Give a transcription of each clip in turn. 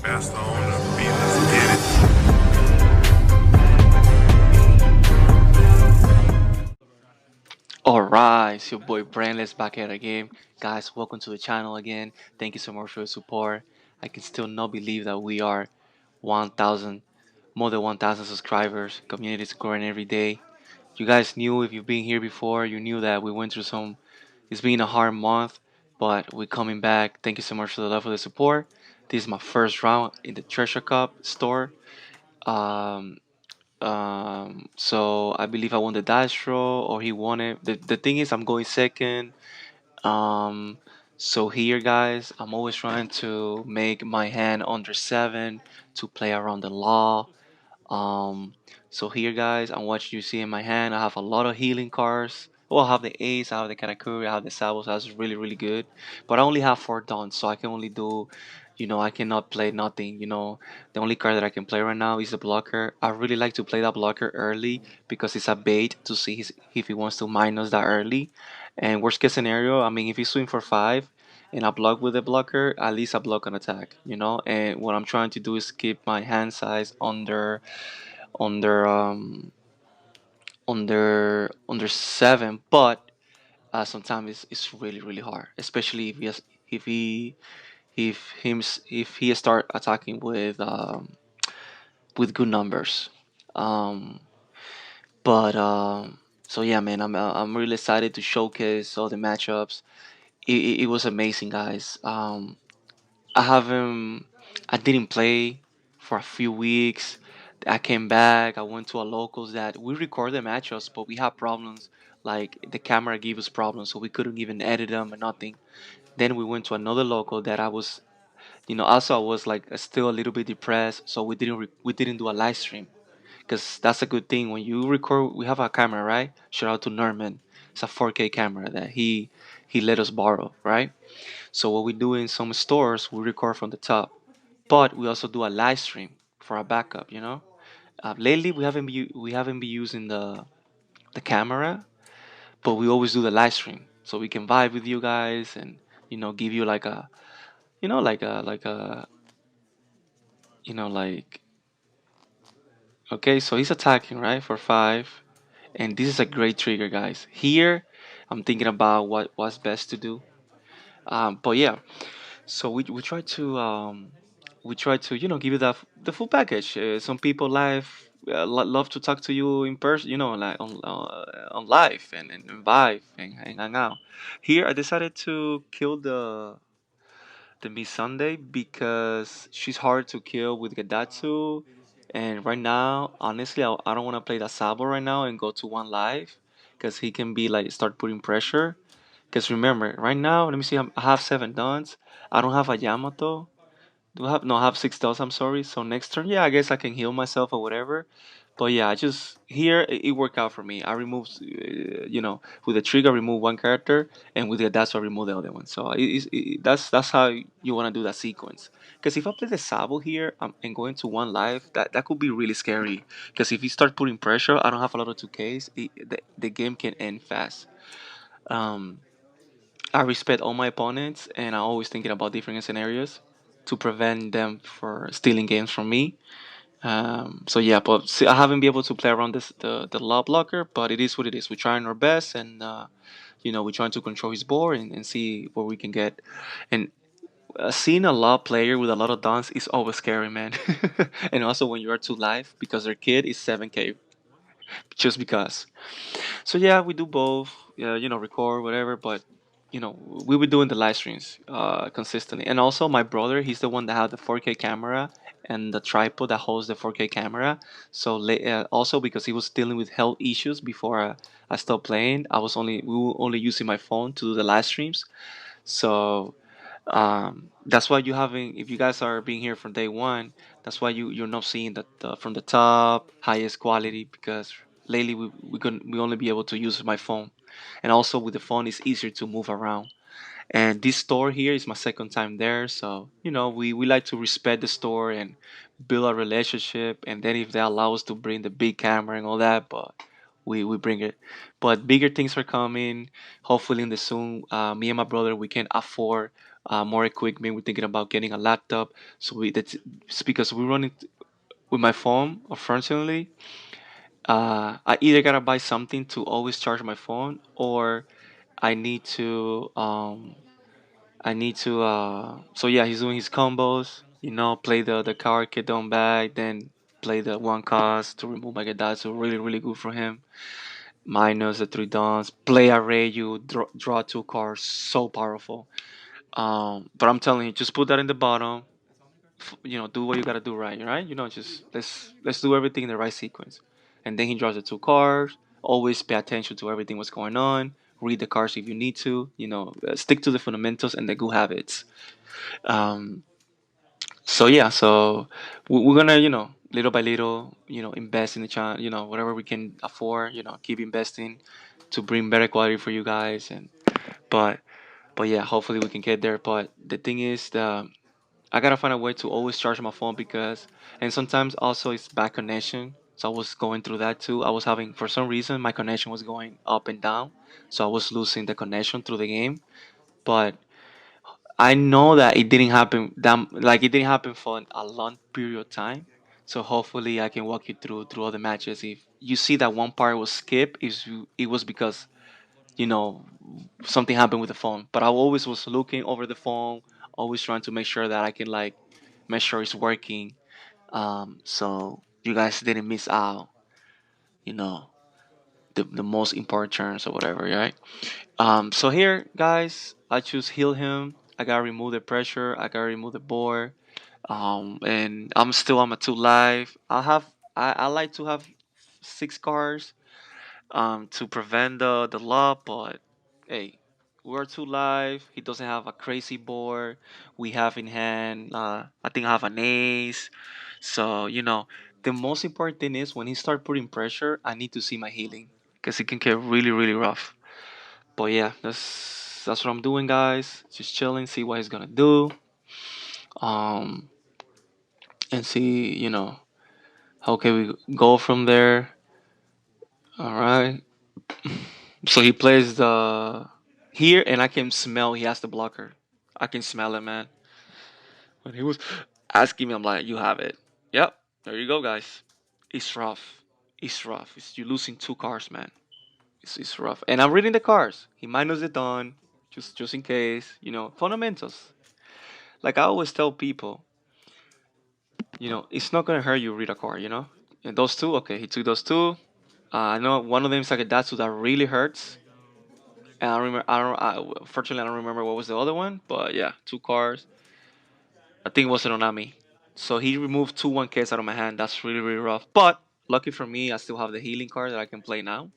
Master on the beat, let's get it. Alright, it's your boy Brainless back at again. Guys, welcome to the channel again. Thank you so much for your support. I can still not believe that we are 1,000, more than 1,000 subscribers. Community is growing every day. You guys knew, if you've been here before, you knew that we went through some, it's been a hard month, but we're coming back. Thank you so much for the love of the support. This is my first round in the Treasure Cup store. Um, so I believe I won the dice roll, or he won it. The thing is, I'm going second. Um, so here, guys, I'm always trying to make my hand under seven to play around the law. Um, so here, guys, I'm watching you see in my hand. I have a lot of healing cards. Well, I have the ace, I have the karakuri, I have the sabo, so that's really, really good. But I only have four dons, so I can only do, I cannot play nothing. The only card that I can play right now is the blocker. I really like to play that blocker early because it's a bait to see if he wants to minus that early. And worst case scenario, I mean, if he swing for five and I block with the blocker, at least I block an attack. And what I'm trying to do is keep my hand size under under seven, but sometimes it's really really hard, especially if he if he start attacking with good numbers. Um, but so yeah, man, I'm really excited to showcase all the matchups. It was amazing, guys. I haven't I didn't play for a few weeks. I came back. I went to a locals that we record the matchups, but we have problems. Like the camera gave us problems, so we couldn't even edit them or nothing. Then we went to another local that I was, also I was like still a little bit depressed, so we didn't do a live stream because that's a good thing when you record. We have a camera, right? Shout out to Norman. It's a 4K camera that he let us borrow, right? So what we do in some stores, we record from the top, but we also do a live stream for a backup. Lately we haven't been using the camera, but we always do the live stream so we can vibe with you guys and give you like a like a like okay. So he's attacking right for five, and this is a great trigger, guys. Here, I'm thinking about what's best to do. But yeah, so we try to give you the full package. Some people love to talk to you in person, like on live and vibe and hang out. Here I decided to kill the Miss Sunday because she's hard to kill with Gadatsu. And right now, honestly, I don't want to play the Sabo right now and go to one live because he can be like start putting pressure. Because remember, right now, let me see, I have seven dons. I don't have a Yamato. Do I have no? I have six dots. I'm sorry. So next turn, yeah, I guess I can heal myself or whatever. But yeah, I just here it worked out for me. I removed, with the trigger, I remove one character, and with the dash, I remove the other one. So that's how you want to do that sequence. Because if I play the Sabo here and go into one life, that could be really scary. Because if you start putting pressure, I don't have a lot of 2Ks. The game can end fast. Um, I respect all my opponents, and I'm always thinking about different scenarios to prevent them for stealing games from me. So yeah, but see, I haven't been able to play around the law blocker, but it is what it is. We're trying our best, and we're trying to control his board and see what we can get. And seeing a law player with a lot of dons is always scary, man. And also when you are too live because their kid is 7K, just because. So yeah, we do both. Record whatever, but we were doing the live streams consistently. And also, my brother, he's the one that had the 4K camera and the tripod that holds the 4K camera. So also because he was dealing with health issues before I stopped playing, we were only using my phone to do the live streams. So that's why you having if you guys are being here from day one, that's why you're not seeing the from the top highest quality because lately we only be able to use my phone, and also with the phone it's easier to move around. And this store here is my second time there, so we like to respect the store and build a relationship, and then if they allow us to bring the big camera and all that, but we bring it. But bigger things are coming. Hopefully in the soon, me and my brother we can afford more equipment. We're thinking about getting a laptop. So that's it's because we run it with my phone. Unfortunately, I either gotta buy something to always charge my phone, or I need to so yeah, he's doing his combos, play the card get down back, then play the one cost to remove my that. So really, really good for him. Minus the three dons, play array, you draw two cards, so powerful. But I'm telling you, just put that in the bottom. Do what you gotta do right? Just let's do everything in the right sequence. And then he draws the two cards. Always pay attention to everything what's going on. Read the cards if you need to. Stick to the fundamentals and the good habits. Um, so yeah, so we're gonna little by little invest in the channel, whatever we can afford, keep investing to bring better quality for you guys. But but yeah, hopefully we can get there. But the thing is, I gotta find a way to always charge my phone, because and sometimes also it's bad connection. So I was going through that too. I was having, for some reason, my connection was going up and down, so I was losing the connection through the game. But I know that it didn't happen like it didn't happen for a long period of time. So hopefully I can walk you through all the matches. If you see that one part was skipped, it was because you know something happened with the phone. But I always was looking over the phone, always trying to make sure that I can like make sure it's working. So you guys didn't miss out. You know the most important turns or whatever, right? So here, guys, I choose heal him. I gotta remove the pressure. I gotta remove the board. And I'm still on my two life. I like to have six cards to prevent the law, but hey, we're two live. He doesn't have a crazy board. We have in hand. I think I have an ace. So the most important thing is when he start putting pressure, I need to see my healing, because it can get really, really rough. But yeah, that's what I'm doing, guys. Just chilling, see what he's gonna do, um, and see how can we go from there. All right. So he plays the here, and I can smell he has the blocker. I can smell it, man. When he was asking me, I'm like, "You have it." Yep. There you go, guys. It's rough. It's rough. You're losing two cars, man. It's rough. And I'm reading the cars. He minus it done, just in case. Fundamentals. Like I always tell people, it's not gonna hurt you read a card. And those two, okay, he took those two. I know one of them is like a Datsu that really hurts. And I remember, fortunately, I don't remember what was the other one, but yeah, two cards. I think it was an Onami. So he removed two 1Ks out of my hand. That's really, really rough. But lucky for me, I still have the healing card that I can play now.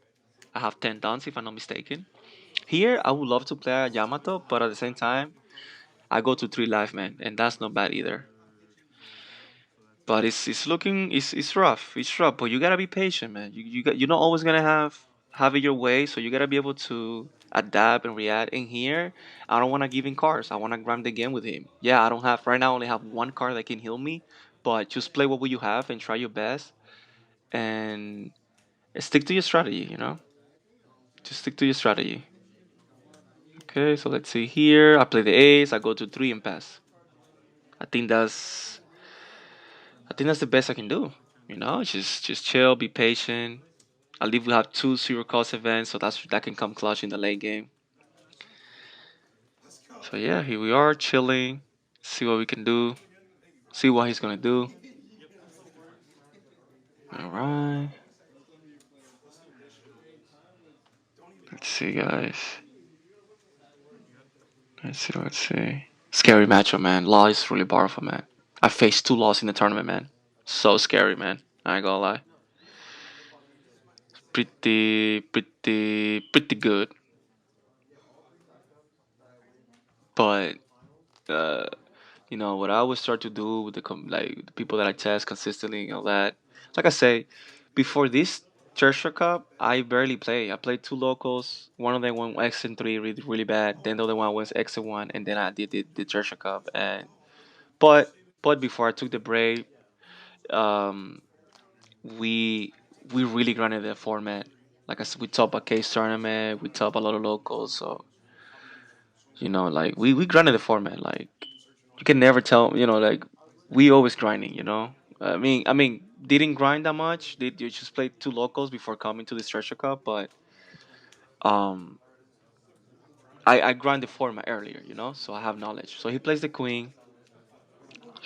I have 10 dons if I'm not mistaken. Here, I would love to play a Yamato, but at the same time, I go to 3 life, man, and that's not bad either. But it's looking it's rough. It's rough, but you gotta be patient, man. You're not always gonna have it your way, so you gotta be able to adapt and react. In here, I don't want to give him cards. I want to grind the game with him. Yeah, I don't have right now. I only have one card that can heal me, but just play what you have and try your best and stick to your strategy. Just stick to your strategy. Okay, so let's see here. I play the ace. I go to three and pass. I think that's I think that's the best I can do. Just chill, be patient. I believe we have two zero cost events, so that can come clutch in the late game. So yeah, here we are chilling. See what we can do. See what he's gonna do. All right. Let's see, guys. Let's see. Let's see. Scary matchup, man. Law is really powerful, man. I faced two laws in the tournament, man. So scary, man. I ain't gonna lie. Pretty good. But uh, what I always start to do with like the people that I test consistently and all that. Like I say, before this Cheshire Cup, I barely play. I played two locals. One of them went X and three really bad. Then the other one was X and one, and then I did the Cheshire Cup. And but but before I took the break, um, we we really grinded the format. Like I said, we top a case tournament, we top a lot of locals. So like we grinded the format. Like you can never tell. Like we always grinding. I mean, didn't grind that much. Did you just play two locals before coming to the Treasure Cup? But um, I grind the format earlier. So I have knowledge. So he plays the queen.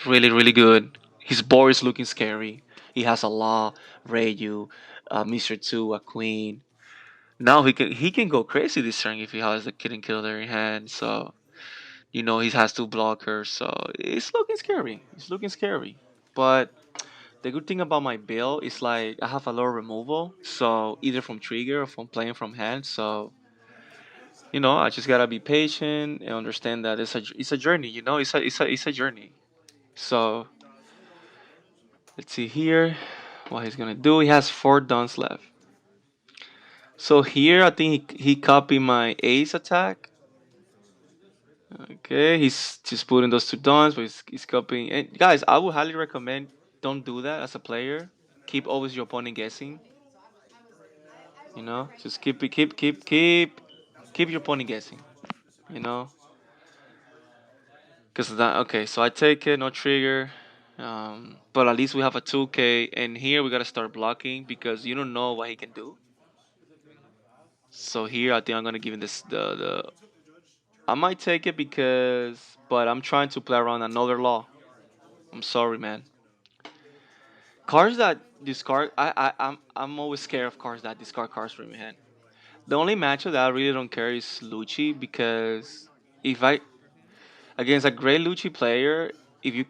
Really, really good. His board is looking scary. He has a law, Rayu, Mr. Two, a queen. Now he can go crazy this turn if he has the Kitten Killer in hand. So he has two blockers. So it's looking scary. It's looking scary. But the good thing about my build is like I have a lot of removal. So either from trigger or from playing from hand. So I just gotta be patient and understand that it's a journey. It's a journey. So let's see here what he's gonna do. He has four dons left. So here I think he copied my ace attack. Okay, he's just putting those two dons, but he's copying. And guys, I would highly recommend don't do that as a player. Keep always your opponent guessing. Just keep your opponent guessing. You know, because that okay. So I take it, no trigger. But at least we have a 2K, and here we gotta start blocking because you don't know what he can do. So here I think I'm gonna give him this the I might take it but I'm trying to play around another law. I'm sorry, man. Cards that discard, I'm always scared of cards that discard cards from your hand. The only matchup that I really don't care is Lucci because if I against a great Lucci player, if you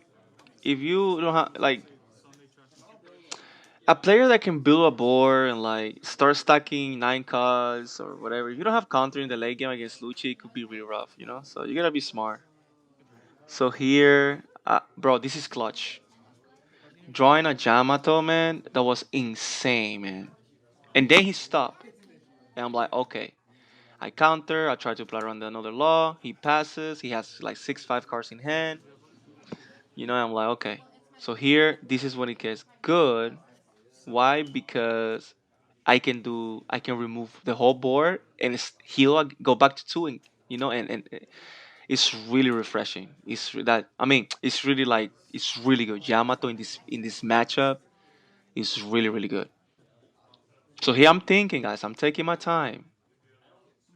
if you don't have like a player that can build a board and like start stacking nine cards or whatever, if you don't have counter in the late game against Lucci, it could be really rough. So you gotta be smart. So here, bro, this is clutch. Drawing a Yamato, man, that was insane, man. And then he stopped. And I'm like, okay. I counter, I try to play around another law. He passes. He has like 6-5 cards in hand. I'm like, okay. So here, this is when it gets good. Why? Because I can remove the whole board and heal, go back to two, and it's really refreshing. It's really like it's really good. Yamato in this matchup is really really good. So here I'm thinking, guys. I'm taking my time.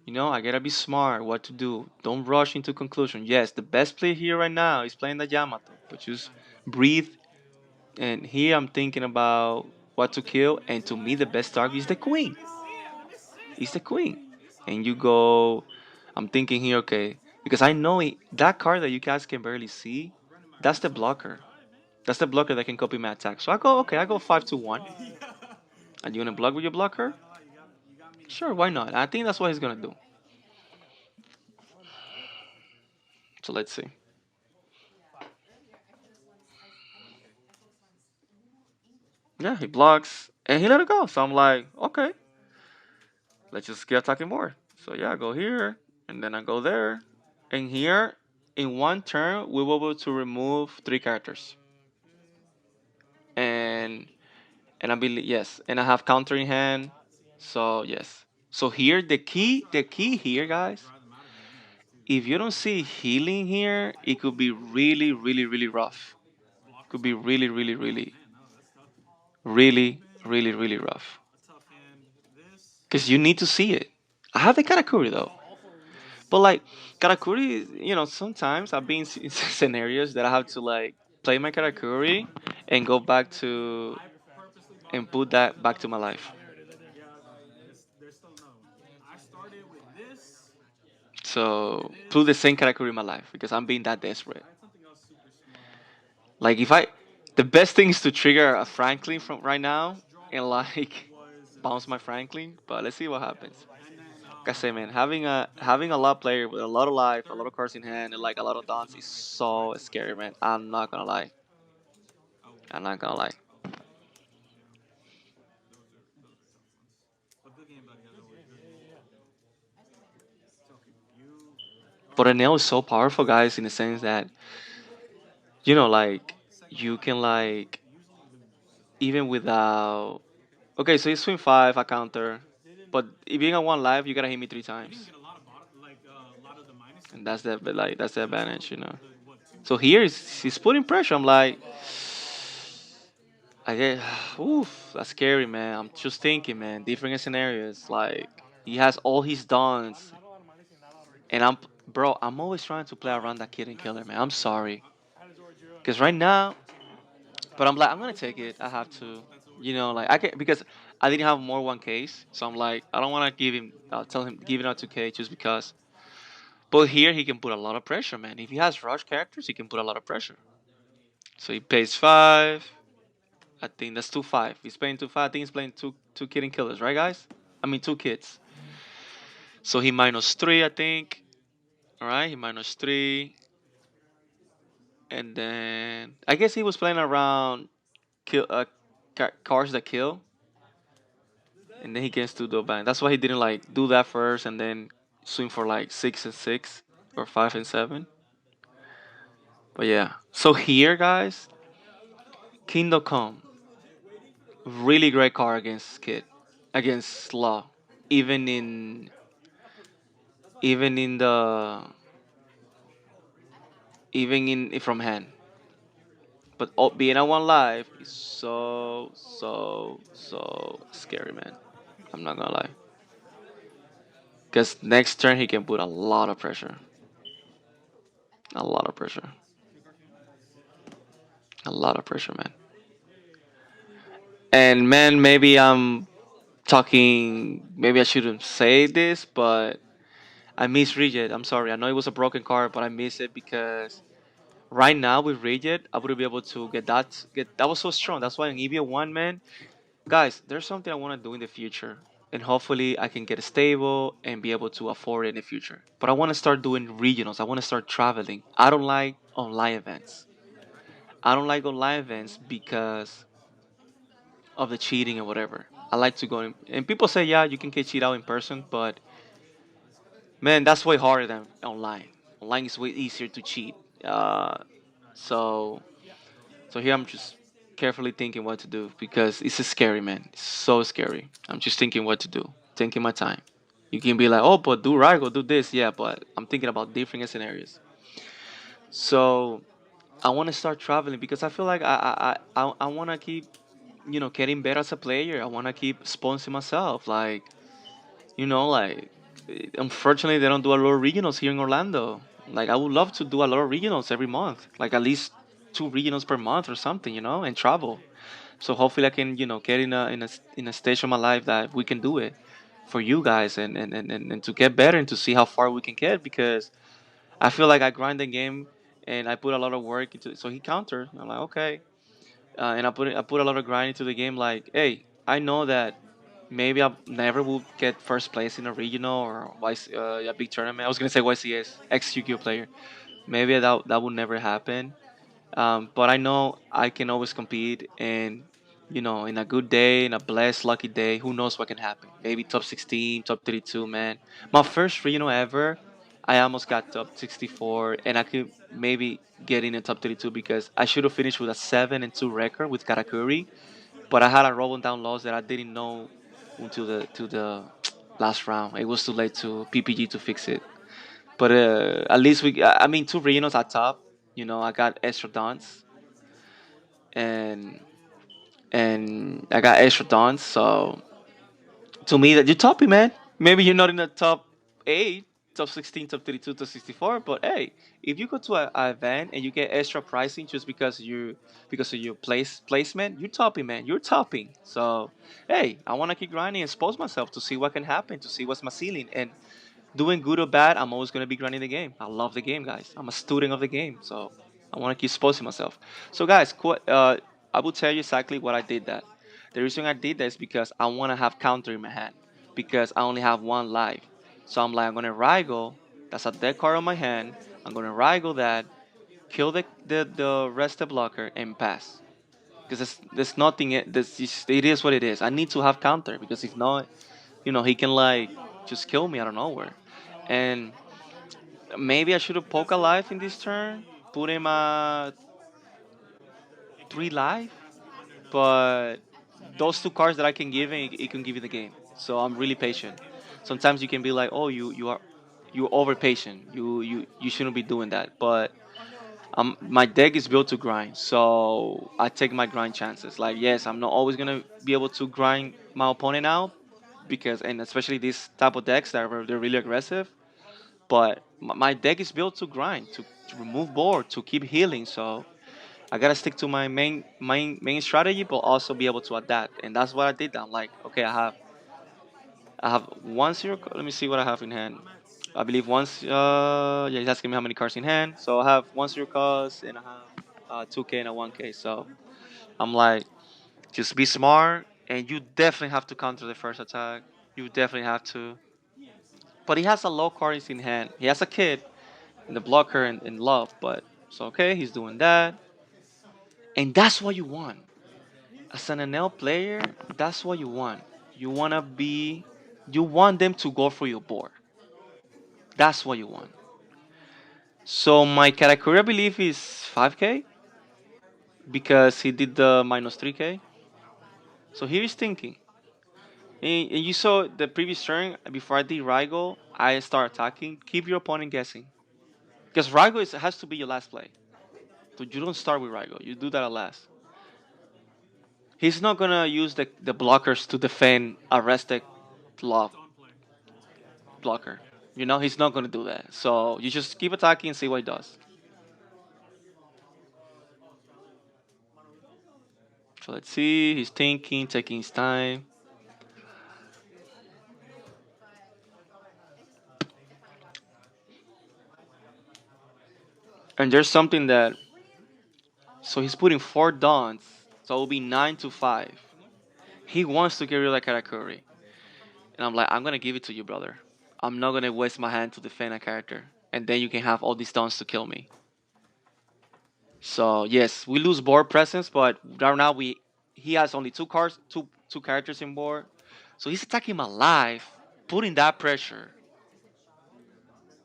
I gotta be smart. What to do? Don't rush into conclusion. Yes, the best play here right now is playing the Yamato, but just breathe. And here I'm thinking about what to kill. And to me, the best target is the queen. It's the queen. And you go. I'm thinking here, okay, because I know that card that you guys can barely see. That's the blocker. That's the blocker that can copy my attack. So I go, okay, I go 5-1. And you gonna block with your blocker? Sure, why not? I think that's what he's gonna do. So let's see. Yeah, he blocks and he let it go. So I'm like, okay, let's just get attacking more. So yeah, I go here and then I go there. And here, in one turn, we were able to remove three characters. And I believe yes, and I have counter in hand. So yes. So here the key here, guys. If you don't see healing here, it could be really, really, really rough. Could be really, really, really, really, really, really rough. Because you need to see it. I have the Karakuri though. But like Karakuri, sometimes I've been in scenarios that I have to like play my Karakuri and go back to and put that back to my life. So put the same Karakuri in my life because I'm being that desperate. Like if I, the best thing is to trigger a Franklin from right now and like bounce my Franklin. But let's see what happens. Like I say, man, having a lot player with a lot of life, a lot of cards in hand, and like a lot of dons is so scary, man. I'm not gonna lie. I'm not gonna lie. But Enel is so powerful, guys, in the sense that like you can like even without. Okay, so he's swing five, a counter. But if you got one life, you gotta hit me 3 times, and that's the advantage, you know. So here he's putting pressure. I'm like, I get, oof, that's scary, man. I'm just thinking, man, different scenarios. Like he has all his dons, and bro, I'm always trying to play around that kid and killer, man. I'm sorry, because right now, but I'm like, I'm gonna take it. I have to, you know, like I can because I didn't have more one case, so I'm like, I don't want to give him, tell him give it out to K just because. But here he can put a lot of pressure, man. If he has rush characters, he can put a lot of pressure. So he pays 5. I think that's 2-5. He's playing 2-5. I think he's playing two kid and killers, right, guys? I mean two kids. So he -3, I think. All right, he -3, and then I guess he was playing around kill cars that kill, and then he gets to the bank. That's why he didn't like do that first, and then swing for like 6 and 6 or 5 and 7. But yeah, so here, guys, Kingdom Come, really great card against Kid, against Law, even in even in the even in from hand. But being on one life is so scary, man. I'm not gonna lie. Because next turn he can put a lot of pressure, a lot of pressure, a lot of pressure, man. And man, maybe I'm talking. Maybe I shouldn't say this, but I miss Rigid. I'm sorry. I know it was a broken card, but I miss it because right now with Rigid, I wouldn't be able to get that. Get that was so strong. That's why in EVO 1, man, guys, there's something I want to do in the future, and hopefully I can get stable and be able to afford it in the future. But I want to start doing regionals. I want to start traveling. I don't like online events. I don't like online events because of the cheating and whatever. I like to go in, and people say, yeah, you can get cheat out in person, but man, that's way harder than online. Online is way easier to cheat. Uh, so so here I'm just carefully thinking what to do because it's scary, man. It's so scary. I'm just thinking what to do, taking my time. You can be like, oh, but do right, go do this, yeah. But I'm thinking about different scenarios. So I want to start traveling because I feel like I want to keep, getting better as a player. I want to keep sponsoring myself, like like unfortunately they don't do a lot of regionals here in Orlando. Like I would love to do a lot of regionals every month, like at least 2 regionals per month or something, and travel. So hopefully I can, get in a stage of my life that we can do it for you guys and to get better and to see how far we can get because I feel like I grind the game and I put a lot of work into it. So he countered. I'm like, okay. And I put a lot of grind into the game. Like, hey, I know that maybe I never will get first place in a regional or a big tournament. I was gonna say YCS ex QQ player. Maybe that would never happen. But I know I can always compete, and in a good day, in a blessed, lucky day, who knows what can happen? Maybe top 16, top 32, man. My first regional ever, I almost got top 64, and I could maybe get in the top 32 because I should have finished with a 7-2 record with Karakuri, but I had a rolling down loss that I didn't know until the last round. It was too late to PPG to fix it. But at least I mean, 2 regionals at top. I got extra dons and I got extra dons. So to me, that you're topping, man. Maybe you're not in the top 8, top 16, top 32, top 64. But hey, if you go to a event and you get extra pricing just because of your placement, you're topping, man. You're topping. So hey, I want to keep grinding and expose myself to see what can happen, to see what's my ceiling, and doing good or bad, I'm always gonna be grinding the game. I love the game, guys. I'm a student of the game, so I want to keep exposing myself. So, guys, I will tell you exactly what I did. That the reason I did that is because I want to have counter in my hand because I only have one life. So I'm like, I'm gonna Rygo. That's a dead card on my hand. I'm gonna Rygo that, kill the rested blocker, and pass. Because there's nothing. It is what it is. I need to have counter because if not, he can like just kill me out of nowhere. And maybe I should have poke a life in this turn, put him at 3 life, but those 2 cards that I can give him, it can give you the game. so I'm really patient. Sometimes you can be like, oh, you're over patient. You shouldn't be doing that. But my deck is built to grind, so I take my grind chances. Like, yes, I'm not always gonna be able to grind my opponent out because, and especially these type of decks that are they're really aggressive. But my deck is built to grind, to remove board, to keep healing. So I gotta stick to my main strategy, but also be able to adapt. And that's what I did. I'm like, okay, I have one zero. Let me see what I have in hand. I believe once. Yeah, he's asking me how many cards in hand. So I have one zero cards and I have 2K and a 1K. So I'm like, just be smart, and you definitely have to counter the first attack. You definitely have to. But he has a low cards in hand. He has a kid in the blocker and in love, but so okay, he's doing that, and that's what you want as an NL player. That's what you want. You wanna be. You want them to go for your board. That's what you want. So my Karakuri, I believe, is 5K because he did the minus 3K. So here he's thinking. And you saw the previous turn before I did Raigo, I start attacking. Keep your opponent guessing. Because Raigo has to be your last play. So you don't start with Raigo. You do that at last. He's not gonna use the blockers to defend a rested lock blocker. He's not gonna do that. So you just keep attacking and see what he does. So let's see. He's thinking, taking his time. And there's something that. So he's putting 4 dons. So it will be 9 to 5. He wants to get rid of Karakuri. And I'm like, I'm gonna give it to you, brother. I'm not gonna waste my hand to defend a character. And then you can have all these dons to kill me. So yes, we lose board presence, but right now he has only 2 cards, two characters in board. So he's attacking my life, putting that pressure.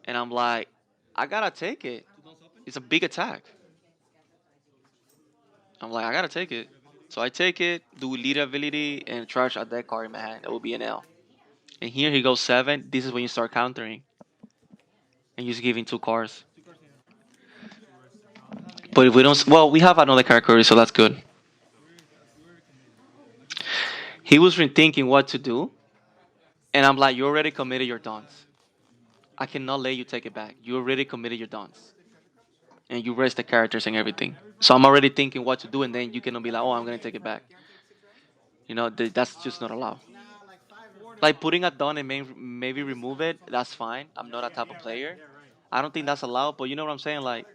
And I'm like, I gotta take it. It's a big attack. I'm like, I gotta take it. So I take it, do lead ability, and charge a deck card in my hand. That will be an L. And here he goes 7. This is when you start countering. And you're just giving 2 cards. But if we don't, well, we have another character, so that's good. He was rethinking what to do, and I'm like, you already committed your dons. I cannot let you take it back. You already committed your dons, and you rest the characters and everything. So I'm already thinking what to do, and then you cannot be like, oh, I'm gonna take it back. That's just not allowed. Like putting a don and maybe remove it, that's fine. I'm not a type of player. I don't think that's allowed, but you know what I'm saying? Like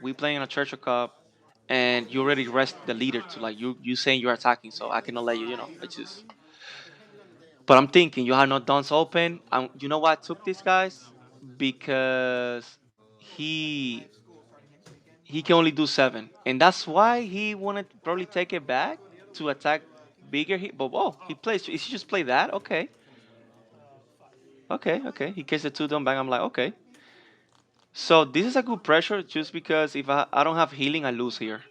we playing in a Churchill Cup, and you already rest the leader to like you saying you're attacking, so I cannot let you. It's just. But I'm thinking you have no dons open. You know why I took these guys? Because he he can only do 7, and that's why he wanted to probably take it back to attack bigger. But he plays. He just play that. Okay, okay. He gets the 2 done back. I'm like, okay. So this is a good pressure just because if I don't have healing, I lose here.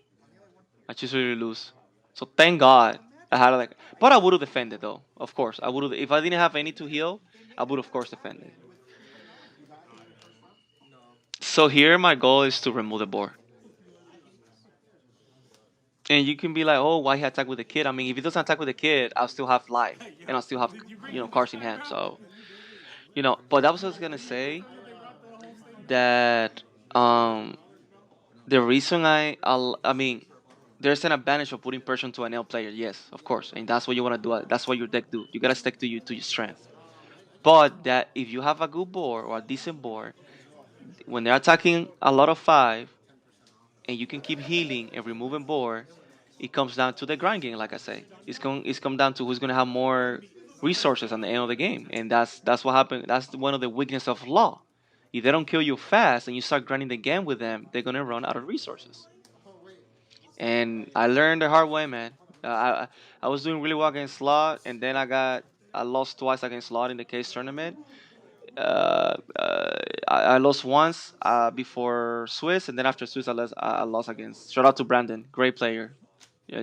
I just really lose. So thank God I had like, but I would have defended though. Of course, I would have. If I didn't have any to heal, I would of course defended. So here my goal is to remove the board. And you can be like, oh, why he attack with the kid? I mean, if he doesn't attack with the kid, I'll still have life and I'll still have cards in hand. So but that was what I was gonna say that the reason I mean there's an advantage of putting pressure to an L player. Yes, of course, and that's what you want to do. That's what your deck do. You gotta stick to your strength. But that if you have a good board or a decent board, when they're attacking a lot of 5, and you can keep healing and removing board, it comes down to the grind game. Like I say, it's come down to who's gonna have more resources at the end of the game, and that's what happened. That's one of the weakness of Law. If they don't kill you fast and you start grinding the game with them, they're gonna run out of resources. And I learned the hard way, man. I was doing really well against Slot, and then I lost twice against Slot in the case tournament. I lost once before Swiss, and then after Swiss, I lost against. Shout out to Brandon, great player. Yeah,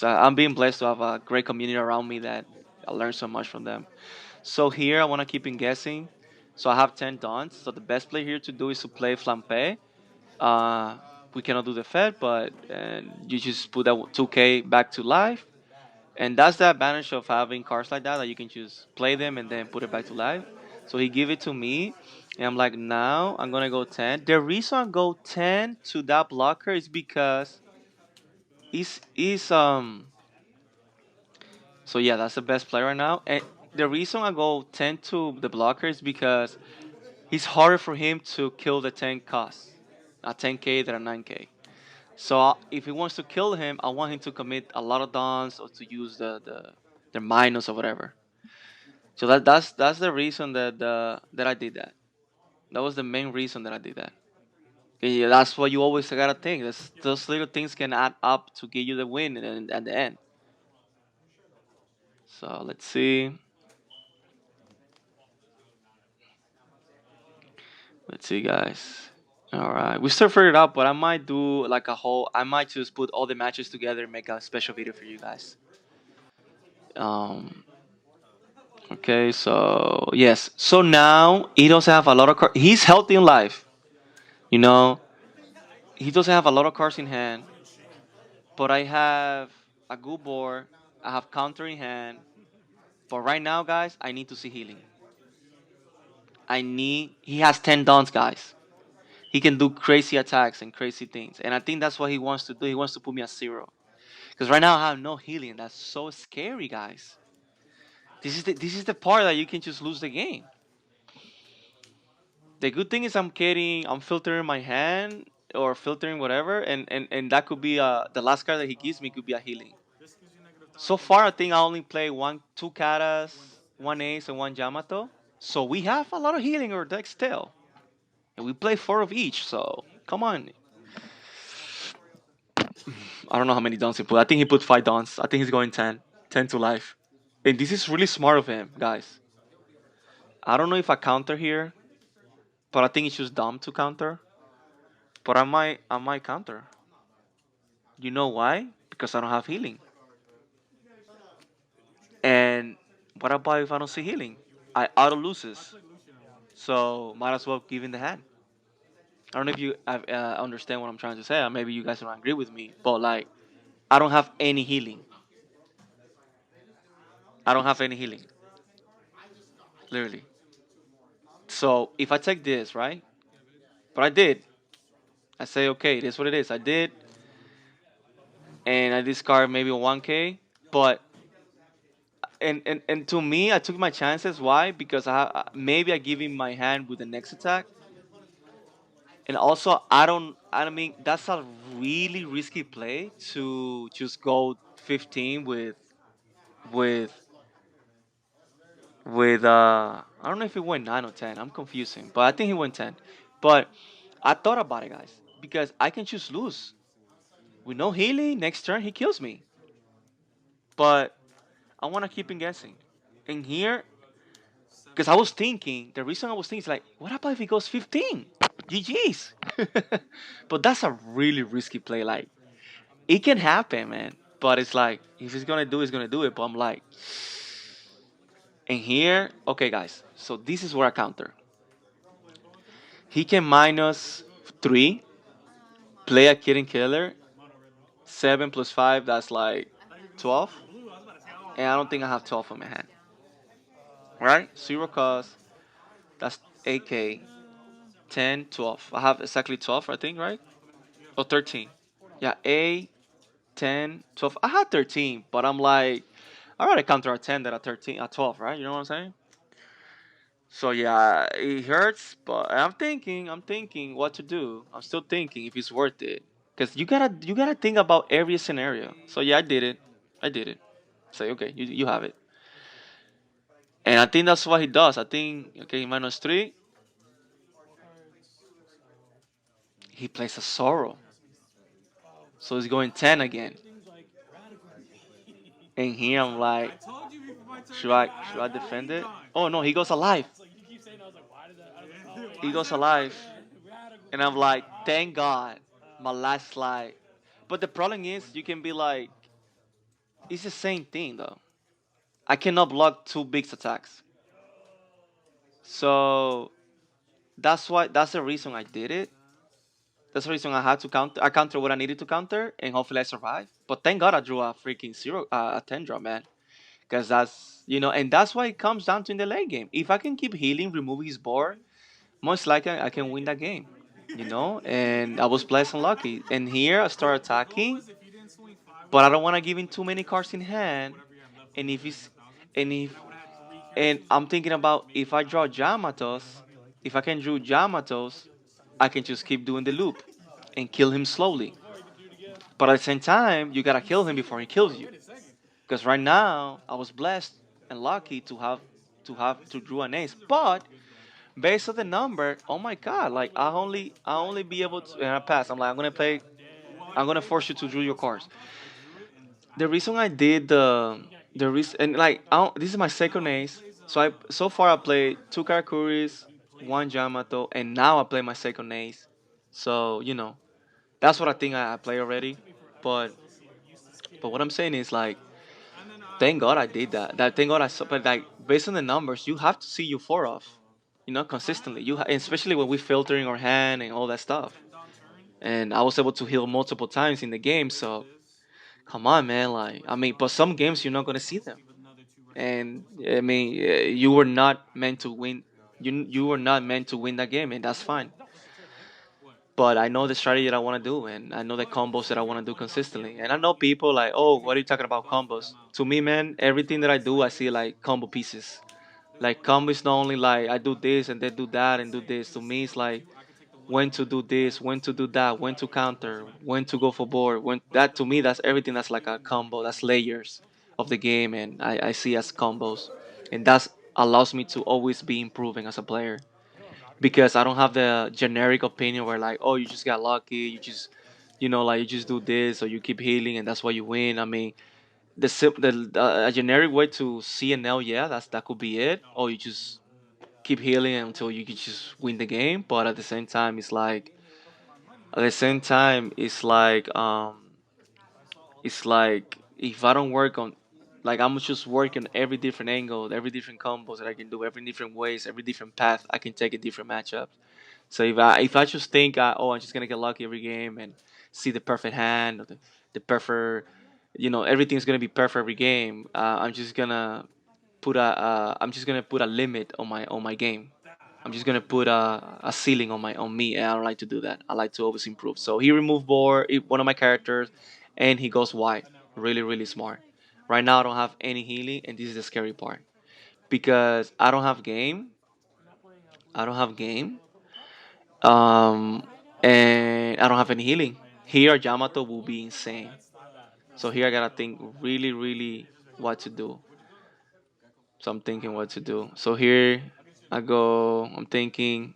I'm being blessed to have a great community around me that I learned so much from them. So here I want to keep in guessing. So I have 10 dons. So the best play here to do is to play flampe. Uh, we cannot do the Fed, but you just put that 2K back to life. And that's the advantage of having cards like that, that you can just play them and then put it back to life. So he give it to me, and I'm like, now I'm gonna go 10. The reason I go 10 to that blocker is because he's. So yeah, that's the best play right now. And the reason I go 10 to the blocker is because it's harder for him to kill the 10 cost, a 10K than a 9K. So if he wants to kill him, I want him to commit a lot of dons or to use the minus or whatever. So that's the reason that I did that. That was the main reason that I did that. Yeah, that's what you always gotta think. Those little things can add up to give you the win at the end. So let's see. Let's see, guys. All right, we still figured it out, but I might do like a whole. I might just put all the matches together and make a special video for you guys. Um. Okay, so yes. So now he doesn't have a lot of cards. He's healthy in life. You know, he doesn't have a lot of cards in hand. But I have a good board. I have counter in hand. But right now, guys, I need to see healing. I need. He has 10 dons, guys. He can do crazy attacks and crazy things. And I think that's what he wants to do. He wants to put me at zero. Because right now I have no healing. That's so scary, guys. This is the part that you can just lose the game. The good thing is I'm filtering my hand or filtering whatever, and that could be the last card that he gives me could be a healing. So far, I think I only play two Katas, one Ace, and one Yamato. So we have a lot of healing in our deck still. And we play four of each, so come on. I don't know how many dons he put. I think he put 5 dons. I think he's going 10. 10 to life. And this is really smart of him, guys. I don't know if I counter here, but I think it's just dumb to counter. But I might counter. You know why? Because I don't have healing. And what about if I don't see healing? I auto loses. So might as well give in the hand. I don't know if you understand what I'm trying to say. Or maybe you guys don't agree with me, but like I don't have any healing. I don't have any healing, literally. So if I take this, right? But I did. I say, okay, it is what it is. I did, and I discard maybe a 1K. But and to me, I took my chances. Why? Because maybe I give him my hand with the next attack, and also I don't mean that's a really risky play to just go 15 with I don't know if it went 9 or 10. I'm confusing, but I think he went 10. But I thought about it, guys, because I can just lose with no healing. Next turn he kills me, but I want to keep him guessing. And here, because I was thinking, the reason I was thinking is like, what about if he goes 15? GG's. But that's a really risky play. Like it can happen, man. But it's like if he's gonna do, it, he's gonna do it. But I'm like, and here, okay, guys. So this is where I counter. He can -3, play a Kitten Killer, 7 plus 5, that's like 12. And I don't think I have 12 on my hand. Right? Zero cost, that's 8K, 10, 12. I have exactly 12, I think, right? Or 13. Yeah, 8, 10, 12. I had 13, but I'm like, I rather counter a 10 than a 13, a 12, right? You know what I'm saying? So yeah, it hurts, but I'm thinking what to do. I'm still thinking if it's worth it, because you gotta think about every scenario. So yeah, I did it. Say okay, you have it, and I think that's what he does. I think okay, -3, he plays a sorrow, so he's going 10 again. And here I'm like, should I defend it? Oh no, he goes alive. He goes alive. And I'm like, thank God, my last slide. But the problem is, you can be like, it's the same thing though. I cannot block two big attacks. So that's the reason I did it. That's the reason I had to counter. I counter what I needed to counter, and hopefully I survive. But thank God I drew a freaking zero, a 10 draw, man. Because that's and that's why it comes down to in the late game. If I can keep healing, remove his board, most likely I can win that game. And I was blessed and lucky. And here I start attacking, but I don't want to give him too many cards in hand. And if he's and if and I'm thinking about if I draw Yamatos, if I can draw Yamatos, I can just keep doing the loop and kill him slowly. But at the same time, you gotta kill him before he kills you. Because right now, I was blessed and lucky to draw an ace. But based on the number, oh my god, like I only be able to and I pass. I'm like I'm gonna force you to draw your cards. The reason I did the reason and like this is my second ace. So far I played two Karakuris, one Yamato, and now I play my second ace. So that's what I think I play already. But what I'm saying is like, thank God I did that. That thank God but like based on the numbers, you have to see you four off, consistently. Especially when we filtering our hand and all that stuff. And I was able to heal multiple times in the game. So come on, man. Like I mean, but some games you're not gonna see them. And I mean, you were not meant to win. You were not meant to win that game, and that's fine. But I know the strategy that I want to do, and I know the combos that I want to do consistently. And I know people like, oh, what are you talking about combos? To me, man, everything that I do, I see like combo pieces. Like combo is not only like I do this and then do that and do this. To me, it's like when to do this, when to do that, when to counter, when to go for board. When that to me, that's everything. That's like a combo. That's layers of the game, and I see as combos, and that allows me to always be improving as a player because I don't have the generic opinion where like, oh, you just got lucky, you just, like you just do this or you keep healing and that's why you win. I mean, a generic way to see an L, yeah, that could be it. Or you just keep healing until you can just win the game. But at the same time, it's like if I don't work on, like I'm just working every different angle, every different combos that I can do, every different ways, every different path I can take a different matchup. So if I just think, oh, I'm just gonna get lucky every game and see the perfect hand, or the perfect, everything's gonna be perfect every game. I'm just gonna put a limit on my game. I'm just gonna put a ceiling on me, and I don't like to do that. I like to always improve. So he removed one of my characters, and he goes wide. Really, really smart. Right now, I don't have any healing, and this is the scary part because I don't have game. I don't have game. Um, and I don't have any healing. Here, Yamato will be insane. So here, I gotta think really, really what to do. So I'm thinking what to do. So here, I'm thinking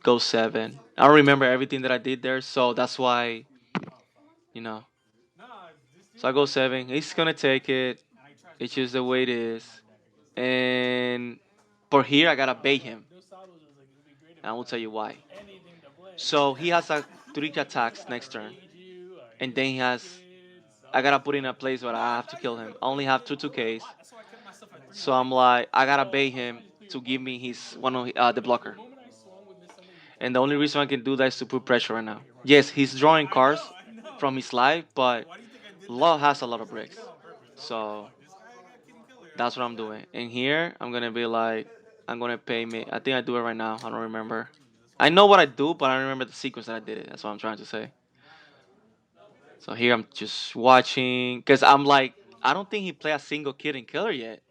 go 7. I don't remember everything that I did there, so that's why, you know. So I go 7. He's gonna take it. It's just the way it is. And for here, I gotta bait him. And I will tell you why. So he has a 3 attacks next turn, and then I gotta put in a place where I have to kill him. I only have two Ks, so I'm like I gotta bait him to give me his one of the blocker. And the only reason I can do that is to put pressure right now. Yes, he's drawing cards from his life, but Law has a lot of bricks, so that's what I'm doing. And here I'm gonna be like I'm gonna pay me. I think I do it right now. I don't remember. I know what I do, but I don't remember the sequence that I did it. That's what I'm trying to say. So here I'm just watching because I'm like I don't think he play a single kid in killer yet.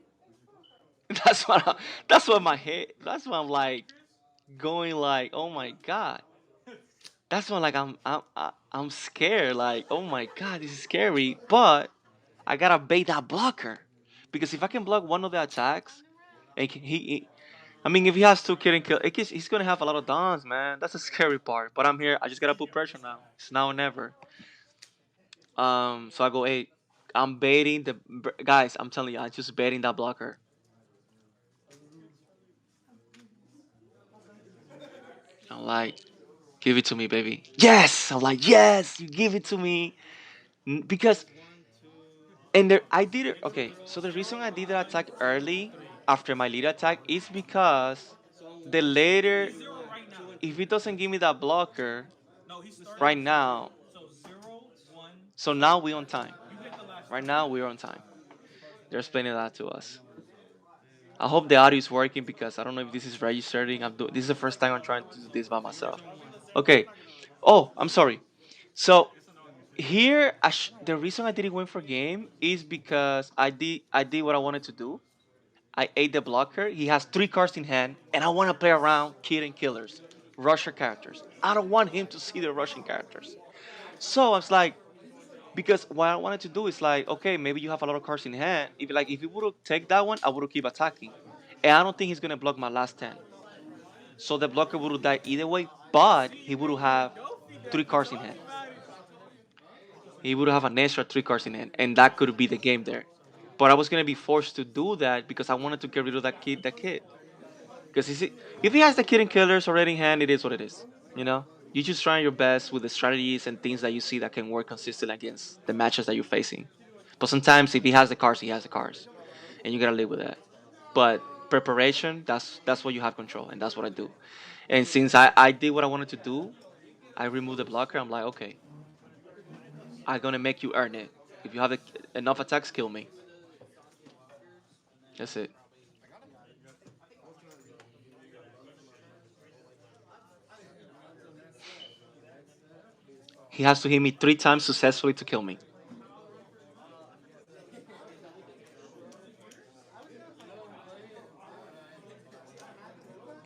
That's what that's what my head. That's what I'm like going like oh my god. That's what like I'm scared like oh my god this is scary. But I gotta bait that blocker because if I can block one of the attacks and I mean if he has two kid and kill he's gonna have a lot of dons man. That's the scary part. But I'm here. I just gotta put pressure now. It's now or never. So I go 8. I'm baiting guys. I'm telling you, I'm just baiting that blocker. I'm like, give it to me, baby. Yes. I'm like, yes, you give it to me. Because And there, I did it. Okay, so the reason I did that attack early after my lead attack is because the later, if it doesn't give me that blocker right now, so now we're on time. Right now we're on time. They're explaining that to us. I hope the audio is working because I don't know if this is registering. This is the first time I'm trying to do this by myself. Okay. Oh, I'm sorry. So here, the reason I didn't win for game is because I did what I wanted to do. I ate the blocker. He has three cards in hand, and I want to play around killing killers, Rusher characters. I don't want him to see the Russian characters. So I was like, because what I wanted to do is like, okay, maybe you have a lot of cards in hand. If you would have take that one, I would have keep attacking, and I don't think he's gonna block my last 10. So the blocker would have died either way, but he would have three cards in hand. He would have an extra three cards in hand, and that could be the game there. But I was gonna be forced to do that because I wanted to get rid of that kid. That kid. Because if he has the kid and killers already in hand, it is what it is. You know, you just trying your best with the strategies and things that you see that can work consistent against the matches that you're facing. But sometimes if he has the cards, he has the cards, and you gotta live with that. But preparation, that's what you have control, and that's what I do. And since I did what I wanted to do, I removed the blocker. I'm like, okay, I'm gonna make you earn it. If you have enough attacks, kill me. That's it. He has to hit me three times successfully to kill me.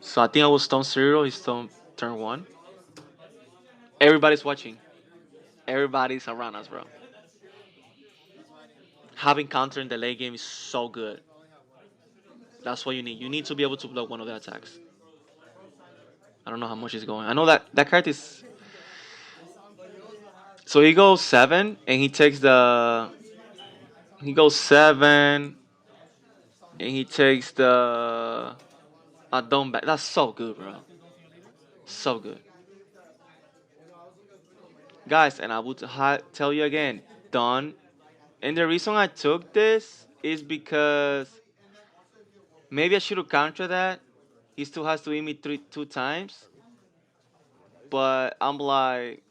So I think I was stone zero. He's stone turn one. Everybody's watching. Everybody's around us, bro. Having counter in the late game is so good. That's what you need. You need to be able to block one of the attacks. I don't know how much he's going. I know that card is. So he goes seven, and he takes the. He goes seven, and he takes the. Don't back. That's so good, bro. So good, guys. And I would tell you again, done. And the reason I took this is because maybe I should have countered that. He still has to hit me two times, but I'm like,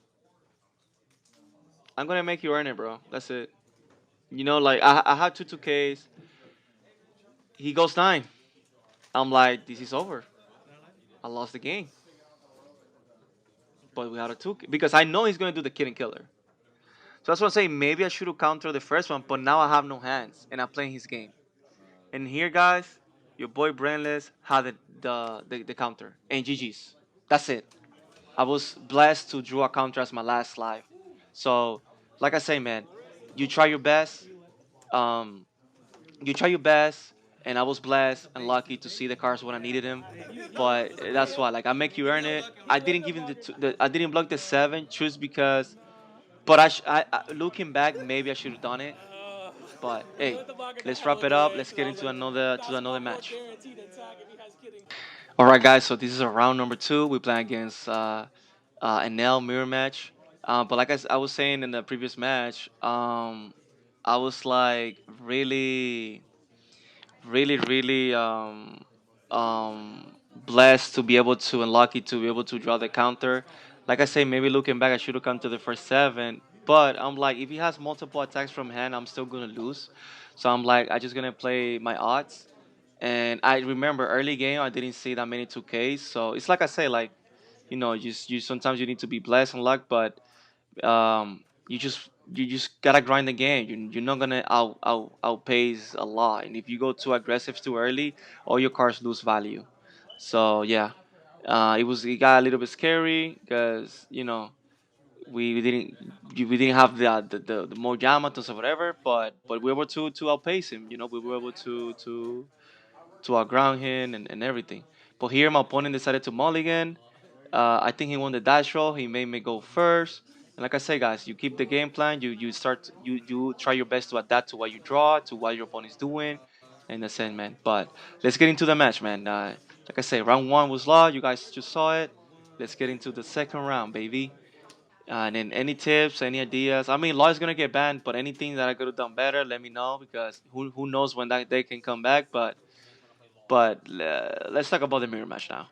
I'm gonna make you earn it, bro. That's it. You know, like I had two 2Ks. He goes nine. I'm like, this is over. I lost the game, but we had a two because I know he's gonna do the killing killer. So that's what I'm saying. Maybe I should have countered the first one, but now I have no hands and I'm playing his game. And here, guys, your boy Brainless had the counter and GG's. That's it. I was blessed to draw a counter as my last life. So, like I say, man, you try your best. Um, you try your best, and I was blessed and lucky to see the cards when I needed them. But that's why, like, I make you earn it. I didn't give him I didn't block the seven, just because. But looking back, maybe I should have done it. But hey, let's wrap it up. Let's get into another match. All right, guys. So this is a round number two. We play against Enel mirror match. But like I was saying in the previous match, I was like really blessed to be able to and lucky to be able to draw the counter. Like I say, maybe looking back, I should have come to the first seven. But I'm like, if he has multiple attacks from hand, I'm still gonna lose. So I'm like, I just gonna play my odds. And I remember early game, I didn't see that many 2Ks. So it's like I say, like, you sometimes you need to be blessed and luck, but you just gotta grind the game. You're not gonna outpace a lot, and if you go too aggressive too early, all your cards lose value. So yeah, it got a little bit scary because we didn't have the more Yamatos or whatever, but we were able to outpace him. We were able to outground him and everything. But here my opponent decided to mulligan. I think he won the dash roll. He made me go first. And like I say, guys, you keep the game plan. You try your best to adapt to what you draw, to what your opponent is doing, and that's it, man. But let's get into the match, man. Like I say, round one was law. You guys just saw it. Let's get into the second round, baby. And then any tips, any ideas? I mean, Lloyd's gonna get banned, but anything that I could have done better, let me know because who knows when that day can come back. But let's talk about the mirror match now.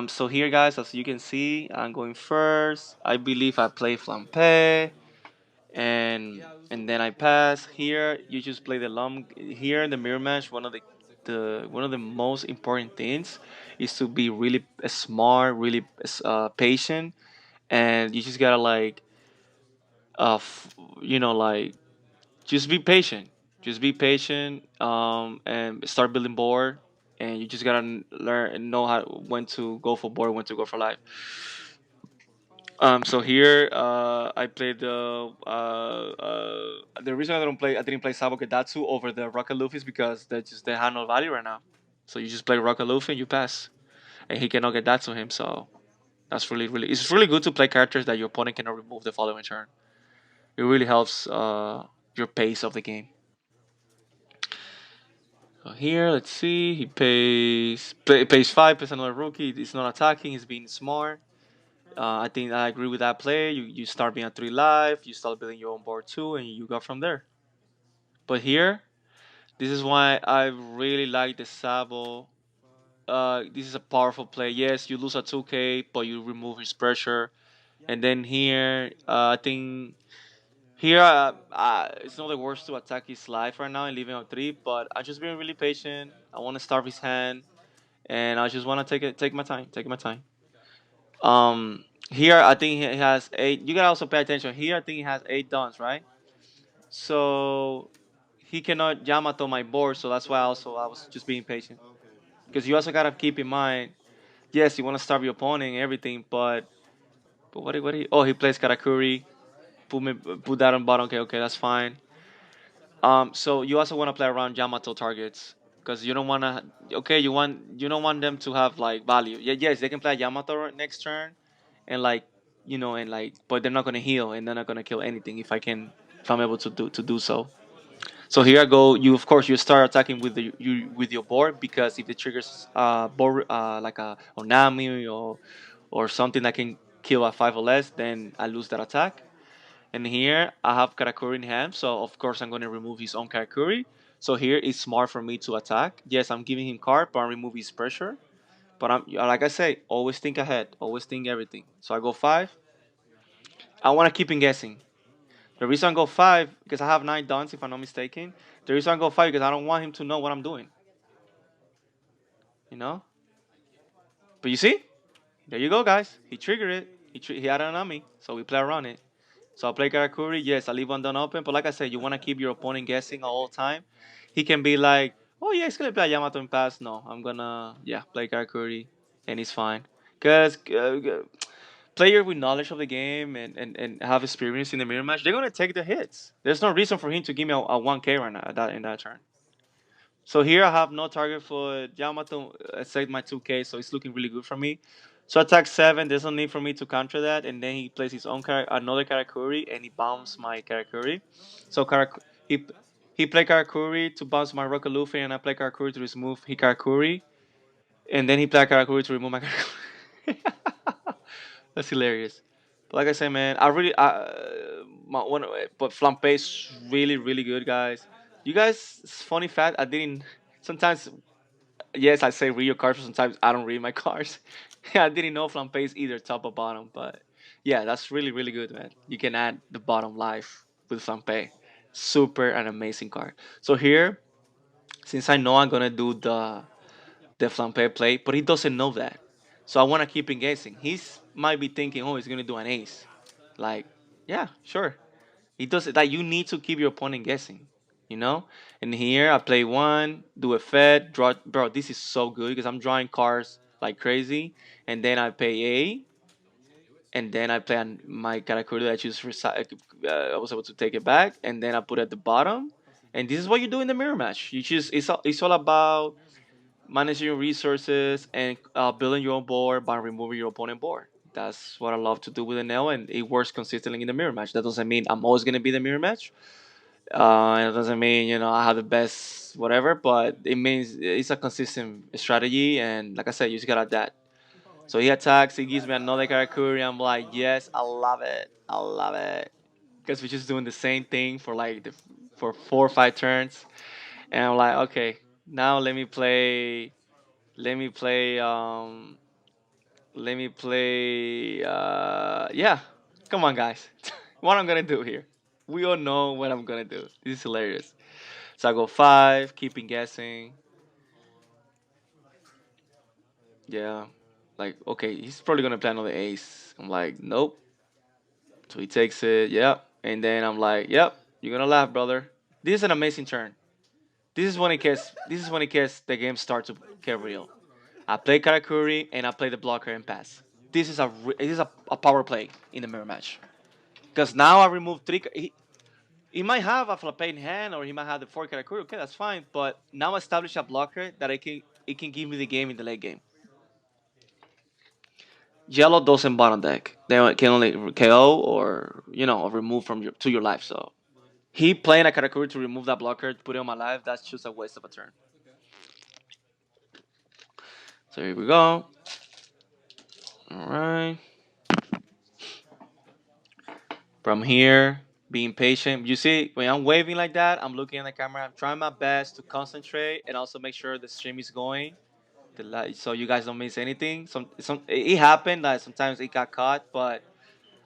So here, guys, as you can see, I'm going first. I believe I play Flampe, and then I pass. Here, you just play the lum. Here in the mirror match, one of the most important things is to be really smart, really patient, and you just gotta like like just be patient. Just be patient, and start building board. And you just gotta learn and know how when to go for board, when to go for life. So here, I played the reason I didn't play Sabo Kedatsu over the Rocket Luffy is because they have no value right now. So you just play Rocket Luffy and you pass, and he cannot get that to him. So that's it's really good to play characters that your opponent cannot remove the following turn. It really helps your pace of the game. So here, let's see. Pays five, plays another rookie. He's not attacking. He's being smart. I think I agree with that play. You start being at 3 life. You start building your own board too, and you go from there. But here, this is why I really like the Sabo. This is a powerful play. Yes, you lose a 2K, but you remove his pressure. And then here, I think here, it's not the worst to attack his life right now and leave him on 3. But I just being really patient. I want to starve his hand, and I just want to take my time. Here I think he has 8. You gotta also pay attention. Here I think he has 8 dons, right? So he cannot Yamato my board, so that's why I was just being patient. Because you also gotta keep in mind, yes, you want to starve your opponent and everything, but he plays Karakuri. Put that on bottom. Okay, okay, that's fine. So you also want to play around Yamato targets because you don't want to. Okay, you don't want them to have like value. Yeah, yes, they can play Yamato next turn, and like but they're not gonna heal and they're not gonna kill anything if I'm able to do so. So here I go. You of course you start attacking with with your board because if it triggers board like a Onami or something that can kill at 5 or less, then I lose that attack. And here I have Karakuri in hand, so of course I'm going to remove his own Karakuri. So here it's smart for me to attack. Yes, I'm giving him card, but I remove his pressure. But I'm like I say, always think ahead, always think everything. So I go 5. I want to keep him guessing. The reason I go 5 because I have 9 dons if I'm not mistaken. The reason I go 5 because I don't want him to know what I'm doing. You know. But you see, there you go, guys. He triggered it. He had it on me, so we play around it. So I play Karakuri. Yes, I leave one done open. But like I said, you want to keep your opponent guessing all the time. He can be like, oh, yeah, he's going to play Yamato in pass. No, I'm going to, yeah, play Karakuri. And he's fine. Because player with knowledge of the game and have experience in the mirror match, they're going to take the hits. There's no reason for him to give me a 1K right now in that turn. So here I have no target for Yamato except my 2K, so it's looking really good for me. So attack 7, there's no need for me to counter that, and then he plays his own another Karakuri, and he bounce my Karakuri. So he he play Karakuri to bounce my Rocket Luffy, and I play Karakuri to remove Hikarakuri, and then he play Karakuri to remove my Karakuri. That's hilarious. But like I said, man, I really my one but Flampe is really good, guys. You guys, funny fact, I didn't. Sometimes yes, I say read your cards, but sometimes I don't read my cards. I didn't know Flampe is either top or bottom, but yeah, that's really good, man. You can add the bottom life with Flampe. Super an amazing card. So here, since I know I'm gonna do the Flampe play, but he doesn't know that. So I wanna keep him guessing. He's might be thinking, oh, he's gonna do an ace. Like, yeah, sure. He does it. Like you need to keep your opponent guessing, you know. And here I play one, do a fed, draw. Bro, this is so good because I'm drawing cards like crazy, and then I pay A, and then I play on my Karakuri that I choose for. I was able to take it back, and then I put it at the bottom. And this is what you do in the mirror match. You just it's all about managing your resources and building your own board by removing your opponent board. That's what I love to do with Enel, and it works consistently in the mirror match. That doesn't mean I'm always going to be the mirror match. It doesn't mean I have the best whatever, but it means it's a consistent strategy. And like I said, you just gotta adapt. So he attacks. He gives me another Karakuri. I'm like, yes, I love it. I love it. Because we're just doing the same thing for like for 4 or 5 turns. And I'm like, okay, now let me play. Let me play. Let me play. Yeah. Come on, guys. What I'm gonna do here? We all know what I'm gonna do. This is hilarious. So I go five, keeping guessing. Yeah. Like, okay, he's probably gonna play another ace. I'm like, nope. So he takes it. Yep. And then I'm like, yep. You're gonna laugh, brother. This is an amazing turn. This is when it gets. This is when it gets. The game starts to get real. I play Karakuri and I play the blocker and pass. This is a power play in the mirror match. Because now I remove three. He might have a flappe in hand or he might have the four Karakuri. Okay, that's fine. But now I establish a blocker that it can give me the game in the late game. Yellow doesn't bottom deck. They can only KO or remove from your to your life. So he playing a Karakuri to remove that blocker to put it on my life. That's just a waste of a turn. So here we go. All right. From here, being patient. You see, when I'm waving like that, I'm looking at the camera. I'm trying my best to concentrate and also make sure the stream is going. So you guys don't miss anything. It happened that sometimes it got caught, but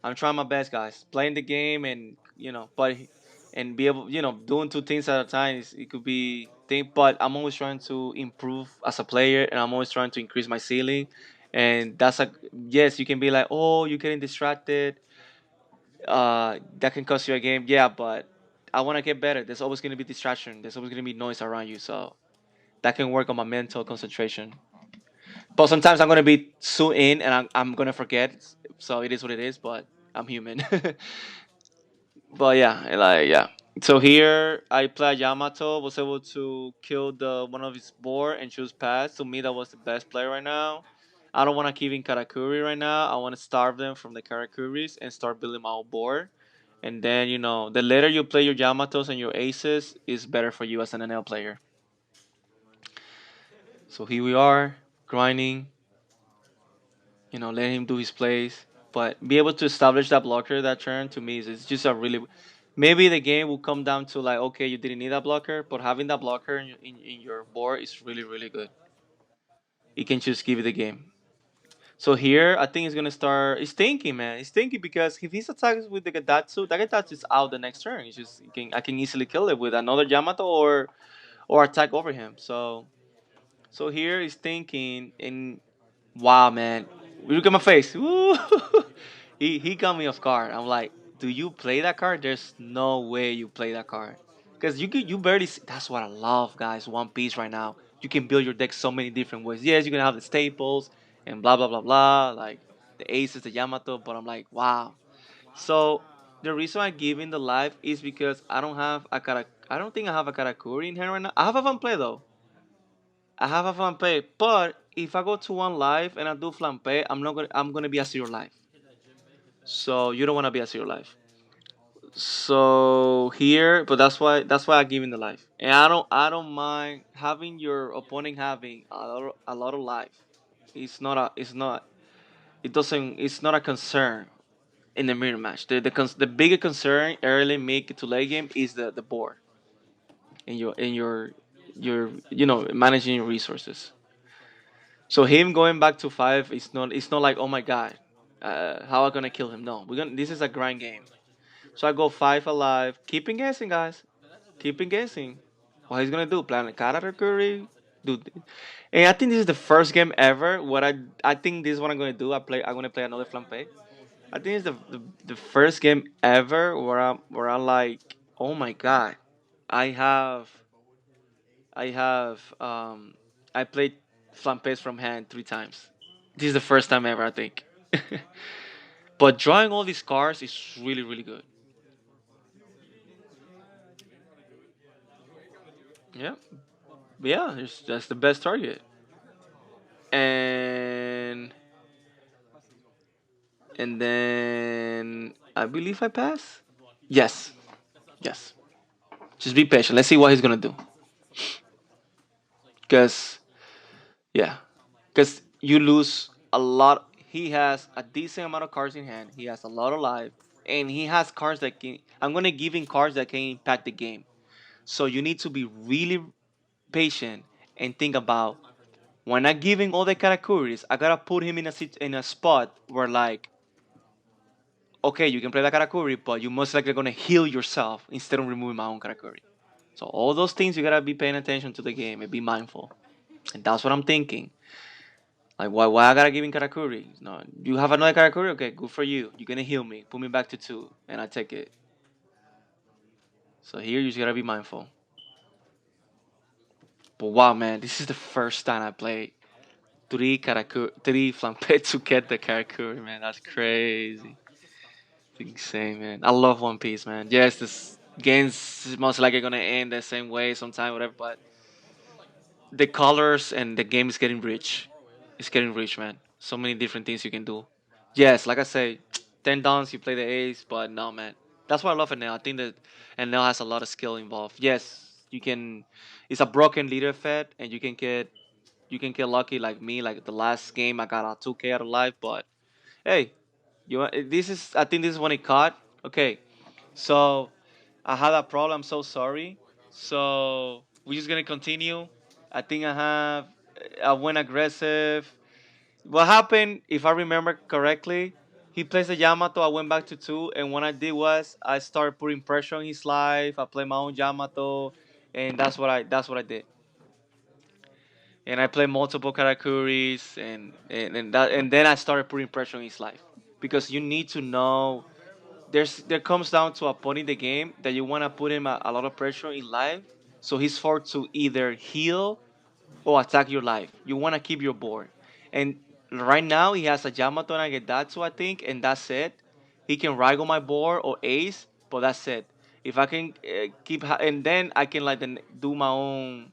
I'm trying my best, guys. Playing the game and and be able, doing two things at a time. It could be thing, but I'm always trying to improve as a player, and I'm always trying to increase my ceiling. And that's a yes. You can be like, oh, you're getting distracted. That can cost you a game. Yeah, but I want to get better. There's always going to be distraction. There's always going to be noise around you. So that can work on my mental concentration. But sometimes I'm going to be so in and I'm going to forget. So it is what it is, but I'm human. But yeah, like, yeah. So here I play Yamato, was able to kill the one of his board and choose pass. To me, that was the best play right now. I don't want to keep in Karakuri right now. I want to starve them from the Karakuris and start building my own board. And then, the later you play your Yamatos and your aces is better for you as an NL player. So here we are, grinding, letting him do his plays. But be able to establish that blocker that turn to me is just a really. Maybe the game will come down to like, okay, you didn't need that blocker, but having that blocker in your board is really, really good. It can just give you the game. So here, I think he's gonna start. He's thinking, man. He's thinking because if he's attacking with the Gadatsu, that Gadatsu is out the next turn. I can easily kill it with another Yamato or attack over him. So here he's thinking, and wow, man, look at my face. Woo! He got me off guard. I'm like, do you play that card? There's no way you play that card, because you barely. That's what I love, guys. One Piece right now. You can build your deck so many different ways. Yes, you can have the staples and blah blah blah blah, like the aces, the Yamato. But I'm like, wow. So the reason I give in the life is because I don't think I have a Karakuri in here right now. I have a Van Play though. I have a flampe, but if I go to one life and I do flampe, I'm gonna be a zero life. So you don't wanna be a zero life. So here, but that's why I give him the life. And I don't mind having your opponent having a lot of life. It's not a concern in the mirror match. The bigger concern early mid to late game is the board and your managing your resources. So him going back to five is not. It's not like, oh my god, how am I gonna kill him? No, we're gonna. This is a grind game. So I go five alive, keeping guessing, guys, keeping guessing. What he's gonna do? Plan a character curry, dude. And I think this is the first game ever. I think this is what I'm gonna do. I'm gonna play another flampe. I think it's the first game ever where I'm like, oh my god, I have I have I played flampes from hand 3 times. This is the first time ever, I think. But drawing all these cards is really, really good. Yeah, yeah, that's the best target. And then I believe I pass. Yes, yes. Just be patient. Let's see what he's gonna do. Cause yeah, cause you lose. a lot. He has a decent amount of cards in hand. He has a lot of life, and he has cards that can. I'm gonna give him cards that can impact the game. So you need to be really patient and think about when I'm giving all the Karakuris, I gotta put him in in a spot where like, okay, you can play the Karakuri, but you most likely gonna heal yourself instead of removing my own Karakuri. So all those things you gotta be paying attention to the game and be mindful. And that's what I'm thinking. Like why I gotta give him Karakuri? No, you have another Karakuri? Okay, good for you. You're gonna heal me. Put me back to two. And I take it. So here you just gotta be mindful. But wow man, this is the first time I played three flampe to get the Karakuri, man. That's crazy. It's insane, man. I love One Piece, man. Yes, this game's most likely gonna end the same way sometime, whatever. But the colors and the game is getting rich. It's getting rich, man. So many different things you can do. Yes, like I say, 10 downs you play the ace, but no, man. That's why I love it now. I think that Enel has a lot of skill involved. Yes, you can. It's a broken leader fed, and you can get lucky like me. Like the last game, I got a 2K out of life, but hey, this is. I think this is when it caught. Okay, so I had a problem. I'm so sorry. So we're just gonna continue. I think I went aggressive. What happened, if I remember correctly, he plays a Yamato. I went back to two, and what I did was I started putting pressure on his life. I played my own Yamato, and that's what I did. And I played multiple Karakuris, and then I started putting pressure on his life because you need to know there comes down to a point in the game that you want to put him a lot of pressure in life, so he's forced to either heal or attack your life. You want to keep your board, and right now he has a Yamato and a Gedatsu, I think, and that's it. He can Raigo my board or Ace, but that's it. If I can and then I can like then do my own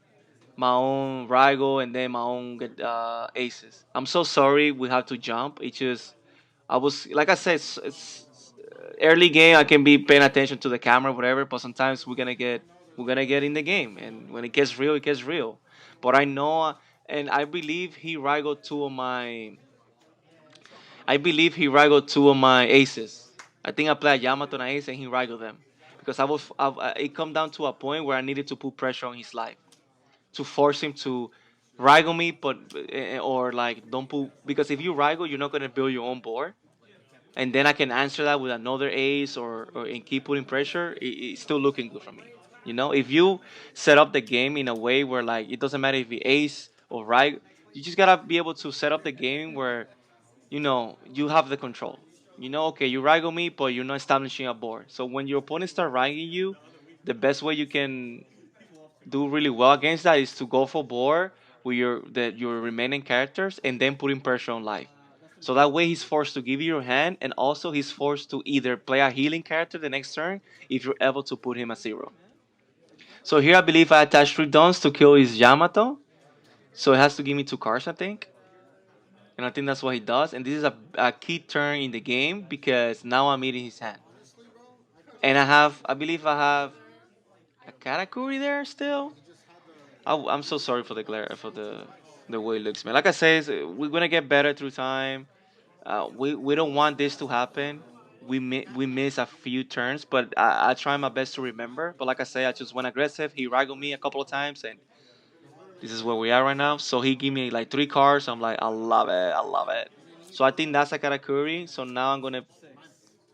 Raigo and then my own Aces. I'm so sorry we have to jump. It's just I was like I said, it's early game. I can be paying attention to the camera, whatever. But sometimes we're gonna get in the game, and when it gets real, it gets real. But I know, and I believe he rivaled two of my aces. I think I played Yamato and ace, and he rivaled them because it come down to a point where I needed to put pressure on his life to force him to rival me, but or like don't put because if you rival, you're not gonna build your own board and then I can answer that with another ace or and keep putting pressure, it's still looking good for me. If you set up the game in a way where like it doesn't matter if you ace or right, you just gotta be able to set up the game where you have the control. Okay, you rival me, but you're not establishing a board. So when your opponent start rigging you, the best way you can do really well against that is to go for board with your remaining characters and then putting pressure on life. So that way he's forced to give you your hand and also he's forced to either play a healing character the next turn if you're able to put him at zero. So here I believe I attached 3 dons to kill his Yamato. So it has to give me 2 cards, I think. And I think that's what he does. And this is a key turn in the game because now I'm eating his hand. And I believe I have a Karakuri there still. I'm so sorry for the glare for the way it looks, man. Like I say, we're gonna get better through time. We don't want this to happen. We miss a few turns, but I try my best to remember. But like I say, I just went aggressive. He raggled me a couple of times, and this is where we are right now. So he gave me like 3 cards. I'm like, I love it, I love it. So I think that's a Karakuri. So now I'm gonna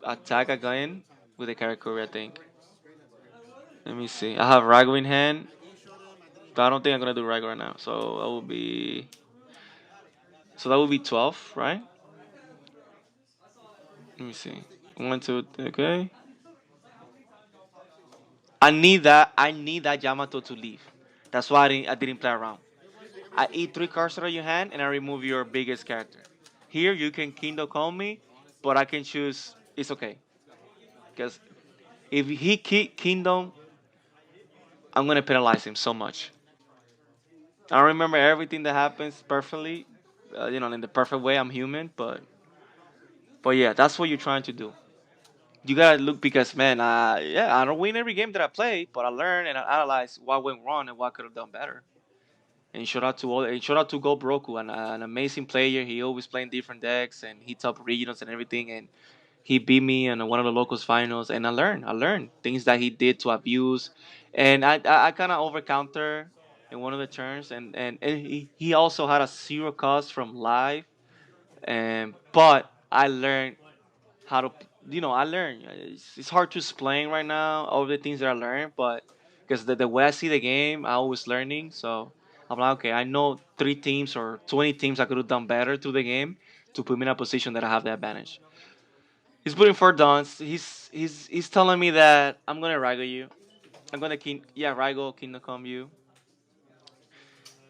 attack again with the Karakuri. I think. Let me see. I have Ragu in hand, but I don't think I'm gonna do Ragu right now. So that would be 12, right? Let me see. One, two, okay. I need that Yamato to leave. That's why I didn't play around. I eat 3 cards out of your hand and I remove your biggest character. Here you can Kingdom call me, but I can choose. It's okay because if he Kingdom, I'm gonna penalize him so much. I don't remember everything that happens perfectly, in the perfect way. I'm human, but yeah, that's what you're trying to do. You gotta look because man, yeah, I don't win every game that I play, but I learn and I analyze what went wrong and what could have done better. And shout out to Go Broku, an amazing player. He always playing different decks and he top regionals and everything. And he beat me in one of the locals finals. And I learned things that he did to abuse, and I kind of over counter in one of the turns. And he also had a zero cost from live. And but I learned how to, I learned. It's hard to explain right now all the things that I learned, but because the way I see the game, I always learning. So I'm like, okay, I know 3 teams or 20 teams I could have done better through the game to put me in a position that I have the advantage. He's putting 4 dons. He's telling me that I'm gonna Raigo you. I'm gonna Raigo Kingdom Come you.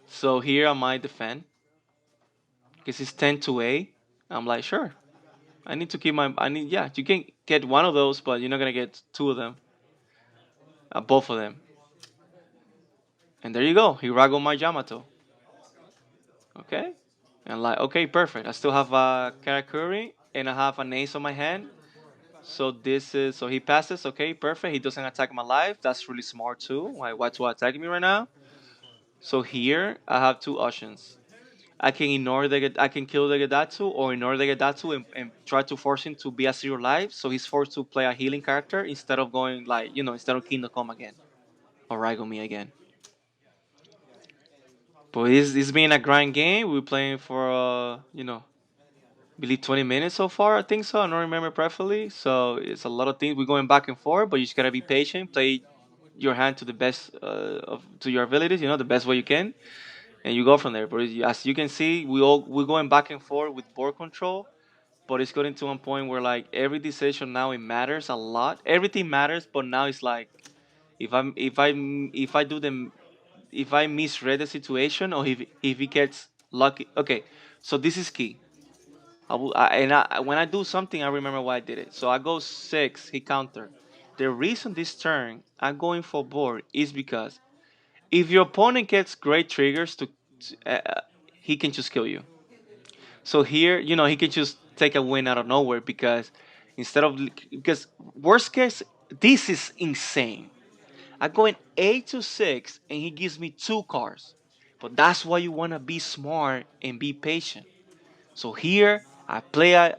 So here I might defend because he's 10 to 8. I'm like, sure. I need to keep my. I need. Yeah, you can get one of those, but you're not gonna get 2 of them. Both of them. And there you go. He Raigo my Yamato. Okay. And like, okay, perfect. I still have a Karakuri and I have an ace on my hand. So he passes. Okay, perfect. He doesn't attack my life. That's really smart too. Why to attack me right now? So here I have 2 options. I can kill the Gedatsu or ignore the Gedatsu and try to force him to be a 0 life. So he's forced to play a healing character instead of going like, instead of Kingdom Come again or Raigo me again. But it's been a grind game. We're playing for believe 20 minutes so far. I think so. I don't remember perfectly. So it's a lot of things. We're going back and forth, but you just gotta be patient. Play your hand to the best to your abilities. The best way you can, and you go from there. But as you can see, we're going back and forth with board control. But it's getting to one point where like every decision now it matters a lot. Everything matters, but now it's like if I do them if I misread the situation or if he gets lucky. Okay, so this is key. When I do something, I remember why I did it. So I go 6, he counter. The reason this turn I'm going for board is because if your opponent gets great triggers he can just kill you. So here, he can just take a win out of nowhere because worst case, this is insane. I go in 8 to 6 and he gives me 2 cards. But that's why you want to be smart and be patient. So here I play.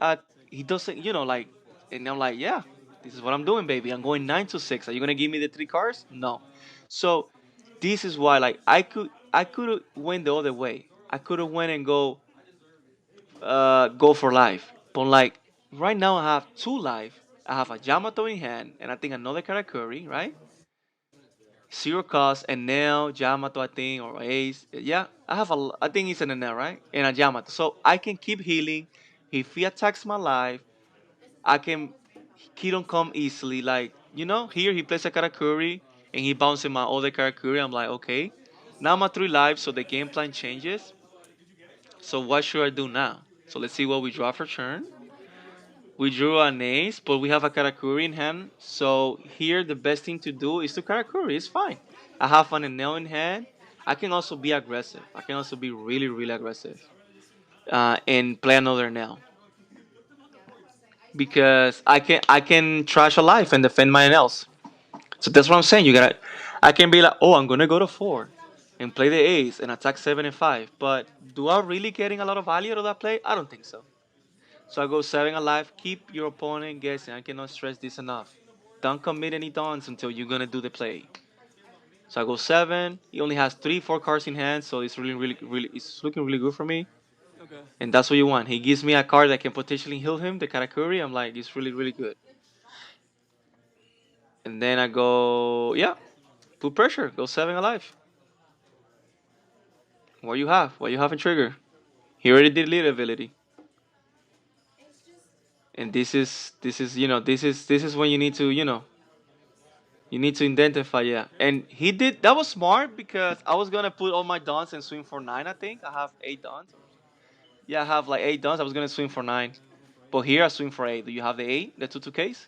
He doesn't, like, and I'm like, yeah, this is what I'm doing, baby. I'm going 9 to 6. Are you gonna give me the 3 cards? No. So this is why, like, I could went the other way. I could have went and go for life. But like right now, I have 2 life. I have a Yamato in hand, and I think another Karakuri, right? 0 cost, Enel, Yamato, I think, or Ace. Yeah, I think it's an Enel, right? And a Yamato. So I can keep healing. If he attacks my life, I can. He don't come easily. Like, here he plays a Karakuri and he bounces my other Karakuri. I'm like, okay. Now I'm at 3 lives, so the game plan changes. So what should I do now? So let's see what we draw for turn. We drew an ace, but we have a Karakuri in hand. So here the best thing to do is to Karakuri. It's fine. I have an Enel in hand. I can also be aggressive. I can also be really, really aggressive. And play another Enel. Because I can trash a life and defend my Enels. So that's what I'm saying. I can be like, oh, I'm gonna go to 4 and play the ace and attack 7 and 5. But do I really getting a lot of value out of that play? I don't think so. So I go 7 alive. Keep your opponent guessing. I cannot stress this enough. Don't commit any dawns until you're gonna do the play. So I go 7. He only has 3, 4 cards in hand, so it's really, really, really, it's looking really good for me. And that's what you want. He gives me a card that can potentially heal him, the Karakuri. I'm like, it's really, really good. And then I go, yeah, put pressure. Go 7 alive. What you have? What you have in trigger? He already did lead ability. And this is when you need to identify, yeah. And he did that was smart because I was gonna put all my dons and swing for 9. I think I have 8 dons. Yeah, I have like 8 dons. I was gonna swing for 9, but here I swing for 8. Do you have the 8? The 2 case?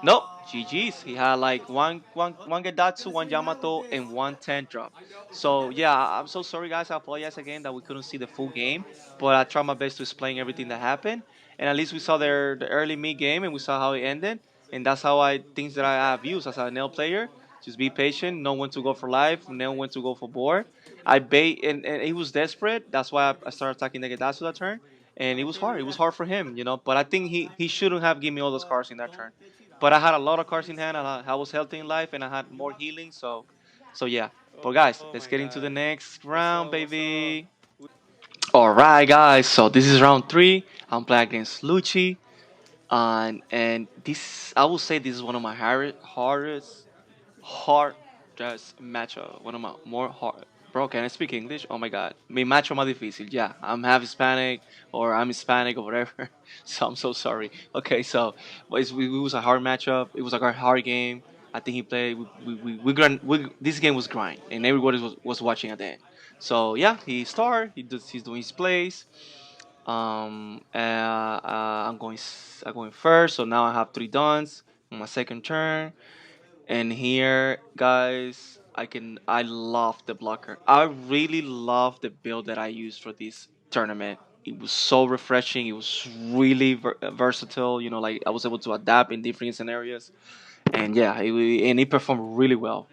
Nope. GG's. He had like one Gedatsu, one Yamato, and one 10 drop. So yeah, I'm so sorry guys. I apologize again that we couldn't see the full game, but I tried my best to explain everything that happened. And at least we saw the early mid game and we saw how it ended. And that's how I things that I have used as a nail player. Just be patient, know when to go for life, know when to go for board. I bait and he was desperate. That's why I started attacking the Gedatsu that turn, and it was hard. It was hard for him, you know. But I think he shouldn't have given me all those cards in that turn. But I had a lot of cards in hand, and I was healthy in life, and I had more healing. So yeah. But guys, let's get into the next round, baby. All right, guys. So this is round three. I'm playing against Lucci, and this I will say this is one of my hardest matchup. One of my more hard. Bro, can I speak English? Oh my God, mi macho más difícil. Yeah, I'm half Hispanic or I'm Hispanic or whatever. So I'm so sorry. Okay, so but it was a hard matchup. It was like a hard game. I think he played. This game was grind, and everybody was watching at the end. So yeah, he started. He's doing his plays. I'm going first. So now I have three dons on my second turn. And here, guys, I love the blocker. I really love the build that I used for this tournament. It was so refreshing. It was really versatile. You know, like I was able to adapt in different scenarios, and yeah, it performed really well.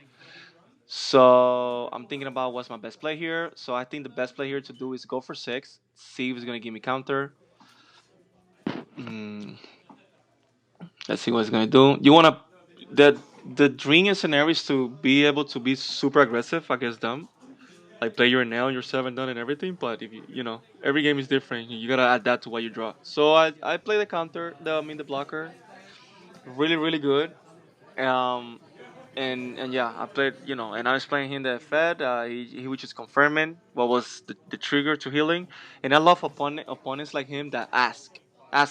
So I'm thinking about what's my best play here. So I think the best play here to do is go for six. See if it's gonna give me counter. Mm, let's see what it's gonna do. You wanna the dream and scenario is to be able to be super aggressive against them, like play your nail, your seven done, and everything. But if you know every game is different, you gotta add that to what you draw. So I play the counter, the blocker, really good. Um, and yeah, I played, you know, and I was playing him the Fed. He was just confirming what was the trigger to healing, and I love opponents like him that ask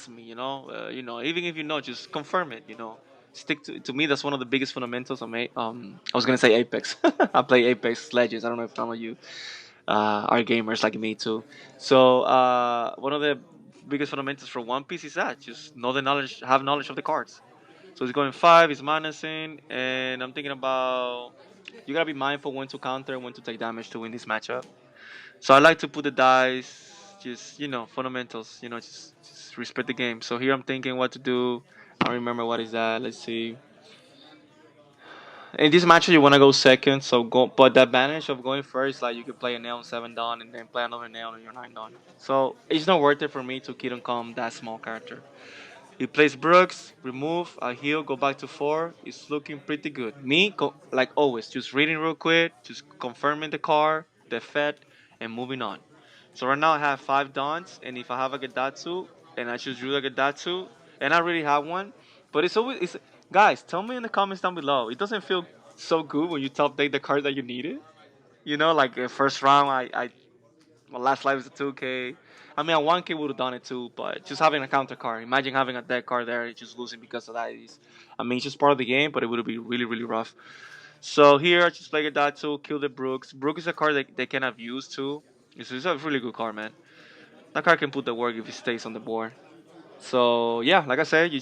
me, even if you know, just confirm it, you know. Stick to me. That's one of the biggest fundamentals. I was gonna say Apex. I play Apex Legends. I don't know if some of you are gamers like me too. So one of the biggest fundamentals for One Piece is that just know the knowledge, have knowledge of the cards. So he's going five, he's minusing, and I'm thinking about you gotta be mindful when to counter and when to take damage to win this matchup. So I like to put the dice, just fundamentals, just respect the game. So here I'm thinking what to do. I don't remember what is that. Let's see. In this matchup you wanna go second, so go. But the advantage of going first, like you could play a nail on seven down and then play another nail on your nine down. So it's not worth it for me to keep on calm that small character. He plays Brooks, remove, a heal, go back to four. It's looking pretty good. Like always, just reading real quick, just confirming the car, the Fed, and moving on. So right now I have five dons, and if I have a Gedatsu, and I choose Ryu Gedatsu, and I really have one, but it's guys, tell me in the comments down below. It doesn't feel so good when you top deck the card that you needed. You know, like first round, I my last life is a 2K. I mean, a 1K would have done it too, but just having a counter card. Imagine having a dead card there and just losing because of that. I mean, it's just part of the game, but it would be really rough. So here, I just play that too, kill the Brooks. Brooks is a card that they can have used too. It's a really good card, man. That card can put the work if it stays on the board. So yeah, like I said,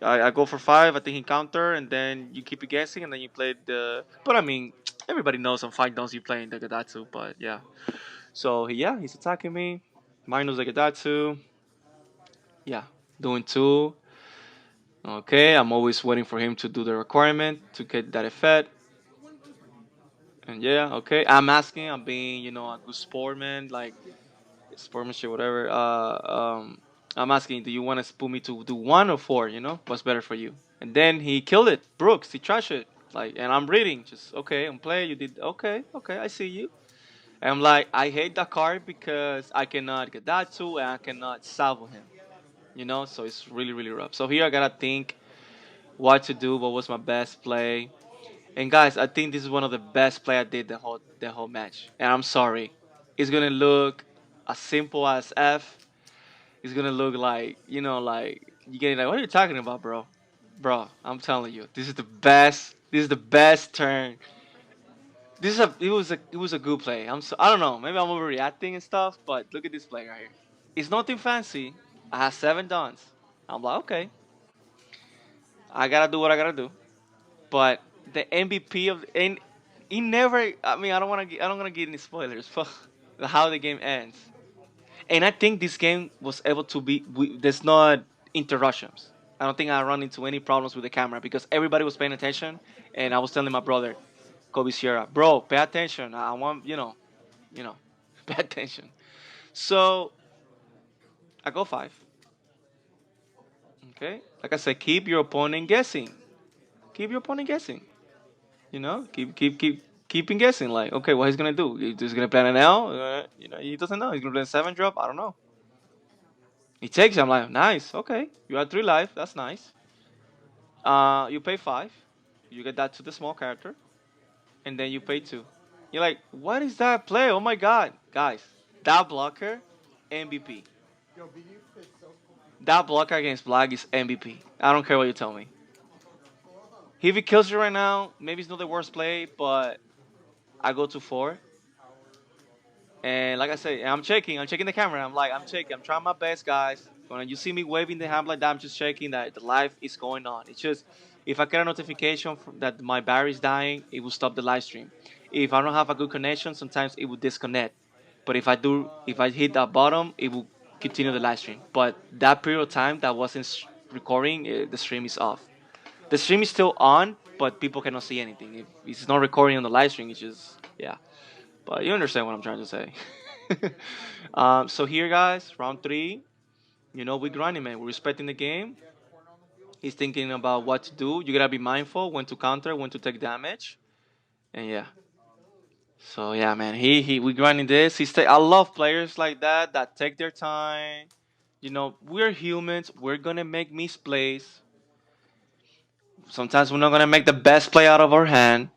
I go for five. I think he counter, and then you keep it guessing, and then you play the. But I mean, everybody knows on five downs you playing the Gadatsu. But yeah, so yeah, he's attacking me. Minus like that too. Yeah, doing two. Okay, I'm always waiting for him to do the requirement to get that effect. And yeah, okay, I'm asking. I'm being, a good sportman, like sportsmanship, whatever. I'm asking, do you want to put me to do one or four? You know, what's better for you? And then he killed it. Brooks, he trashed it. Like, and I'm reading, just okay. I'm play. You did okay. I see you. And I'm like, I hate that card because I cannot get that too, and I cannot salvo him. So it's really rough. So here I gotta think what to do, what was my best play. And guys, I think this is one of the best play I did the whole match. And I'm sorry, it's gonna look as simple as F. It's gonna look like like you getting like, what are you talking about, bro? Bro, I'm telling you, this is the best. This is the best turn. It was a good play. I don't know, maybe I'm overreacting and stuff, but look at this play right here. It's nothing fancy. I have seven dons. I'm like, okay, I gotta do what I gotta do. But the MVP and he never. I mean, I don't wanna get any spoilers for how the game ends. And I think this game was able to be. There's not interruptions. I don't think I run into any problems with the camera because everybody was paying attention. And I was telling my brother, Kobe Sierra, bro, pay attention. I want. you know, pay attention. So I go five. Okay, like I said, keep your opponent guessing. Keep your opponent guessing. You know, keeping guessing. Like, okay, what he's gonna do? He's gonna play an L. You know, he doesn't know. He's gonna play a seven drop. I don't know. He takes it. I'm like, nice. Okay, you have three life. That's nice. You pay five. You get that to the small character, and then you pay two. You're like, what is that play? Oh my god, guys, that blocker, MVP. That blocker against Black is MVP. I don't care what you tell me. If he kills you right now, maybe it's not the worst play, but I go to four. And like I said, I'm checking the camera. I'm like, I'm checking, I'm trying my best, guys. When you see me waving the hand like that, I'm just checking that the live is going on. It's just, if I get a notification that my battery is dying, it will stop the live stream. If I don't have a good connection, sometimes it will disconnect. But if I hit that bottom, it will continue the live stream. But that period of time that wasn't recording, the stream is off. The stream is still on, but people cannot see anything. If it's not recording on the live stream, it's just, yeah. But you understand what I'm trying to say. So here, guys, round three. You know, we grinding, man. We're respecting the game. He's thinking about what to do. You gotta be mindful when to counter, when to take damage, and yeah. So yeah, man. We grinding this. I love players like that that take their time. You know, we're humans. We're gonna make misplays. Sometimes we're not gonna make the best play out of our hand.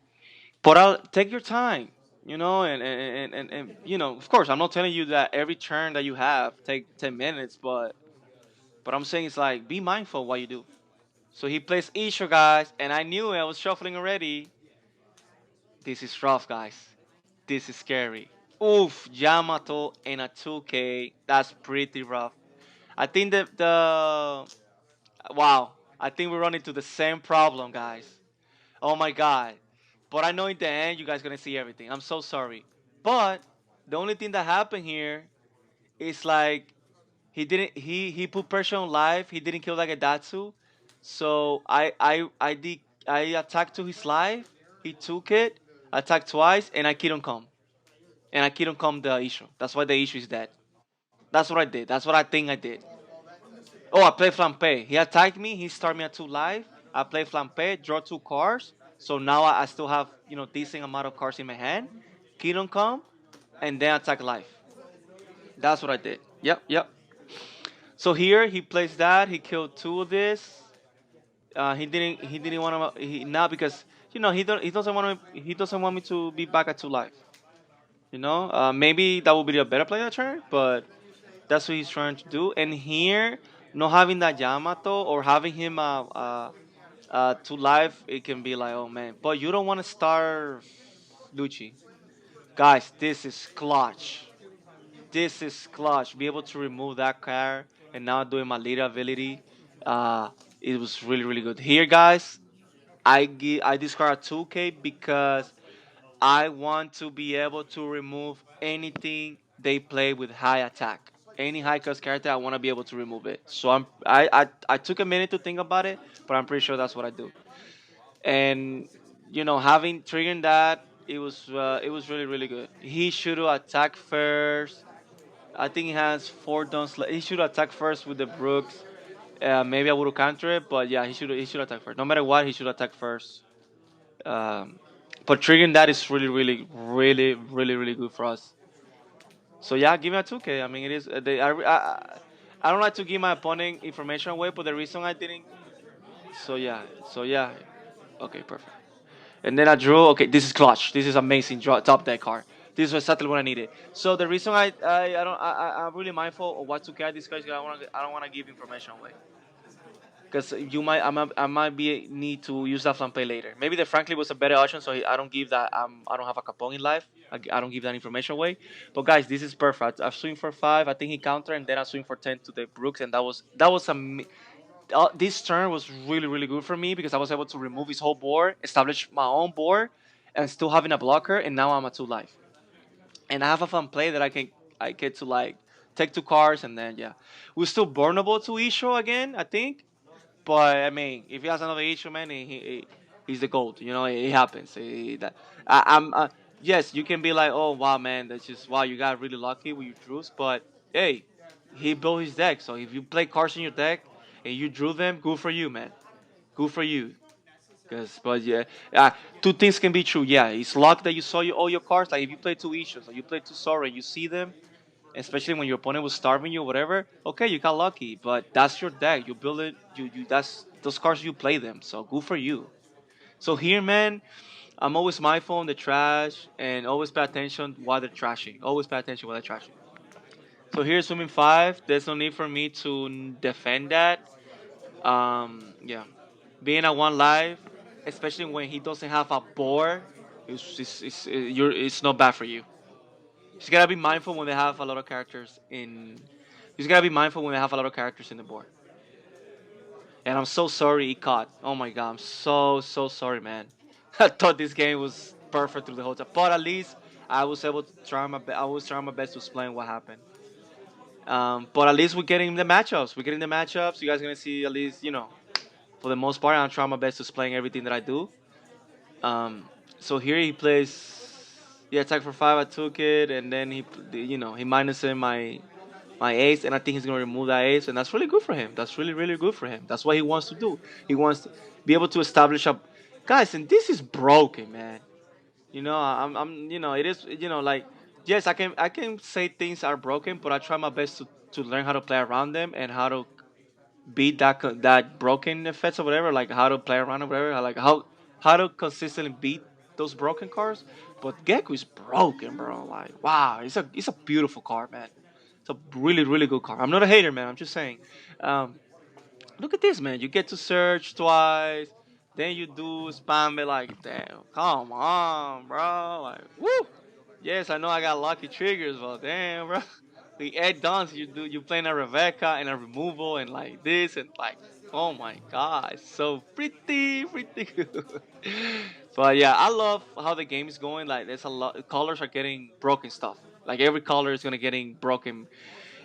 But I'll take your time, you know, and you know, of course, I'm not telling you that every turn that you have take 10 minutes, but I'm saying it's like be mindful what you do. So he plays Isha, guys, and I knew it. I was shuffling already. This is rough, guys. This is scary. Oof, Yamato and a 2K. That's pretty rough. I think that the wow. I think we run into the same problem, guys. Oh my god. But I know in the end you guys gonna see everything. I'm so sorry. But the only thing that happened here is like he put pressure on life. He didn't kill like a Datsu. So I attacked to his life. He took it, attacked twice, and I killed him come. And I killed him come the issue. That's why the issue is dead. That's what I did. That's what I think I did. Oh, I played flampe. He attacked me. He started me at two life. I played flampe, draw two cards. So now I still have decent amount of cards in my hand. Kingdom come, and then attack life. That's what I did. Yep, yep. So here he plays that. He killed two of this. He didn't want to now because he doesn't want me to be back at two life. Maybe that would be a better play that turn, but that's what he's trying to do. And here, not having that Yamato or having him to life, it can be like, oh man. But you don't want to starve Lucci. Guys, this is clutch. This is clutch. Be able to remove that card and now doing my leader ability. Uh, it was really, really good. Here, guys, I discard 2K because I want to be able to remove anything they play with high attack. Any high cost character, I want to be able to remove it. So I took a minute to think about it, but I'm pretty sure that's what I do. And having triggering that, it was really really good. He should have attacked first. I think he has four dons. He should attack first with the Brooks. Maybe I would have countered it, but yeah, he should attack first. No matter what, he should attack first. Um, but triggering that is really, really, really, really, really good for us. So yeah, give me a 2K. I mean, it is. I don't like to give my opponent information away, but the reason I didn't. So yeah. Okay, perfect. And then I drew. Okay, this is clutch. This is amazing. Draw top deck card. This is exactly what I needed. So the reason I'm really mindful of what 2K I discuss. I don't want to give information away. Because I might be need to use that flampe later. Maybe the Frankly was a better option, so I don't give that. I don't have a Capone in life. I don't give that information away. But guys, this is perfect. I swing for five. I think he counter, and then I swing for 10 to the Brooks, and this turn was really really good for me because I was able to remove his whole board, establish my own board, and still having a blocker, and now I'm at two life. And I have a fun play that I get to like take two cards, and then yeah, we're still burnable to Isho again. I think. But I mean, if he has another issue, man, he's the gold. It happens. That I'm yes, you can be like, oh wow, man, that's just wow, you got really lucky with your drews. But hey, he built his deck. So if you play cards in your deck and you drew them, good for you, man. Good for you. Cause, but yeah, two things can be true. Yeah, it's luck that you saw all your cards. Like if you play two issues or you play two sorry, you see them, especially when your opponent was starving you or whatever. Okay, you got lucky, but that's your deck. You build it. You that's those cards you play them. So good for you. So here, man, I'm always mindful on the trash and always pay attention while they're trashing. Always pay attention while they're trashing. So here's swimming five. There's no need for me to defend that. Yeah, being at one life, especially when he doesn't have a board, it's not bad for you. You just gotta be mindful when they have a lot of characters in. You just gotta be mindful when they have a lot of characters in the board. And I'm so sorry he caught. Oh my god, I'm so sorry, man. I thought this game was perfect through the whole time, but at least I was able to try I was trying my best to explain what happened. But at least we're getting the matchups. We're getting the matchups. You guys are gonna see at least for the most part. I'm trying my best to explain everything that I do. Um, so here he plays. Yeah, attack for five. I took it, and then he minus in my ace, and I think he's gonna remove that ace, and that's really good for him. That's really good for him. That's what he wants to do. He wants to be able to establish a guys, and this is broken, man. It is, like yes, I can say things are broken, but I try my best to learn how to play around them and how to beat that broken effects or whatever, like how to play around or whatever, like how to consistently beat those broken cards. But Gecko is broken, bro. Like wow, it's a beautiful card, man. It's a really good card. I'm not a hater, man. I'm just saying. Um, Look at this, man. You get to search twice, then you do spam it like damn. Come on, bro. Like woo. Yes, I know I got lucky triggers, but damn, bro. The Ed Dons, you playing a Rebecca and a removal and like this and like, oh my god, it's so pretty good. But yeah, I love how the game is going. Like, there's a lot. Colors are getting broken stuff. Like every color is gonna getting broken.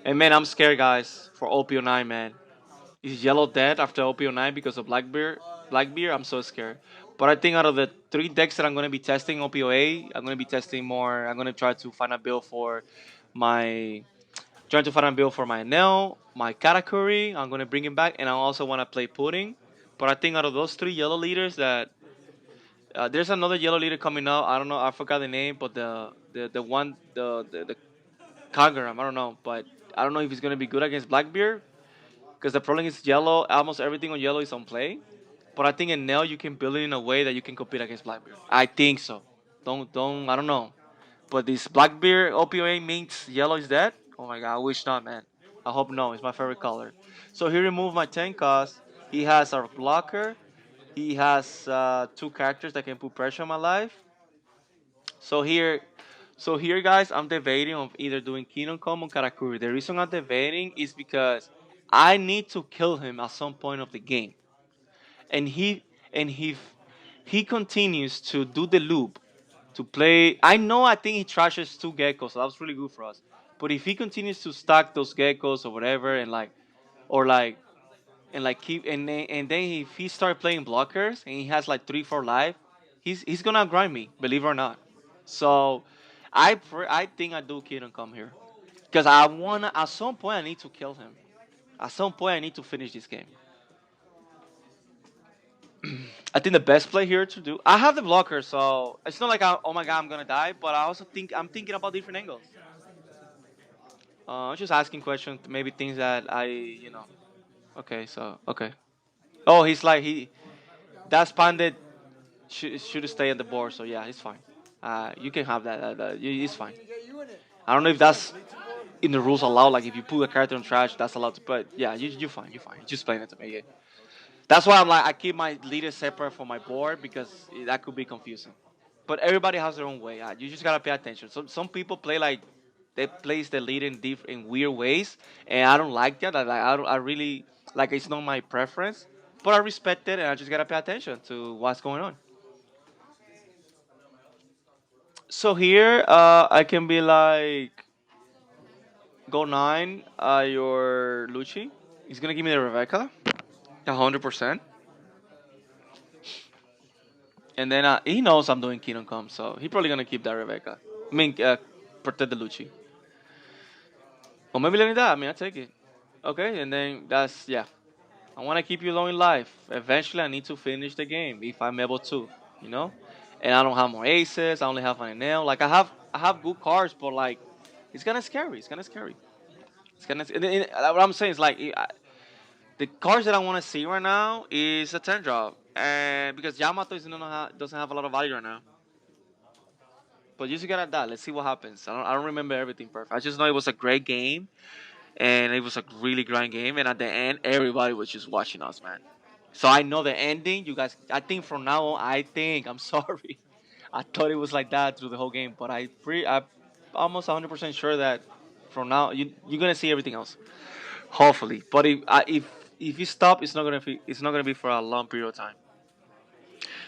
And man, I'm scared, guys, for OP-09, man. Is yellow dead after OP-09 because of Blackbeard? Blackbeard, I'm so scared. But I think out of the three decks that I'm gonna be testing OP-08, I'm gonna be testing more. I'm gonna try to find a build for my trying to find a build for my Enel, my Katakuri. I'm gonna bring him back, and I also want to play Pudding. But I think out of those three yellow leaders, that there's another yellow leader coming up. I don't know. I forgot the name, but the one the Kagaram. I don't know, but I don't know if he's gonna be good against Blackbeard because the problem is yellow. Almost everything on yellow is on play. But I think in Enel you can build it in a way that you can compete against Blackbeard. I think so. Don't I don't know. But this Blackbeard OPOA means yellow is dead? Oh my god, I wish not, man. I hope no. It's my favorite color. So he removed my 10 cost. He has a blocker. He has two characters that can put pressure on my life. So here, guys, I'm debating on either doing Kingdom Come or Karakuri. The reason I'm debating is because I need to kill him at some point of the game, and he continues to do the loop to play. I know I think he trashes two geckos, so that was really good for us. But if he continues to stack those geckos or whatever, and or like keep and then if he start playing blockers and he has like 3-4 life, he's gonna grind me, believe it or not. So I think I do Kingdom Come here because I wanna at some point I need to kill him. At some point I need to finish this game. I think the best play here to do. I have the blocker, so it's not like oh my god I'm gonna die. But I also think I'm thinking about different angles. I'm just asking questions, maybe things that Okay, so okay. Oh, he's like that pandit should stay on the board. So yeah, it's fine. You can have that. It's fine. I don't know if that's in the rules allowed. Like if you put a character on trash, that's allowed to. But yeah, you're fine. You're fine. Just explain it to me. Yeah. That's why I'm like I keep my leaders separate from my board because that could be confusing. But everybody has their own way. You just gotta pay attention. Some people play like they place the lead in weird ways, and I don't like that. I really like it's not my preference, but I respect it, and I just gotta pay attention to what's going on. So here, I can be like go nine. Your Lucci. He's gonna give me the Rebecca, 100%. And then he knows I'm doing Kingdom Come, so he probably gonna keep that Rebecca. I mean, protect the Lucci. Or maybe let me die. I mean, I take it. Okay, and then that's yeah. I want to keep you long in life. Eventually, I need to finish the game if I'm able to, you know. And I don't have more aces. I only have an Enel. Like I have good cards, but like, it's kind of scary. It's kind of scary. It's kind of. What I'm saying is like, the cards that I want to see right now is a 10 drop, and because Yamato doesn't have a lot of value right now. But you just gotta die. Let's see what happens. I don't remember everything perfect. I just know it was a great game, and it was a really grind game. And at the end, everybody was just watching us, man. So I know the ending. You guys, I think from now on, I think I'm sorry. I thought it was like that through the whole game, but I almost 100% sure that from now you're gonna see everything else. Hopefully, but if you stop, it's not gonna be for a long period of time.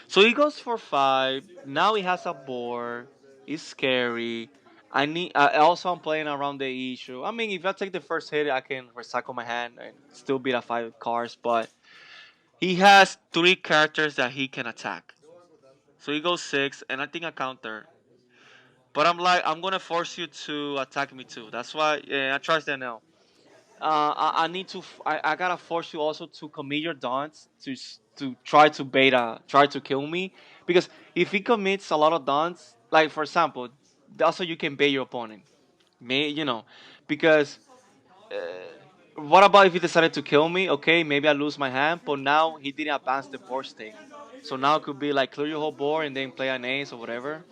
So he goes for five. Now he has a board. It's scary. Also, I'm playing around the issue. I mean, if I take the first hit, I can recycle my hand and still beat a five cards. But he has three characters that he can attack. So he goes six, and I think I counter. But I'm like, I'm gonna force you to attack me too. That's why, yeah, I trust that now. I need to. I gotta force you also to commit your dons to try to try to kill me, because if he commits a lot of dons, like for example, also you can bait your opponent. May because what about if he decided to kill me? Okay, maybe I lose my hand, but now he didn't advance the board state, so now it could be like clear your whole board and then play an ace or whatever.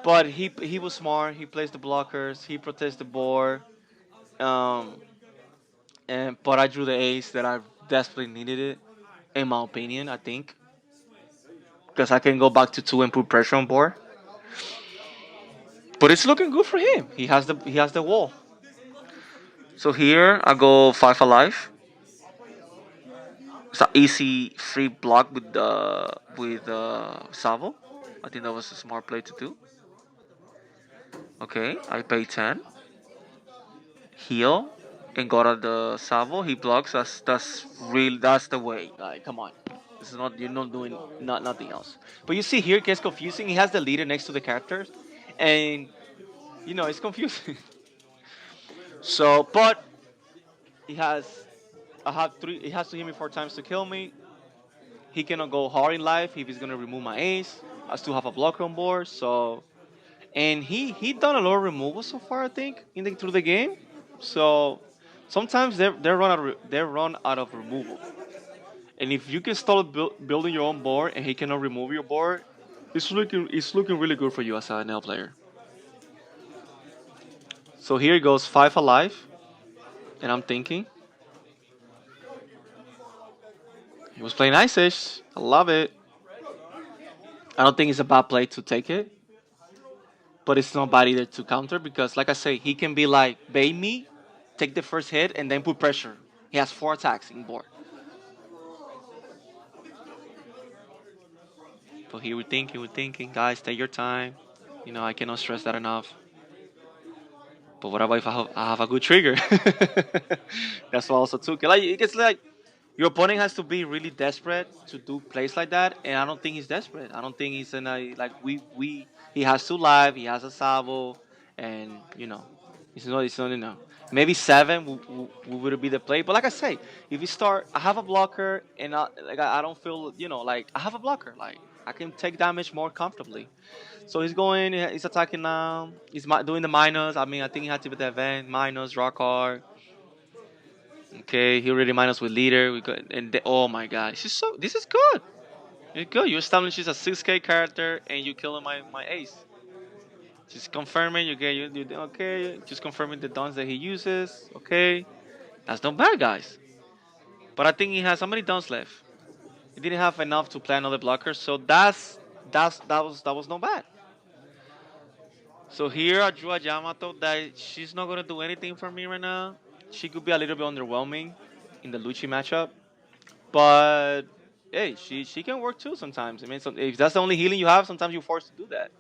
But he was smart. He plays the blockers. He protects the board. Um, and but I drew the ace that I desperately needed it, in my opinion. I think because I can go back to two and put pressure on board. But it's looking good for him. He has the wall. So here I go five alive. It's an easy free block with Salvo. I think that was a smart play to do. Okay, I pay 10. Heal and go to the Salvo. He blocks. That's real. That's the way. Like, come on. This is not. You're not doing nothing else. But you see here, it gets confusing. He has the leader next to the characters, and it's confusing. So, but he has. I have three. He has to hit me four times to kill me. He cannot go hard in life if he's gonna remove my ace. I still have a blocker on board. So, and he done a lot of removals so far. I think through the game. So sometimes they run out of removal. And if you can start building your own board and he cannot remove your board, it's looking really good for you as an L player. So here goes five alive, and I'm thinking he was playing Ice Age. I love it. I don't think it's a bad play to take it, but it's not bad either to counter because, like I say, he can be like bait me, take the first hit, and then put pressure. He has four attacks in board. So he would thinking, guys, take your time. I cannot stress that enough. But what about if I have a good trigger? That's what I also took. Like it gets like your opponent has to be really desperate to do plays like that, and I don't think he's desperate. I don't think he's in a like we he has two live, he has a salvo, and it's not enough. Maybe seven would be the play, but like I say, if you start, I have a blocker, and I don't feel like I have a blocker, like I can take damage more comfortably. So he's going, he's attacking now. He's doing the minus. I mean, I think he had to be the event minus draw card. Okay, he already minus with leader. We got oh my god, this is good. It's good. You establish he's a 6K character and you killing my ace. Just confirming you okay. Just confirming the dons that he uses. Okay, that's not bad, guys. But I think he has how many dons left? He didn't have enough to play another blocker, so that was not bad. So here I drew a Yamato that she's not gonna do anything for me right now. She could be a little bit underwhelming in the Lucci matchup, but hey, she can work too sometimes. I mean, if that's the only healing you have, sometimes you're forced to do that.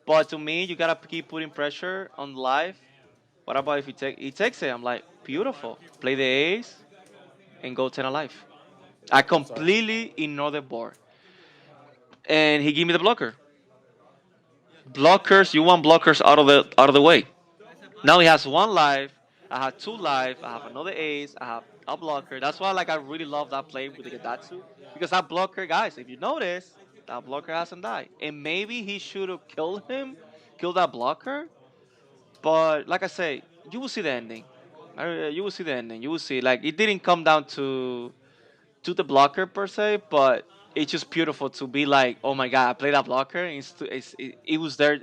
But to me, you gotta keep putting pressure on life. What about if he takes it? I'm like, beautiful. Play the ace and go 10 alive. I completely ignore the board. and he gave me the blocker. Blockers, you want blockers out of the way. Now he has one life. I have two life. I have another ace. I have a blocker. That's why like I really love that play with the Gadatsu because that blocker, guys, if you notice, that blocker hasn't died, and maybe he should have killed him, killed that blocker. But like I say, you will see the ending. You will see the ending. You will see like it didn't come down to the blocker per se, but it's just beautiful to be like, oh my god, I played that blocker. And it was there.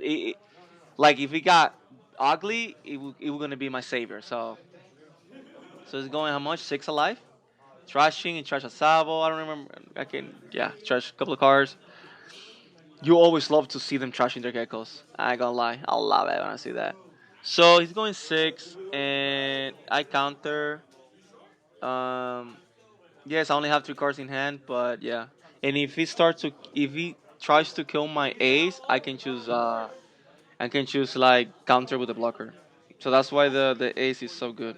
Like if it got ugly, it was gonna be my savior. So it's going how much? Six alive. Trashing and trash a salvo. I don't remember. I can trash a couple of cards. You always love to see them trashing their geckos. I ain't gonna lie, I love it when I see that. So he's going six, and I counter. Um, yes, I only have three cards in hand, but yeah. And if he tries to kill my ace, I can choose. I can choose like counter with a blocker. So that's why the ace is so good.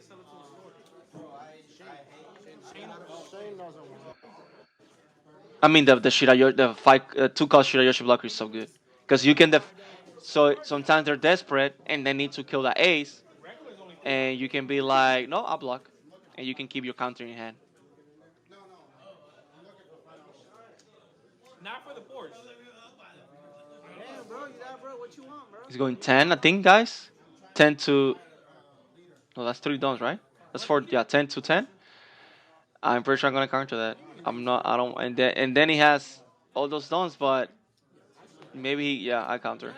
I mean the five two cost Shirayoshi blocker is so good because you can so sometimes they're desperate and they need to kill the ace, and you can be like, no, I'll block, and you can keep your counter in hand. He's going 10, I think, guys. 10 to no, that's three dons, right? That's four. Yeah, 10 to 10. I'm pretty sure I'm gonna counter that. I'm not. I don't. And then he has all those dons, but maybe yeah, I counter.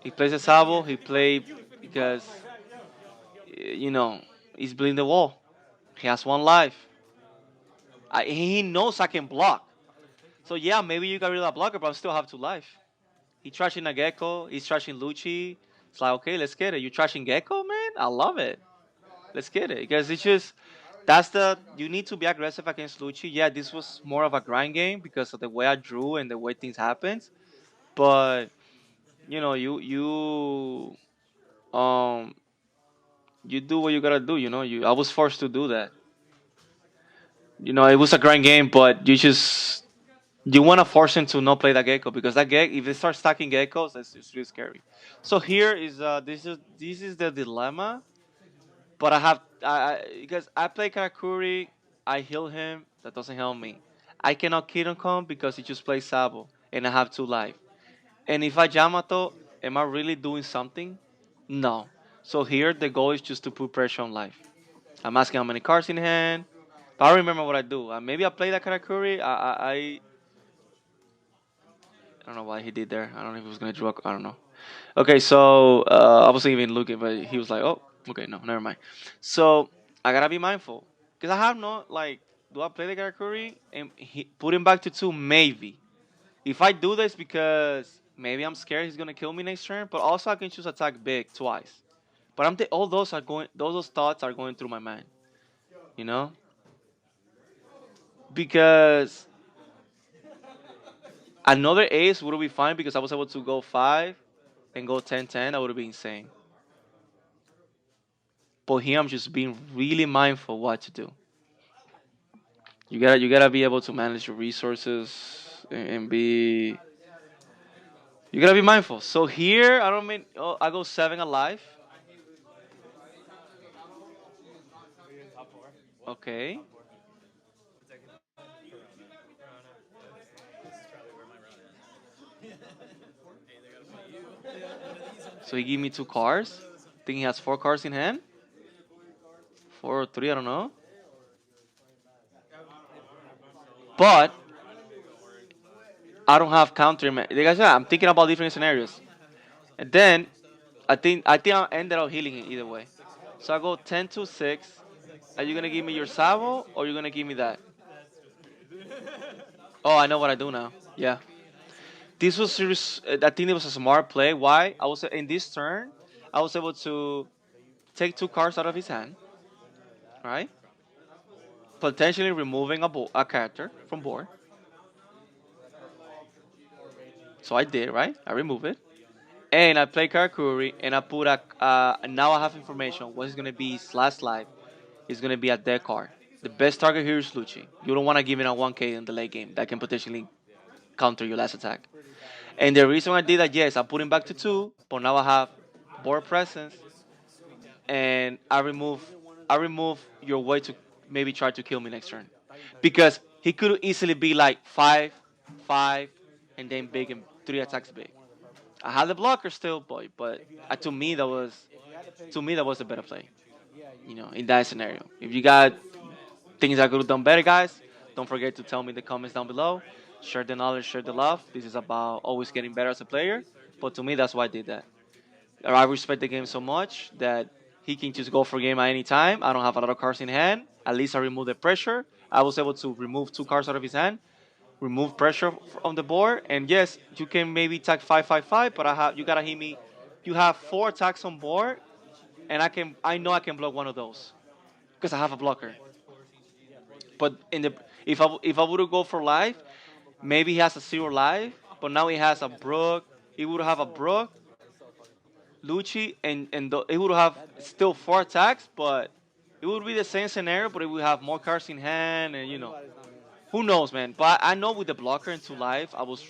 He plays a salvo. He played because you know he's building the wall. He has one life. He knows I can block. So yeah, maybe you got rid of that blocker, but I still have two life. He trashing Nageko. He's trashing Lucci. It's like okay, let's get it. You trashing Gecko, man? I love it. Let's get it because it's just that's the you need to be aggressive against Lucci. Yeah, this was more of a grind game because of the way I drew and the way things happened. But um you do what you gotta do. I was forced to do that. It was a grind game, but you want to force him to not play that gecko because that gecko, if they start stacking geckos, that's it's really scary. So here is this is the dilemma. But because I play Karakuri, I heal him. That doesn't help me. I cannot Kingdom Come because he just plays Sabo, and I have two life. And if I Yamato, am I really doing something? No. So here the goal is just to put pressure on life. I'm asking how many cards in hand. But I remember what I do. Maybe I play that Karakuri. I don't know why he did there. I don't know if he was gonna draw. I don't know. Okay, so I wasn't even looking, but he was like, "Oh, okay, no, never mind." So I gotta be mindful because I have no like. Do I play the Karakuri and put him back to two? Maybe. If I do this because maybe I'm scared he's gonna kill me next turn, but also I can choose attack big twice. But all those are going. Those thoughts are going through my mind. You know, because another ace would be fine because I was able to go five and go 10-10. That would be insane. But here I'm just being really mindful what to do. You gotta be able to manage your resources and be you gotta be mindful. So here I don't mean I go seven alive. Okay. So he gave me two cards. I think he has four cards in hand. Four or three, I don't know. But I don't have counter. Like I said, I'm thinking about different scenarios. And then I think I ended up healing it either way. So I go 10 to 6. Are you gonna give me your salvo or you gonna give me that? Oh, I know what I do now. Yeah. This was I think it was a smart play. Why? I was in this turn, I was able to take two cards out of his hand, right? Potentially removing a character from board. So I did, right? I remove it, and I play Karakuri, and I put now I have information. What is gonna be his last life? Is gonna be a dead card. The best target here is Lucci. You don't want to give it a 1K in the late game that can potentially counter your last attack. And the reason I did that, yes, I put him back to 2, but now I have board presence, and I remove your way to maybe try to kill me next turn, because he could easily be like 5, 5, and then big and 3 attacks big. I had the blocker still, boy, but to me that was a better play. In that scenario, if you got things I could have done better, guys, don't forget to tell me in the comments down below. Share the knowledge, share the love. This is about always getting better as a player. But to me, that's why I did that. I respect the game so much that he can just go for game at any time. I don't have a lot of cards in hand. At least I remove the pressure. I was able to remove 2 cards out of his hand, remove pressure on the board, and yes, you can maybe attack 5, 5, 5, but you gotta hit me. You have 4 attacks on board, and I know I can block one of those because I have a blocker. But if I would go for life, maybe he has a 0 life, but now he has a Brook. He would have a Brook, Lucci, and he would have still 4 attacks, but it would be the same scenario, but it would have more cards in hand, and who knows, man. But I know with the blocker into life, I was.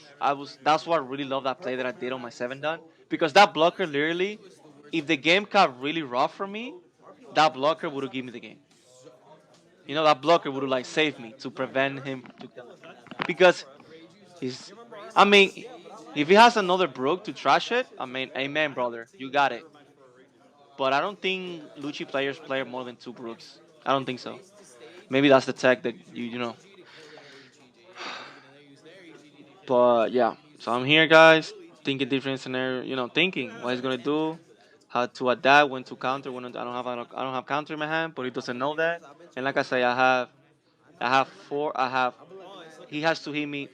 That's why I really love that play that I did on my 7 done, because that blocker literally, if the game got really rough for me, that blocker would have given me the game. That blocker would have like saved me to prevent him to kill him. Because he's, I mean, if he has another Brook to trash it, I mean, amen, brother, you got it. But I don't think Lucci players play more than 2 Brooks. I don't think so. Maybe that's the tech that you know. But yeah, so I'm here, guys, thinking different scenario. Thinking what he's gonna do, how to adapt, when to counter. I don't have counter in my hand, but he doesn't know that. And like I say, I have four. He has to hit me.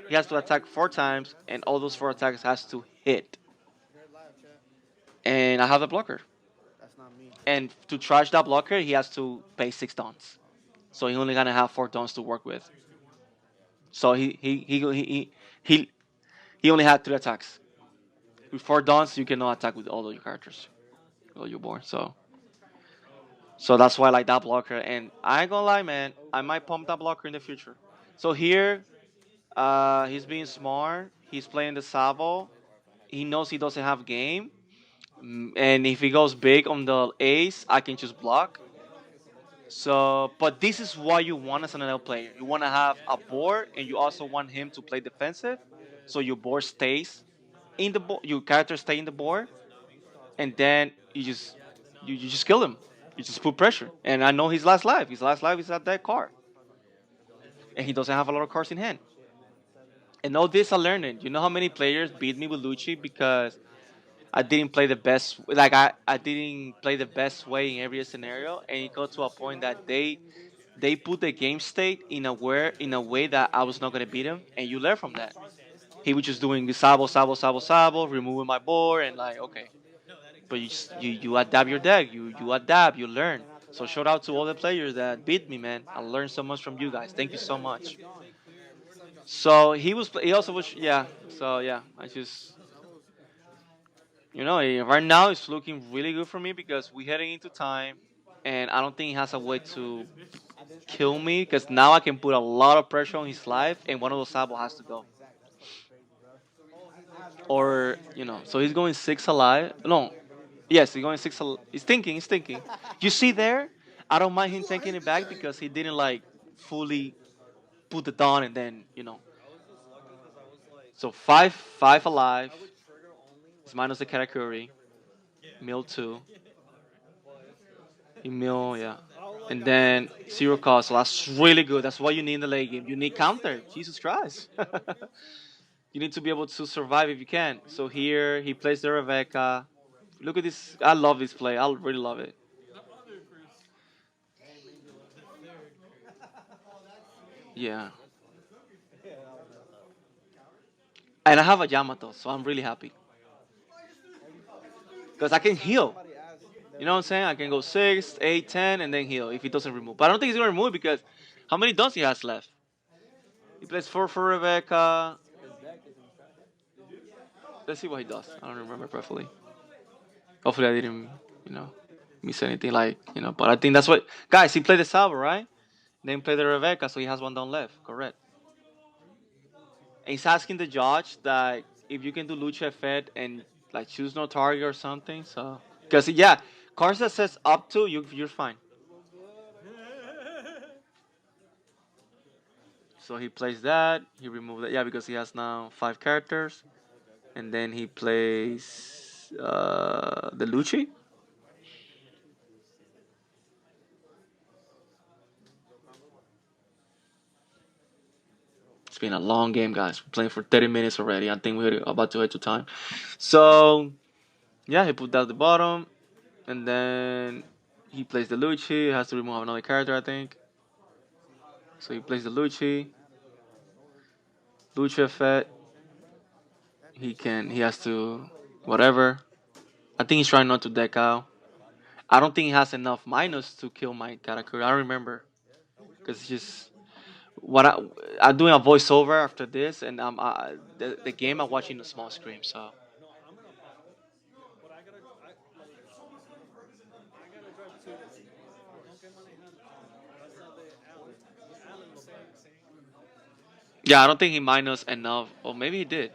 He has to attack 4 times, and all those 4 attacks has to hit. And I have the blocker. And to charge that blocker, he has to pay 6 dons. So he only gonna have 4 dons to work with. So he only had 3 attacks. With 4 dons, you cannot attack with all of your characters, all your board. So that's why I like that blocker. And I ain't gonna lie, man, I might pump that blocker in the future. So here, he's being smart. He's playing the Sabo. He knows he doesn't have game. And if he goes big on the ace, I can just block. So, but this is what you want as an NL player. You want to have a board, and you also want him to play defensive, so your board stays in the board. Your character stay in the board, and then you just kill him. You just put pressure. And I know his last life. His last life is at that card, and he doesn't have a lot of cards in hand. And all this I learned it. You know how many players beat me with Lucci because I didn't play the best. Like I didn't play the best way in every scenario, and it got to a point that they put the game state in a way that I was not gonna beat him, and you learn from that. He was just doing sabo sabo sabo sabo, removing my board, and like okay, but you adapt your deck, you adapt, you learn. So shout out to all the players that beat me, man. I learned so much from you guys. Thank you so much. So he also was, yeah. So yeah, I just right now it's looking really good for me because we're heading into time, and I don't think he has a way to kill me because now I can put a lot of pressure on his life, and one of those sabo has to go. Or so he's going 6 alive. No, yes, he's going He's thinking. He's thinking. You see there, I don't mind him taking it back because he didn't like fully put the dawn, and then So 5 alive is minus the katakuri. Mill 2. Mill, yeah. And then 0 cost. So that's really good. That's what you need in the late game. You need counter. Jesus Christ. You need to be able to survive if you can. So here he plays the Rebecca. Look at this. I love this play. I really love it. Yeah. And I have a Yamato, so I'm really happy. Because I can heal. You know what I'm saying? I can go 6, 8, 10, and then heal if he doesn't remove. But I don't think he's going to remove it because how many does he has left? He plays 4 for Rebecca. Let's see what he does. I don't remember perfectly. Hopefully I didn't. miss anything like But I think that's what guys. He played the Salvo, right? Then play the Rebecca, so he has one down left. Correct. And he's asking the judge that if you can do Lucha Fed and like choose no target or something. So because yeah, cards that says up to you're fine. So he plays that. He removed that. Yeah, because he has now 5 characters, and then he plays the Lucci. It's been a long game, guys. We're playing for 30 minutes already. I think we're about to head to time. So yeah, he put that at the bottom, and then he plays the Lucci. He has to remove another character, I think. So he plays the Lucci. Lucha Fett. He has to whatever. I think he's trying not to deck out. I don't think he has enough minus to kill my Karakuri. I don't remember because it's just what I'm doing a voiceover after this, and the game I'm watching the small screen. So yeah, I don't think he minus enough, or maybe he did.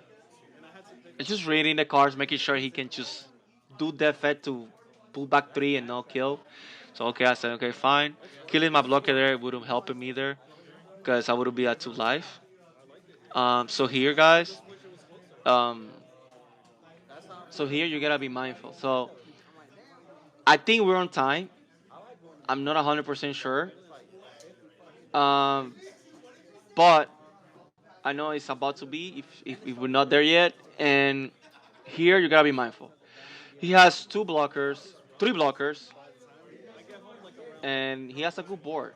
It's just reading the cards, making sure he can just do that fed to pull back 3 and not kill. So okay, I said okay, fine. Killing my blocker there wouldn't help him either because I would be at 2 life. So here, guys. Um, so here you gotta be mindful. So I think we're on time. I'm not 100% sure. Um, but I know it's about to be if we're not there yet. And here you gotta be mindful. He has 2 blockers, 3 blockers, and he has a good board.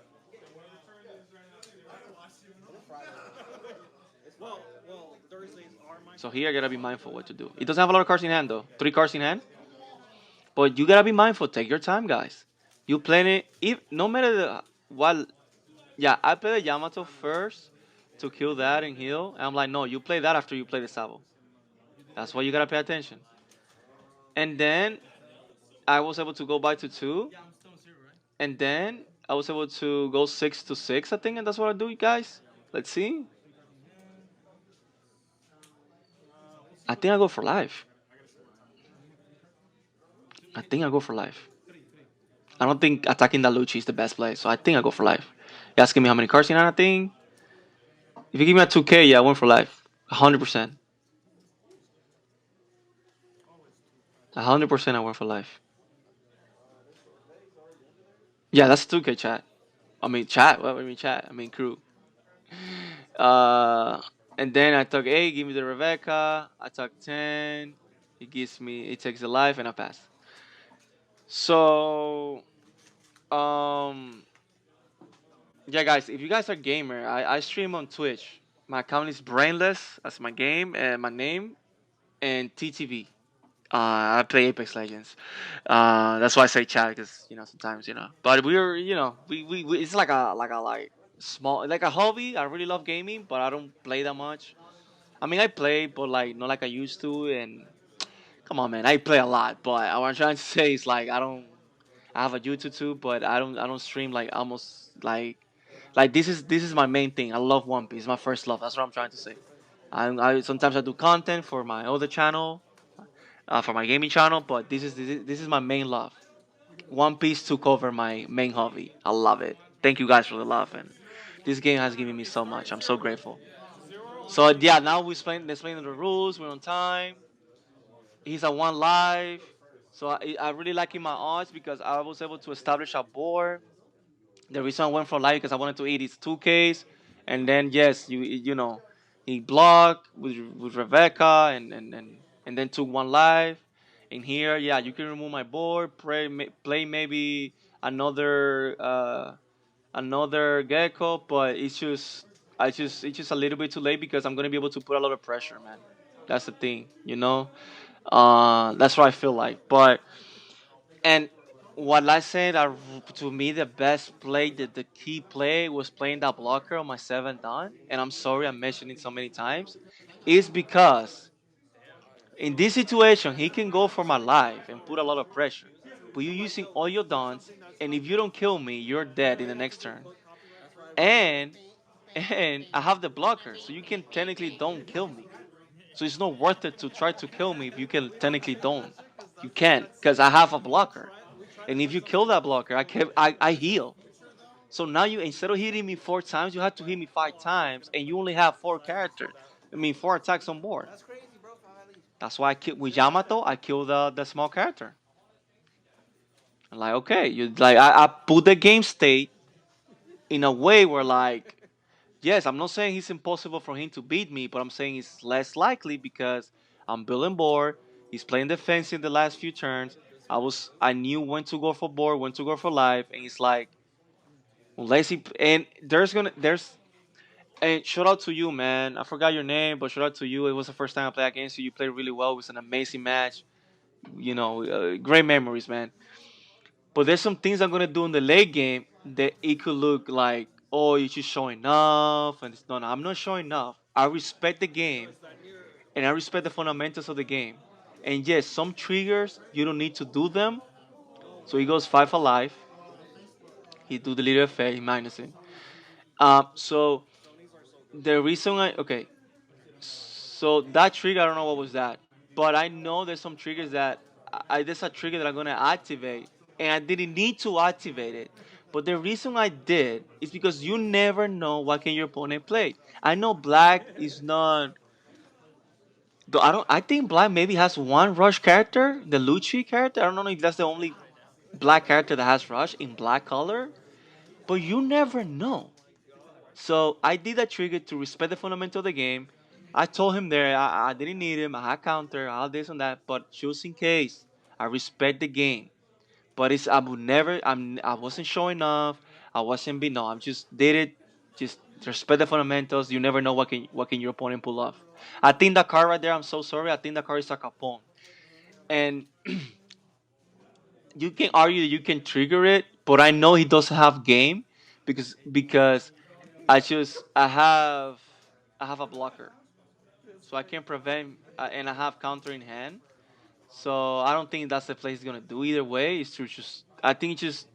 So here you gotta be mindful what to do. He doesn't have a lot of cards in hand though. 3 cards in hand. But you gotta be mindful. Take your time, guys. You play it if no matter what. Yeah, I play the Yamato first to kill that and heal. And I'm like, no, you play that after you play the Sabo. That's why you gotta pay attention. And then I was able to go by to 2, and then I was able to go 6 to 6, I think, and that's what I do, guys. Let's see. I think I go for life. I think I go for life. I don't think attacking that Lucci is the best play, so I think I go for life. You asking me how many cards in hand, I think? If you give me a 2K, yeah, I went for life. 100%. 100% I went for life. Yeah, that's 2K chat. I mean, chat. What do you mean, chat? I mean, crew. Uh, and then I took 8, give me the Rebecca. I took 10. He gives me, it takes the life, and I pass. So, um, yeah, guys, if you guys are gamer, I stream on Twitch. My account is Brainless. That's my game and my name, and TTV. I play Apex Legends. That's why I say chat because sometimes But we're we it's like small like a hobby. I really love gaming, but I don't play that much. I mean, I play, but like not like I used to. And come on, man, I play a lot. But what I'm trying to say is like I don't. I have a YouTube too, but I don't stream like almost like this is my main thing. I love One Piece. It's my first love. That's what I'm trying to say. I sometimes I do content for my other channel, for my gaming channel, but this is my main love. One Piece took over my main hobby. I love it. Thank you guys for the love, and this game has given me so much. I'm so grateful. So yeah, now we're explaining the rules. We're on time. He's at 1 live. So I really like in my odds because I was able to establish a board. The reason I went for live because I wanted to eat his 2Ks, and then yes, he blocked with Rebecca and then took 1 live. And here, yeah, you can remove my board, play maybe another another gecko, but it's just a little bit too late because I'm gonna be able to put a lot of pressure, man. That's the thing. That's what I feel like. But and what I said, to me, the best play, the key play was playing that blocker on my 7th down. And I'm sorry I mentioned it so many times. Is because in this situation, he can go for my life and put a lot of pressure. but you're using all your dons, and if you don't kill me, you're dead in the next turn. And I have the blocker, so you can technically don't kill me. So it's not worth it to try to kill me if you can technically don't. You can't, because I have a blocker. And if you kill that blocker, I heal. So now you, instead of hitting me 4 times, you have to hit me 5 times, and you only have 4 characters. I mean 4 attacks on board. That's why I kill with Yamato. I kill the small character. I'm like, okay, you like I put the game state in a way where like, yes, I'm not saying it's impossible for him to beat me, but I'm saying it's less likely because I'm building board. He's playing defense in the last few turns. I knew when to go for board, when to go for life, and it's like unless he and there's and shout out to you, man. I forgot your name, but shout out to you. It was the first time I played against you. You played really well. It was an amazing match. Great memories, man. But there's some things I'm gonna do in the late game that it could look like, oh, you're just showing off, and no, I'm not showing off. I respect the game, and I respect the fundamentals of the game. And yes, some triggers you don't need to do them. So he goes 5 alive. He do the little effect, he minus it. So the reason I okay, so that trigger I don't know what was that, but I know there's some triggers that there's a trigger that I'm gonna activate, and I didn't need to activate it. But the reason I did is because you never know what can your opponent play. I know black is not. Though I don't. I think black maybe has one rush character, the Lucci character. I don't know if that's the only black character that has rush in black color. But you never know. So I did that trigger to respect the fundamental of the game. I told him there I didn't need him. I had counter, all this and that. But just in case, I respect the game. But it's I would never. I wasn't showing off. I wasn't being. No, I'm just did it. Just respect the fundamentals. You never know what can your opponent pull off. I think that card right there. I'm so sorry. I think that card is a capone. And you can argue that you can trigger it, but I know he doesn't have game because I have a blocker, so I can prevent and I have counter in hand. So I don't think that's the play he's gonna do either way. It's to just I think it's just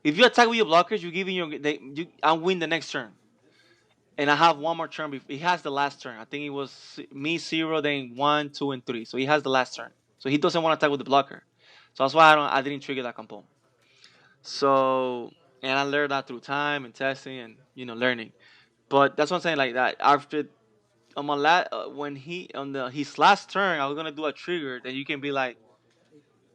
if you attack with your blockers, you give I win the next turn, and I have one more turn. He has the last turn. I think it was me zero, then one, two, and three. So he has the last turn. So he doesn't want to attack with the blocker. So that's why I didn't trigger that component. So and I learned that through time and testing and learning. But that's what I'm saying. Like that after on my when he on the his last turn, I was gonna do a trigger that you can be like,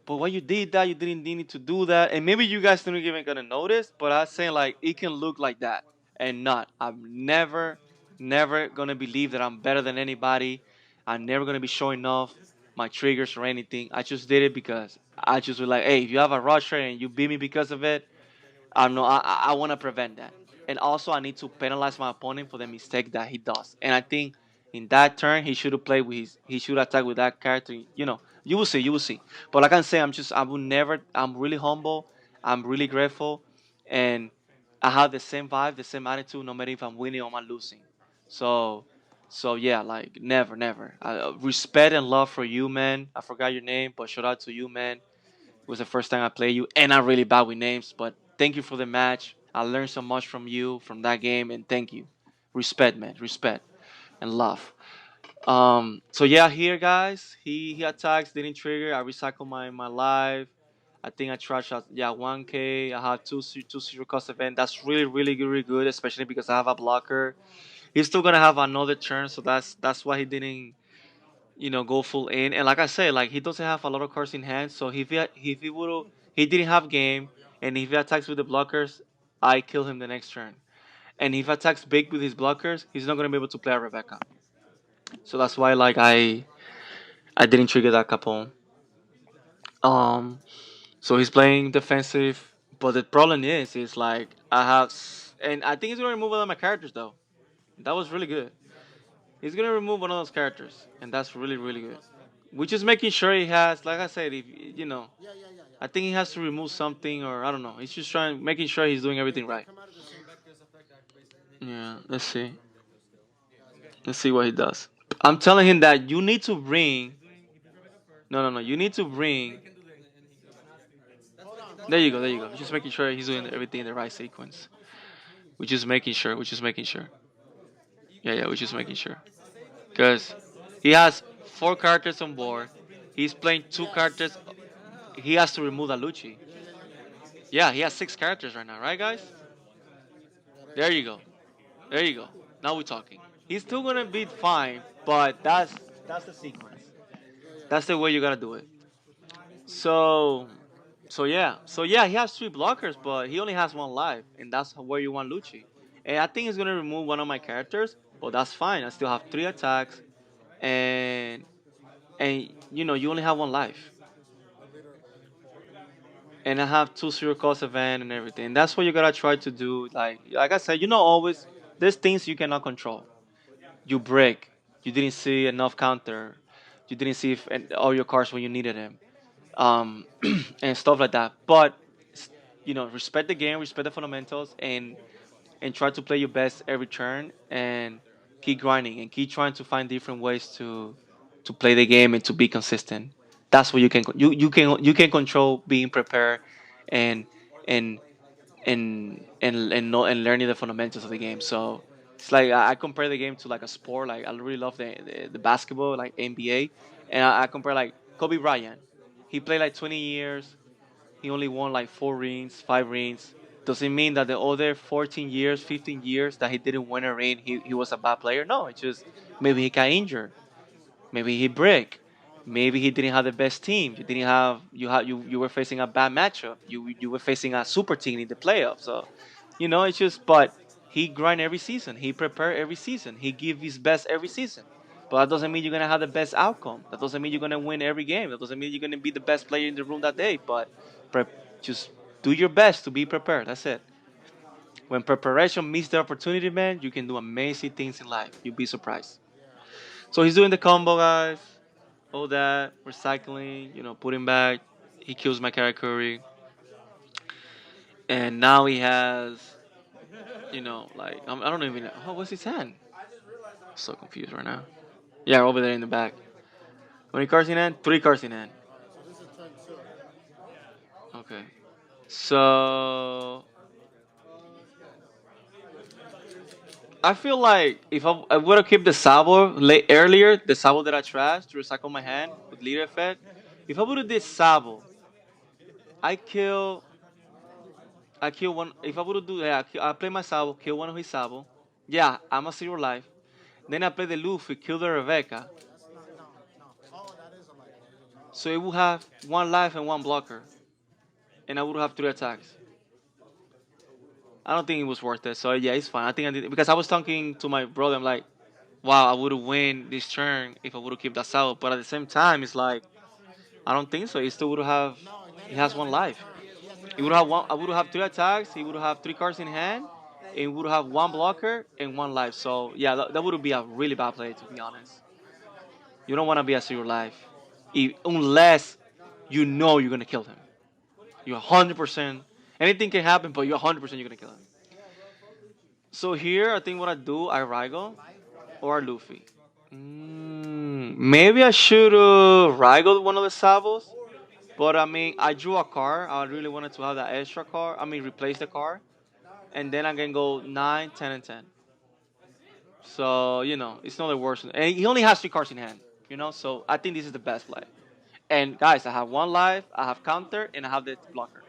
but why you did that? You didn't need to do that, and maybe you guys didn't even gonna notice. But I was saying like it can look like that and not. I'm never gonna believe that I'm better than anybody. I'm never gonna be showing off my triggers or anything. I just did it because I just was like, hey, if you have a rusher and you beat me because of it, I know I want to prevent that, and also I need to penalize my opponent for the mistake that he does. And I think in that turn he should have played with he should attack with that character. You will see, you will see. But like I say, I will never. I'm really humble. I'm really grateful, and I have the same vibe, the same attitude, no matter if I'm winning or I'm losing. So, so yeah, like never, never. Respect and love for you, man. I forgot your name, but shout out to you, man. It was the first time I played you, and I'm really bad with names. But thank you for the match. I learned so much from you from that game, and thank you. Respect, man. Respect and love. So yeah, here guys, he attacks, didn't trigger. I recycle my life. I think I trashed out 1K. I have two zero cost event. That's really good, especially because I have a blocker. He's still gonna have another turn, so that's why he didn't go full in. And like I said, like he doesn't have a lot of cards in hand. So if he would he didn't have game, and if he attacks with the blockers, I kill him the next turn. And if he attacks big with his blockers, he's not gonna be able to play a Rebecca. So that's why like I didn't trigger that Capone. Um, so he's playing defensive, but the problem is like and I think he's gonna remove one of my characters though. That was really good. He's gonna remove one of those characters, and that's really good. Which is making sure he has, like I said, if I think he has to remove something, or I don't know. He's just making sure he's doing everything right. Yeah, let's see. Let's see what he does. I'm telling him that you need to bring. No, no, no. You need to bring. There you go. There you go. Just making sure he's doing everything in the right sequence. We're just making sure. We're just making sure. Yeah, yeah. We're just making sure. Because he has four characters on board. He's playing two characters. He has to remove Alucci. Yeah, he has six characters right now, right, guys? There you go. There you go. Now we're talking. He's still gonna be fine, but that's the sequence. That's the way you gotta do it. So, so yeah, he has three blockers, but he only has one life, and that's where you want Lucci. And I think he's gonna remove one of my characters, but that's fine. I still have three attacks, and you only have one life, and I have two zero cost event and everything. That's what you gotta try to do. Like I said, always there's things you cannot control. You break. You didn't see enough counter. You didn't see all your cards when you needed them, and stuff like that. But respect the game, respect the fundamentals, and try to play your best every turn, and keep grinding and keep trying to find different ways to play the game and to be consistent. That's what you can control being prepared, and and and learning the fundamentals of the game. So it's like I compare the game to like a sport. Like I really love the basketball, like NBA, and I compare like Kobe Bryant. He played like 20 years. He only won like four rings, five rings. Does it mean that the other 14 years, 15 years that he didn't win a ring, he was a bad player? No, it's just maybe he got injured. Maybe he break. Maybe he didn't have the best team. You didn't have you were facing a bad matchup. You were facing a super team in the playoffs. So, it's just but he grind every season. He prepare every season. He give his best every season. But that doesn't mean you're gonna have the best outcome. That doesn't mean you're gonna win every game. That doesn't mean you're gonna be the best player in the room that day. But just do your best to be prepared. That's it. When preparation meets the opportunity, man, you can do amazing things in life. You'll be surprised. So he's doing the combo, guys. All that recycling, putting back. He kills my Karakuri, and now he has, like I don't even know. Oh, what's his hand? So confused right now. Yeah, over there in the back. How many cards in hand? Three cards in hand. Okay. So I feel like if I would have kept the Sabo late earlier, the Sabo that I trashed to recycle my hand with leader effect. If I would have did Sabo, I kill I kill one. If I would do that, I play my Sabo, kill one of his Sabo. Yeah, I'm a zero life. Then I play the Luffy, kill the Rebecca. So it would have one life and one blocker, and I would have three attacks. I don't think it was worth it. So yeah, it's fine. I think I did because I was talking to my brother. I'm like, wow, I would have win this turn if I would have kept that Sabo. But at the same time, it's like I don't think so. He still would have. He has one life. He would have one. I would have three attacks. He would have three cards in hand, and he would have one blocker and one life. So yeah, that would be a really bad play to be honest. You don't want to be a zero life, unless you know you're gonna kill him. You're 100%. Anything can happen, but you're 100% you're gonna kill him. So here, I think what I do, I Raigo or Luffy. Maybe I should Raigo one of the Sabos. But I mean, I drew a card. I really wanted to have that extra card. I mean, replace the card, and then I can go 9, 10, and 10. So it's not the worst. And he only has three cards in hand. So I think this is the best play. And guys, I have one life, I have counter, and I have the blocker.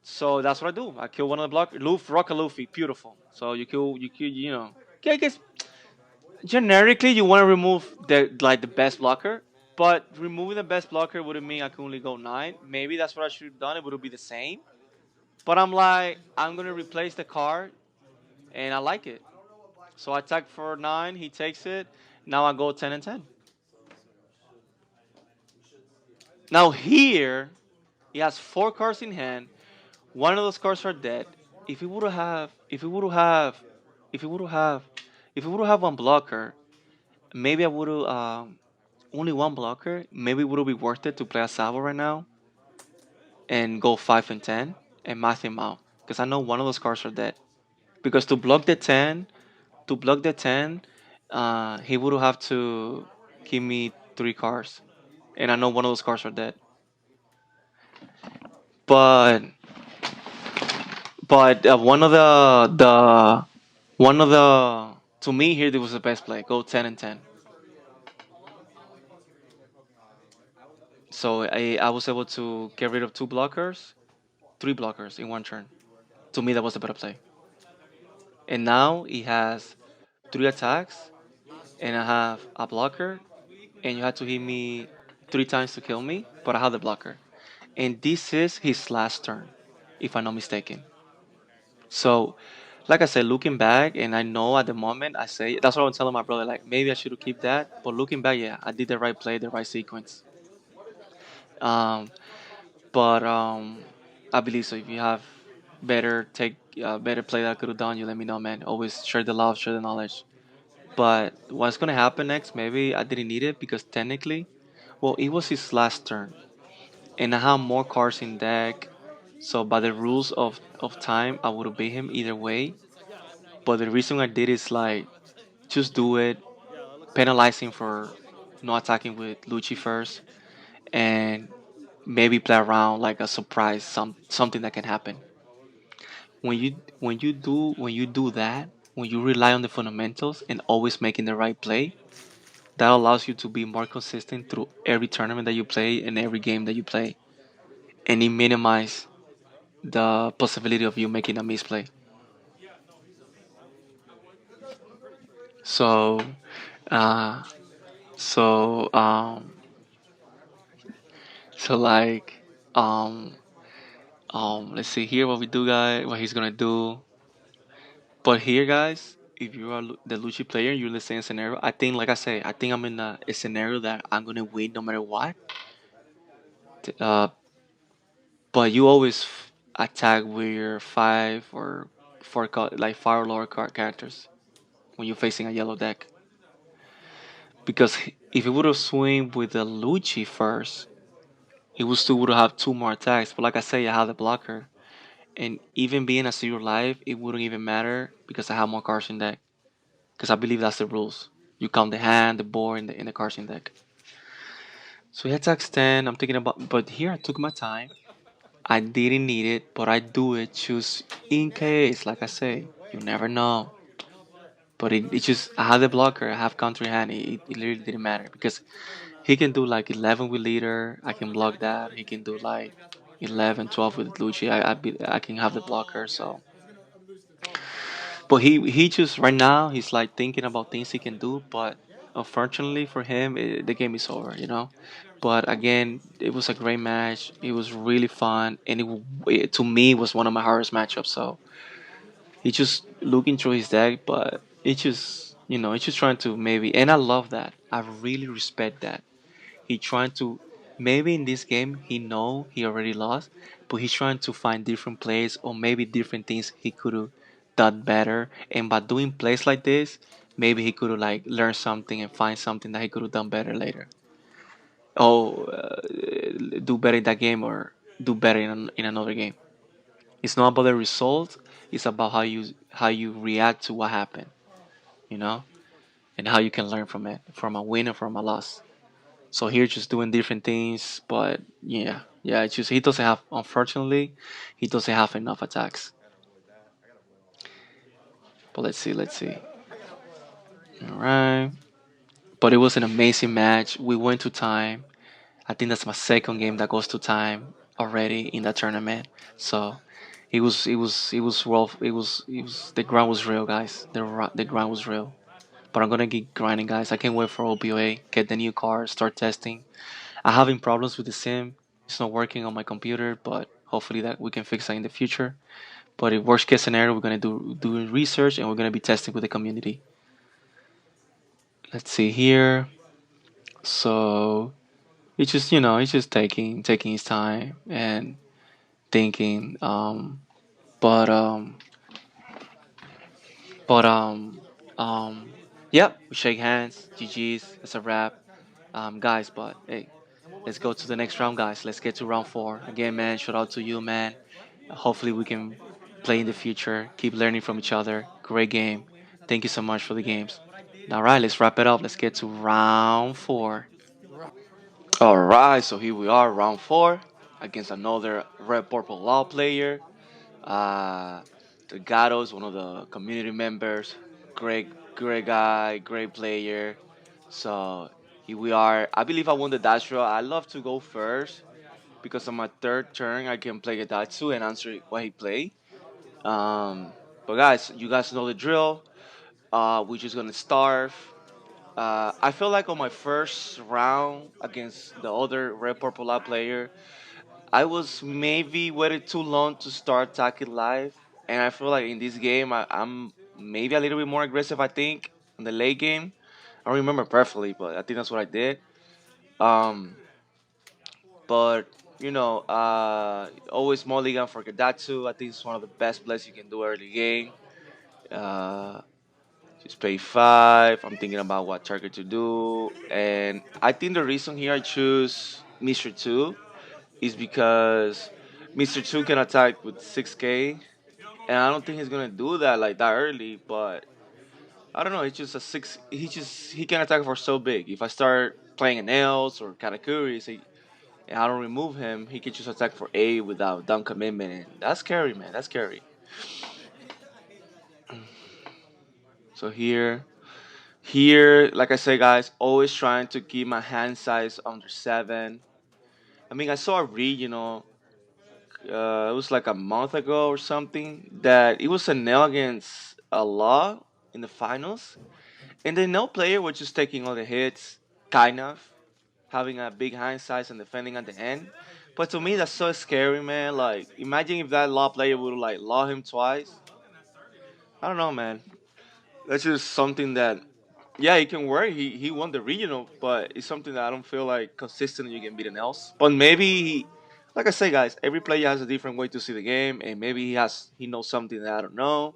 So that's what I do. I kill one of the blockers. Rock a Luffy, beautiful. So you kill. Okay, I guess generically you want to remove the best blocker, but removing the best blocker wouldn't mean I can only go 9. Maybe that's what I should have done. It would be the same. But I'm like, I'm gonna replace the card, and I like it. So I attack for 9. He takes it. Now I go 10 and 10. Now here, he has four cards in hand. One of those cards are dead. If he would have, if he would have, if he would have, if he would have one blocker, maybe I would have only one blocker. Maybe it would be worth it to play a Sabo right now and go 5 and 10 and math him out because I know one of those cards are dead. Because to block the 10, he would have to give me three cards, and I know one of those cards are dead. But one of the to me here, there was the best play. Go 10 and 10. So I was able to get rid of two blockers, three blockers in one turn. To me, that was the better play. And now he has three attacks, and I have a blocker, and you had to hit me three times to kill me, but I have the blocker. And this is his last turn, if I'm not mistaken. So, like I said, looking back, and I know at the moment, I say that's what I'm telling my brother. Like maybe I should have keep that, but looking back, yeah, I did the right play, the right sequence. Um, but I believe so. If you have better play that I could have done, you let me know, man. Always share the love, share the knowledge. But what's gonna happen next? Maybe I didn't need it because technically, well, it was his last turn, and I have more cards in deck. So by the rules of time, I would have beat him either way. But the reason I did is like just do it, penalizing for not attacking with Lucci first, and maybe play around like a surprise, something that can happen. When you do that, when you rely on the fundamentals and always making the right play, that allows you to be more consistent through every tournament that you play and every game that you play, and it minimizes the possibility of you making a misplay. So, uh, so, um, so like, um, let's see here what we do, guys. What he's gonna do. But here, guys, if you are the Luchi player, you're in the same scenario. I think, like I say, I think I'm in a scenario that I'm gonna win no matter what. Uh, but you always attack with your five or like five or lower card characters when you're facing a yellow deck. Because if you would have swing with the Luchi first, he would still would have two more attacks. But like I say, I have the blocker, and even being a zero life, it wouldn't even matter because I have more cards in deck. Because I believe that's the rules. You count the hand, the board, and the cards in deck. So he attacks 10. I'm thinking about, but here I took my time. I didn't need it, but I do it just in case. Like I say, you never know. But it just, I have the blocker, I have counter hand. It literally didn't matter because he can do like 11 with leader. I can block that. He can do like 11, 12 with Lucci. I can have the blocker. So, but he just right now he's like thinking about things he can do. But unfortunately for him, the game is over. But again, it was a great match. It was really fun, and to me was one of my hardest matchups. So he just looking through his deck, but it's just trying to maybe, and I love that. I really respect that. He trying to maybe in this game he know he already lost, but he's trying to find different plays or maybe different things he could have done better. And by doing plays like this, maybe he could have like learned something and find something that he could have done better later. Oh, do better in that game or do better in another game. It's not about the result. It's about how you react to what happened, you know, and how you can learn from it, from a win or from a loss. So here, just doing different things, but yeah, it's just he doesn't have. Unfortunately, he doesn't have enough attacks. But let's see. All right, but it was an amazing match. We went to time. I think that's my second game that goes to time already in that tournament. So it was rough. It was the ground was real, guys. The ground was real. But I'm gonna keep grinding, guys. I can't wait for OPOA, get the new car, start testing. I'm having problems with the sim. It's not working on my computer, but hopefully that we can fix that in the future. But in worst case scenario, we're gonna do research and we're gonna be testing with the community. Let's see here. So it's just taking his time and thinking. But yep, we shake hands. GG's. It's a wrap, guys. But hey, let's go to the next round, guys. Let's get to round four again, man. Shout out to you, man. Hopefully, we can play in the future. Keep learning from each other. Great game. Thank you so much for the games. All right, let's wrap it up. Let's get to round four. All right, so here we are, round four. against another red purple law player. Uh, the Gatos, one of the community members, great guy, great player. So here we are. I believe I won the dash draw. I love to go first because on my third turn I can play Gedatsu and answer what he played. Um, but guys, you guys know the drill. We're just gonna starve. I feel like on my first round against the other red purple light player, I was maybe waited too long to start attacking live, and I feel like in this game I'm maybe a little bit more aggressive. I think in the late game, I don't remember perfectly, but I think that's what I did. Um, but always mulligan for Gadatsu. I think it's one of the best plays you can do early game. Uh, just pay five. I'm thinking about what target to do, and I think the reason here I choose Mr. Two is because Mr. Two can attack with 6K, and I don't think he's gonna do that like that early. But I don't know. It's just a six. He can attack for so big. If I start playing Enels or Katakuris, and I don't remove him, he can just attack for A without down commitment, and that's scary, man. That's scary. So here, like I say, guys, always trying to keep my hand size under 7. I mean, I saw a read, it was like a month ago or something, that it was a nail against a law in the finals, and the no player was just taking all the hits, kind of having a big hand size and defending at the end. But to me, that's so scary, man. Like, imagine if that law player would like law him twice. I don't know, man. That's just something that, yeah, it can work. He won the regional, but it's something that I don't feel like consistently you can beat an else. But maybe, like I say, guys, every player has a different way to see the game, and maybe he knows something that I don't know,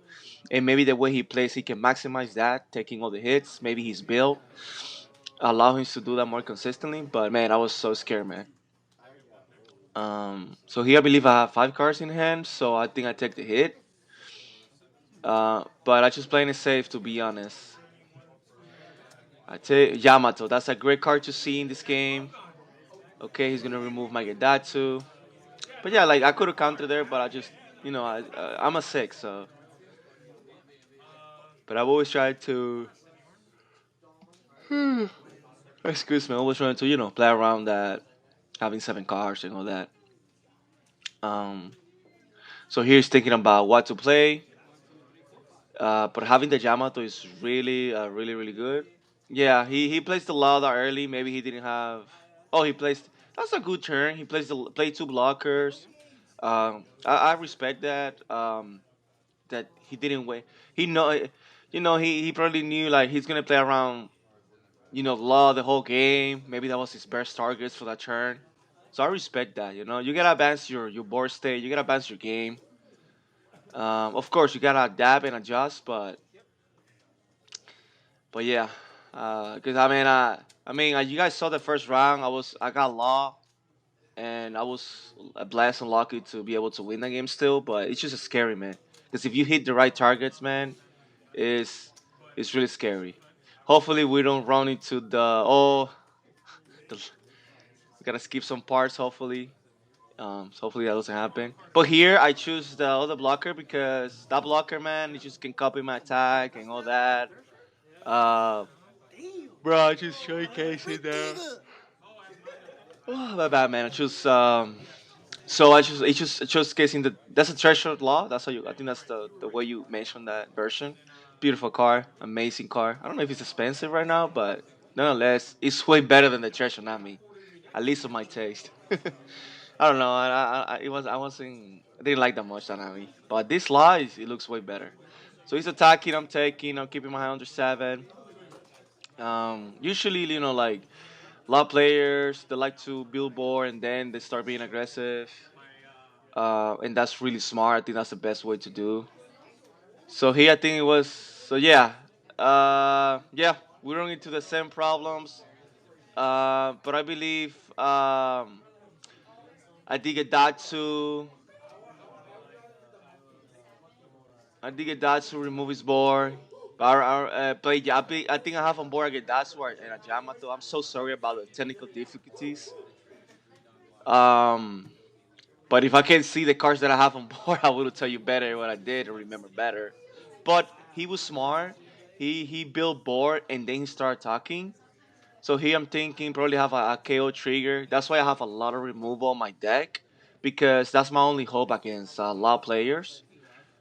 and maybe the way he plays, he can maximize that, taking all the hits. Maybe his build allow him to do that more consistently. But man, I was so scared, man. So here I believe I have 5 cards in hand, so I think I take the hit. But I just playing it safe, to be honest. I take Yamato. That's a great card to see in this game. Okay, he's gonna remove my Gedatsu. But yeah, like I could have countered there, but I just, I'm a 6, so. But I've always tried to, excuse me, I always trying to, play around that, having 7 cards and all that. Um, so here's thinking about what to play. But having the Yamato is really, really good. Yeah, he placed the Lauda early. Maybe he didn't have. Oh, he placed. That's a good turn. He played 2 blockers. I respect that. That he didn't wait. He know, he probably knew like he's gonna play around. Law the whole game. Maybe that was his best targets for that turn. So I respect that. You gotta advance your board state. You gotta advance your game. Of course, you gotta adapt and adjust, but yeah, because you guys saw the first round. I got law, and I was blessed and lucky to be able to win the game still. But it's just a scary, man. Because if you hit the right targets, man, it's it's really scary. Hopefully, we don't run into we gotta skip some parts. Hopefully, so hopefully that doesn't happen. But here I choose the other blocker because that blocker, man, it just can copy my attack and all that. Uh, Bro, I just showcasing there. Oh, my bad, man. I choose. So I just casing that's a threshold law. That's how you. I think that's the way you mentioned that version. Beautiful car, amazing car. I don't know if it's expensive right now, but nonetheless, it's way better than the threshold. Not me, at least of my taste. I don't know. I didn't like that much Nanami, but this law it looks way better. So he's attacking. I'm taking. I'm keeping my hand under 7. Usually, like a lot of players they like to build board and then they start being aggressive, and that's really smart. I think that's the best way to do. So here, I think it was. So yeah, yeah, we run into the same problems. But I believe I did get Datsu. I did get Datsu remove his board. Play. I think I have on board a Datsu and a Yamato. I'm so sorry about the technical difficulties. Um, But if I can see the cards that I have on board, I will tell you better what I did or remember better. But he was smart. He built board and then he started talking. So here I'm thinking probably have a KO trigger. That's why I have a lot of removal on my deck because that's my only hope against a lot of players.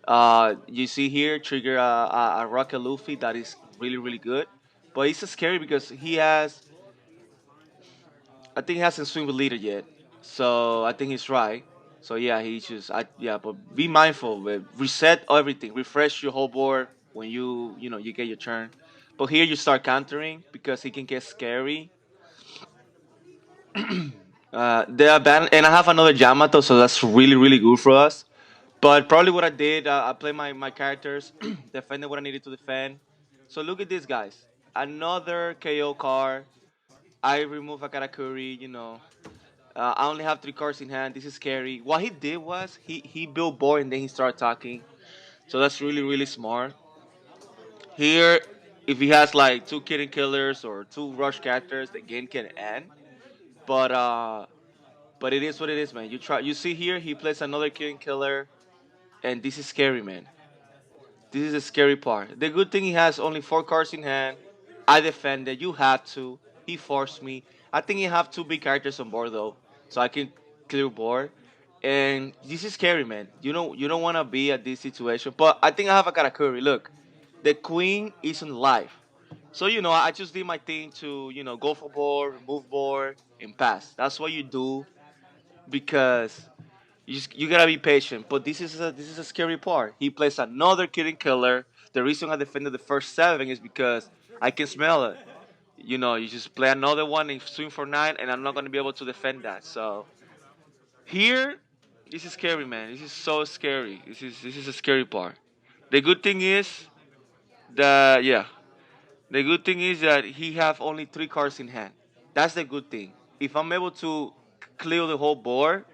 You see here trigger a Rocket Luffy that is really good, but it's scary because he has I think he hasn't swing with leader yet. So I think he's right. So yeah, he just yeah, but be mindful. Reset everything. Refresh your whole board when you get your turn. But here you start countering because he can get scary. They are banned, and I have another Yamato, so that's really good for us. But probably what I did, I played my characters, defended what I needed to defend. So look at this, guys. Another KO card. I remove a Karakuri, I only have three cards in hand. This is scary. What he did was he built board and then he started talking. So that's really smart. Here, if he has like two Kitten Killers or two Rush characters, the game can end. But but it is what it is, man. You see here, he plays another Kitten Killer, and this is scary, man. This is the scary part. The good thing he has only four cards in hand. I defended. You had to. He forced me. I think you have two big characters on board though, so I can clear board. And this is scary, man. You don't want to be at this situation. But I think I have a Karakuri. Look, the queen isn't live. So I just did my thing to go for board, remove board, and pass. That's what you do because you gotta be patient, but this is a scary part. He plays another Kitten Killer. The reason I defended the first seven is because I can smell it. You just play another one and swing for nine, and I'm not gonna be able to defend that. So here, this is scary, man. This is so scary. This is a scary part. The good thing is that yeah, the good thing is that he have only three cards in hand. That's the good thing. If I'm able to clear the whole board,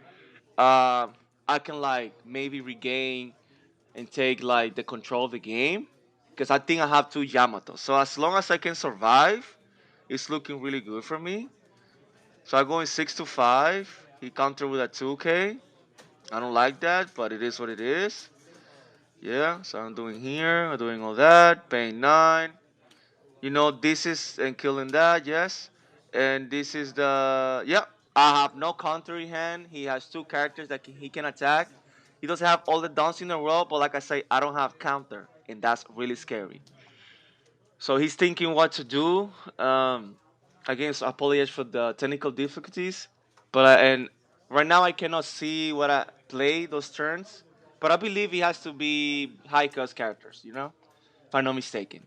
uh, I can like maybe regain and take like the control of the game because I think I have two Yamato. So as long as I can survive, it's looking really good for me. So I'm going 6 to 5. He countered with a 2K. I don't like that, but it is what it is. Yeah, so I'm doing here, I'm doing all that, paying 9. This is and killing that, yes. And this is the yeah. I have no counter in hand. He has two characters that he can attack. He doesn't have all the downs in a row, but like I say, I don't have counter, and that's really scary. So he's thinking what to do. Against apologize for the technical difficulties, but and right now I cannot see what I play those turns. But I believe he has to be high cost characters, if I'm not mistaken,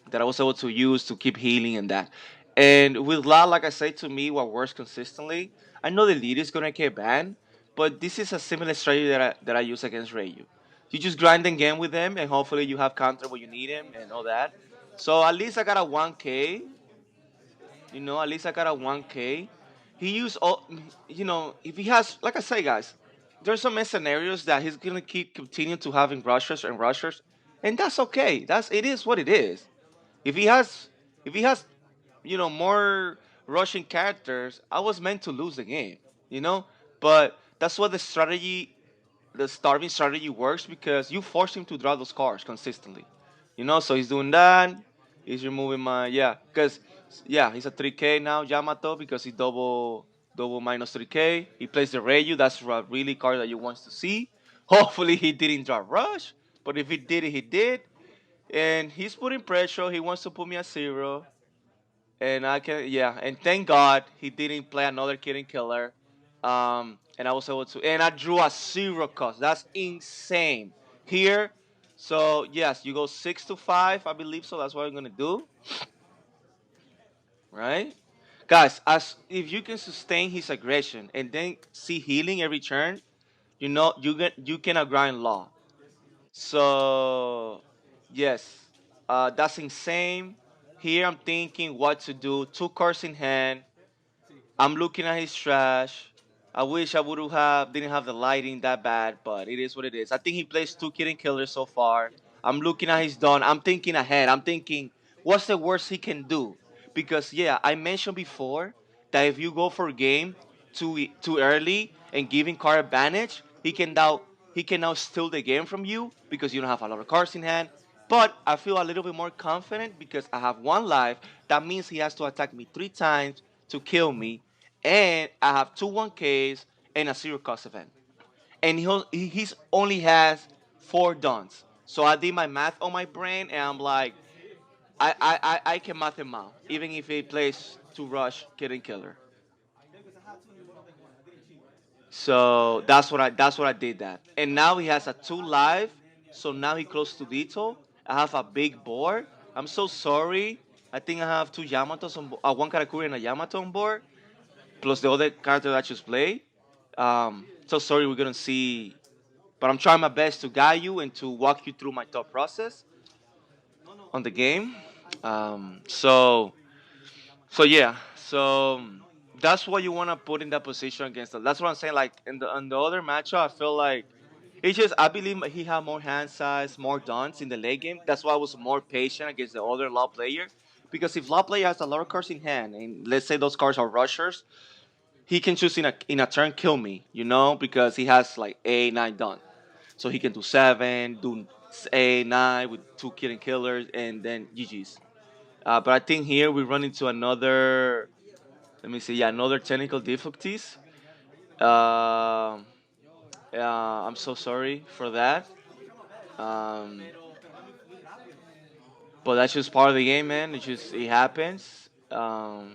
that I was able to use to keep healing and that. And with La, like I say to me, what works consistently. I know the lead is gonna get banned, but this is a similar strategy that I use against Rayu. You just grind and game with them, and hopefully you have counter when you need him and all that. So at least I got a 1K. At least I got a 1K. He used all. If he has, like I say, guys, there's some scenarios that he's gonna keep continue to having rushers, and that's okay. It is what it is. If he has, if he has, more Russian characters, I was meant to lose the game, you know. But that's what the starving strategy works because you force him to draw those cards consistently, So he's doing that. He's removing my because he's a 3K now Yamato because he double minus 3K. He plays the Reiju. That's a really card that you want to see. Hopefully he didn't draw rush, but if he did it, he did. And he's putting pressure. He wants to put me at 0. And I can, and thank God he didn't play another Kitten Killer. And I was able to, and I drew a 0 cost. That's insane. Here, so yes, you go 6 to 5, I believe so. That's what I'm gonna do, right? Guys, as if you can sustain his aggression and then see healing every turn, you can grind law. So, yes, that's insane. Here I'm thinking what to do. Two cards in hand. I'm looking at his trash. I wish I would have didn't have the lighting that bad, but it is what it is. I think he plays two Kitten Killers so far. I'm looking at his done. I'm thinking ahead. I'm thinking, what's the worst he can do? Because I mentioned before that if you go for game, too early and giving card advantage, he can now steal the game from you because you don't have a lot of cards in hand. But I feel a little bit more confident because I have one life. That means he has to attack me 3 times to kill me, and I have two 1Ks and a zero cost event. And he's only has 4 dons. So I did my math on my brain, and I'm like, I can math him out, even if he plays to rush Kid Killer. So that's what I did that. And now he has a 2 life. So now he close to Dito. I have a big board. I'm so sorry. I think I have 2 Yamatos one Karakuri and a Yamato on board, plus the other character that I just played. So sorry we're gonna see, but I'm trying my best to guide you and to walk you through my thought process on the game. So yeah, that's what you want to put in that position against them. That's what I'm saying. Like in the other matchup, I feel like it's just I believe he had more hand size, more dons in the late game. That's why I was more patient against the other law player. Because if law player has a lot of cards in hand, and let's say those cards are rushers, he can choose in a turn kill me. Because he has like 8, 9 done, so he can do 7, do 8, 9 with 2 killers, and then GG's. But I think here we run into another. Let me see. Yeah, another technical difficulties. Um I'm so sorry for that. Um, but that's just part of the game, man. It happens. But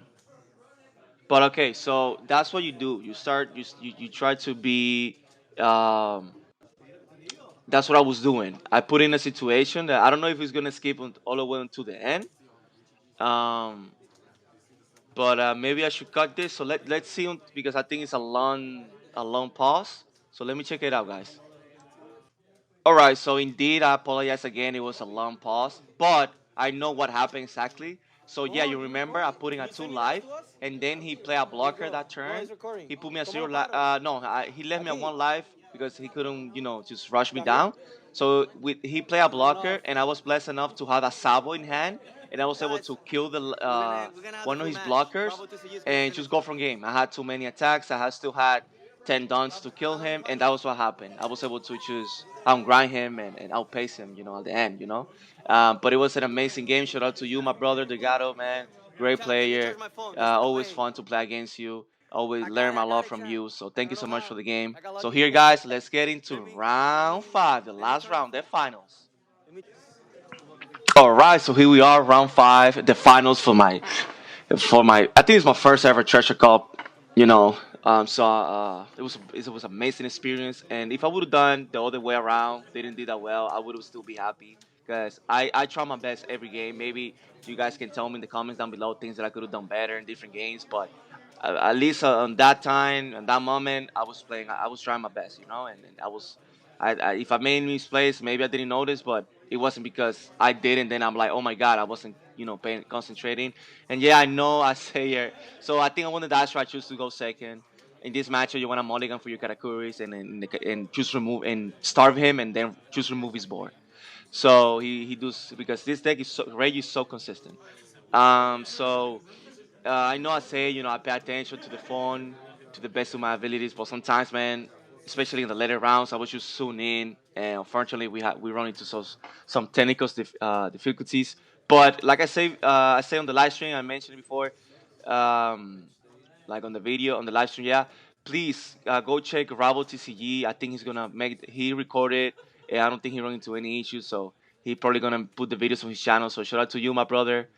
okay, so that's what you do. You start. You try to be. Um, that's what I was doing. I put in a situation that I don't know if he's gonna skip all the way until the end. Um, but maybe I should cut this. So let's see because I think it's a long pause. So let me check it out, guys. All right, so indeed, I apologize again. It was a long pause, but I know what happened exactly. So yeah, you remember I put in a 2 life, and then he played a blocker that turn. He put me a zero. No, he left me at 1 life because he couldn't, just rush me down. So he played a blocker, and I was blessed enough to have a sabo in hand, and I was able to kill one of his blockers and just go from game. I had too many attacks. I had still had 10 dons to kill him, and that was what happened. I was able to choose grind him and outpace him, at the end. But it was an amazing game. Shout out to you, my brother Delgado, man. Great player. Always fun to play against you. Always learn a lot from you. So thank you so much for the game. So here, guys, let's get into round 5, the last round, the finals. All right, so here we are, round 5, the finals for my. I think it's my first ever treasure cup. You know, so it was amazing experience. And if I would have done the other way around, didn't do that well, I would have still be happy because I try my best every game. Maybe you guys can tell me in the comments down below things that I could have done better in different games, but at least on that time, on that moment, I was playing. I was trying my best, and I was. If I made misplays, maybe I didn't notice, but it wasn't because I didn't. Then I'm like, oh my god, I wasn't, paying, concentrating. And yeah, I know I say it. So I think I won the dash. I choose to go second. In this match, you want to mulligan for your Karakuris and choose remove and starve him and then choose remove his board. So he does because this deck is Rage is so consistent. So I know I say, I pay attention to the phone to the best of my abilities, but sometimes, man, especially in the later rounds, I was just soon in, and unfortunately, we run into some technical difficulties. But like I say on the live stream, I mentioned before, um, like on the video on the live stream, yeah. Please go check Rabo TCG. I think he's gonna make. He recorded, and I don't think he run into any issues, so he probably gonna put the videos on his channel. So shout out to you, my brother.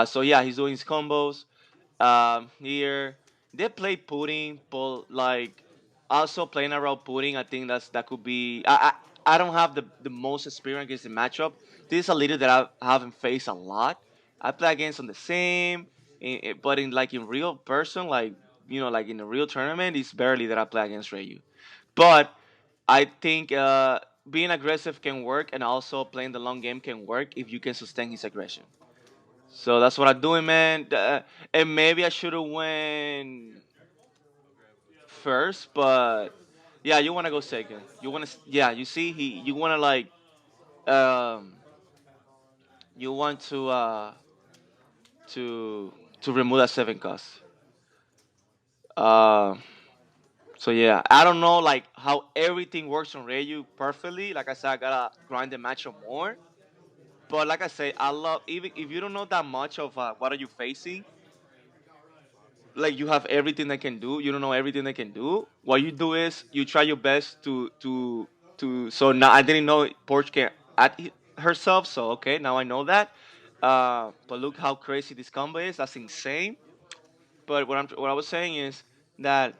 So yeah, he's doing his combos here. They play pudding, but like also playing around pudding. I think that could be. I don't have the most experience against the matchup. This is a leader that I haven't faced a lot. I play against on the same, but in real person, like like in a real tournament, it's barely that I play against Rayu. But I think being aggressive can work, and also playing the long game can work if you can sustain his aggression. So that's what I'm doing, man. And maybe I should have went first, but yeah, you want to go second. You want to, yeah. You see, you want to um, you want to to remove that 7 cost. So yeah, I don't know like how everything works on Ryu perfectly. Like I said, I gotta grind the matchup more. But like I say, I love even if you don't know that much of what are you facing, like you have everything they can do. You don't know everything they can do. What you do is you try your best to. So now I didn't know Porch can at herself. So okay, now I know that. But look how crazy this combo is. That's insane. But what I was saying is that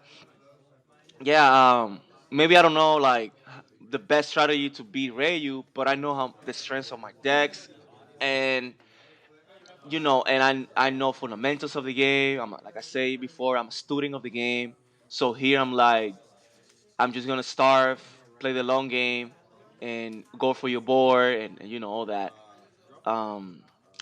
yeah, maybe I don't know like the best strategy to beat Ryu, but I know how the strengths of my decks, and and I know fundamentals of the game. Like I say before, I'm a student of the game. So here I'm like, I'm just gonna starve, play the long game, and go for your board, and all that. Um,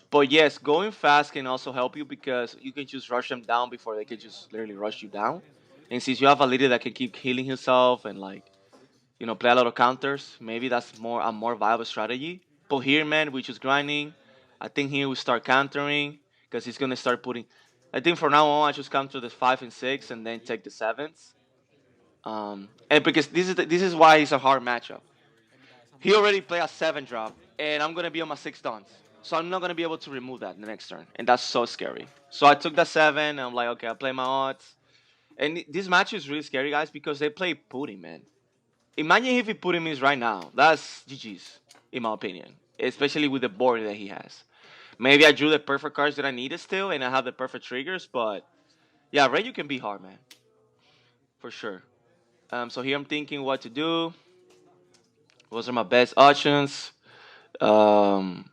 but yes, going fast can also help you because you can just rush them down before they can just literally rush you down. And since you have a leader that can keep healing himself and like play a lot of counters. Maybe that's more viable strategy. But here, man, we just grinding. I think here we start countering because he's gonna start putting. I think for now on, I just counter the 5 and 6 and then take the sevens. And because this is why it's a hard matchup. He already played a 7 drop, and I'm gonna be on my 6 dons. So I'm not gonna be able to remove that the next turn, and that's so scary. So I took that 7, and I'm like, okay, I play my odds. And this match is really scary, guys, because they play Putin, man. Imagine if he put him in right now. That's GG's, in my opinion. Especially with the board that he has. Maybe I drew the perfect cards that I needed still, and I have the perfect triggers. But yeah, Ryu can be hard, man, for sure. So here I'm thinking what to do. Those are my best options. Um,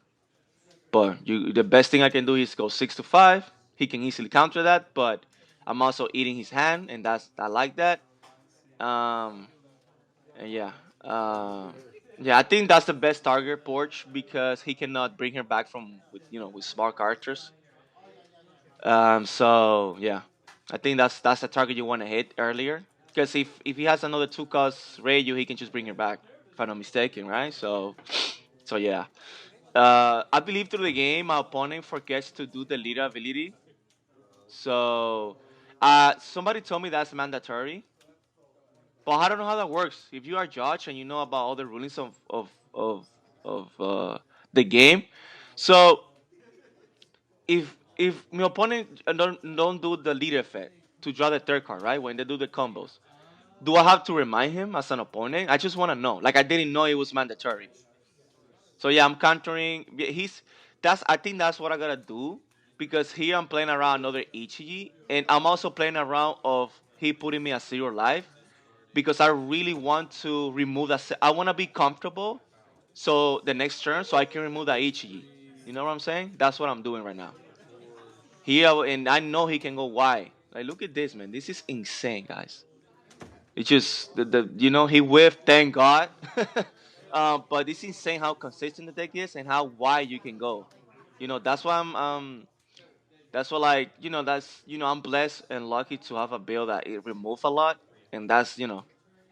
but the best thing I can do is go 6 to 5. He can easily counter that, but I'm also eating his hand, and I like that. Um, And yeah, yeah, I think that's the best target Porch because he cannot bring her back from with small characters. So yeah, I think that's the target you want to hit earlier because if he has another 2 cost radio, he can just bring her back. If I'm not mistaken, right? So yeah, I believe through the game my opponent forgets to do the leader ability. So somebody told me that's mandatory. But I don't know how that works. If you are a judge and you know about all the rulings of the game, so if my opponent don't do the lead effect to draw the third card, right? When they do the combos, do I have to remind him as an opponent? I just want to know. Like I didn't know it was mandatory. So yeah, I'm countering. He's that's I think that's what I gotta do because here I'm playing around another Ichiji and I'm also playing around of he putting me at 0 life because I really want to remove that. I want to be comfortable. So the next turn, so I can remove that Ichiji. You know what I'm saying? That's what I'm doing right now. Here, and I know he can go wide. Like, look at this, man. This is insane, guys. It's just the he whiffed. Thank God. But it's insane how consistent the deck is and how wide you can go. That's why that's what like that's I'm blessed and lucky to have a build that it remove a lot, and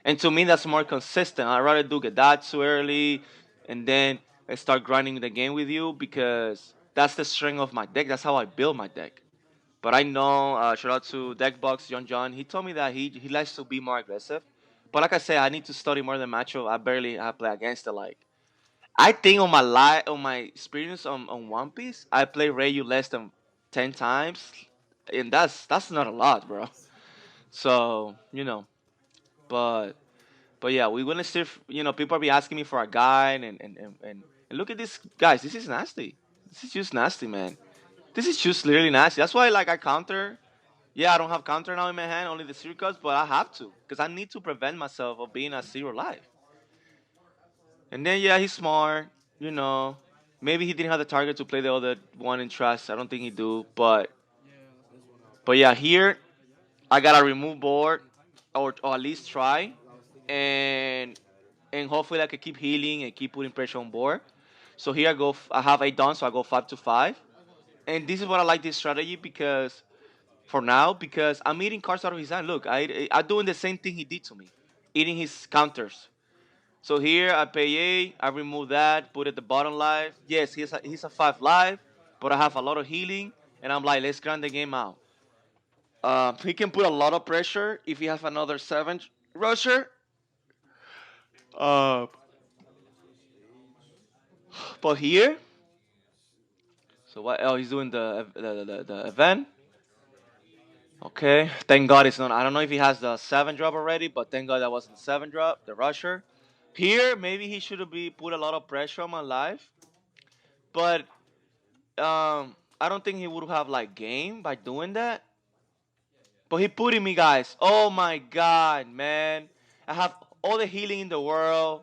and to me that's more consistent. I'd rather do get that too early, and then I start grinding the game with you because that's the strength of my deck. That's how I build my deck. But I know, shout out to Deckbox John. He told me that he likes to be more aggressive. But like I said, I need to study more than matchup. I barely I play against it. Like I think on my experience on One Piece, I play Ryu less than 10 times, and that's not a lot, bro. So but yeah, we're gonna see. People be asking me for a guide, and look at this, guys. This is nasty. This is just nasty, man. This is just literally nasty. That's why like I counter. Yeah, I don't have counter now in my hand, only the circles, but I have to because I need to prevent myself of being a 0 life. And then yeah, he's smart. You know, maybe he didn't have the target to play the other one in trust. I don't think he do, but yeah, here I gotta remove board or at least try, and hopefully I can keep healing and keep putting pressure on board. So here I go. I have 8 done, so I go 5 to 5, and this is what I like this strategy because for now because I'm eating cards out of his hand. Look, I'm doing the same thing he did to me, eating his counters. So here I pay A, I remove that, put it the bottom life. Yes, he's a 5 life, but I have a lot of healing, and I'm like, let's grind the game out. He can put a lot of pressure if he has another seven rusher. Uh, but here, so what? Oh, he's doing the event. Okay, thank God it's not. I don't know if he has the seven drop already, but thank God that wasn't the seven drop. The rusher. Here, maybe he should be put a lot of pressure on my life, but I don't think he would have like game by doing that. But he put in me, guys. Oh my God, man! I have all the healing in the world.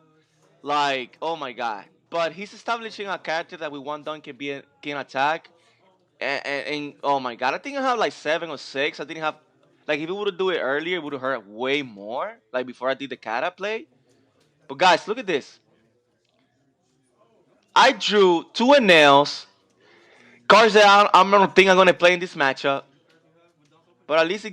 Like, oh my God! But he's establishing a character that with one dunk can attack, and oh my God, I think I have like 7 or 6. I didn't have like if he would have do it earlier, it would have hurt way more. Like before I did the kata play. But guys, look at this. I drew two nails cards that I don't think I'm gonna play in this matchup. But at least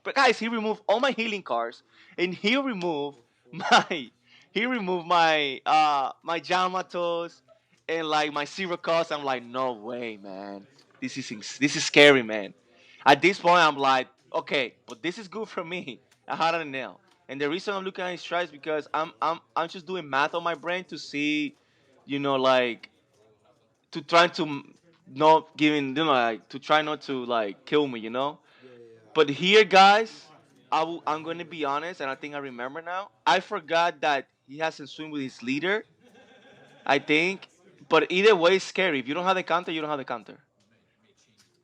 but guys, he removed all my healing cards, and he removed my my Yamatos and like my zero cost. I'm like, no way, man. This is scary, man. At this point, I'm like, okay, but this is good for me. I had a nail, and the reason I'm looking at his strikes is because I'm just doing math on my brain to see, like to try to not giving, like to try not to like kill me. But here, guys, I'm going to be honest, and I think I remember now. I forgot that he hasn't swim with his leader, I think. But either way, it's scary. If you don't have the counter, you don't have the counter.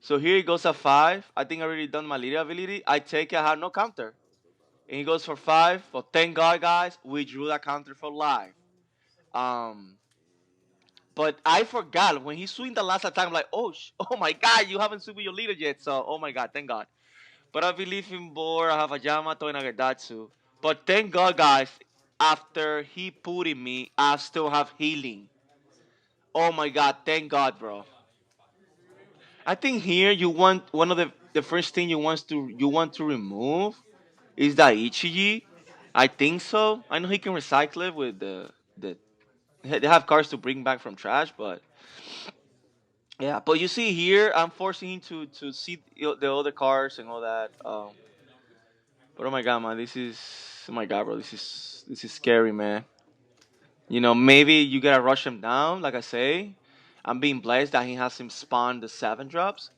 So here he goes at 5. I think I already done my leader ability. I take it, I have no counter. And he goes for 5. But thank God, guys, we drew that counter for life. Um, but I forgot when he swing the last attack. I'm like, oh my God, you haven't swim with your leader yet. So, oh my God, thank God. But I believe in Bor. I have a Yamato and a Gadatsu. But thank God, guys, after he put in me, I still have healing. Oh my God, thank God, bro. I think here you want one of the first thing you want to remove is that Ichiji. I think so. I know he can recycle it with the they have cards to bring back from trash, but yeah. But you see here, I'm forcing him to see the other cards and all that. But oh my God, man, oh my God, bro, this is scary, man. Maybe you gotta rush him down, like I say. I'm being blessed that he has him spawn the 7 drops,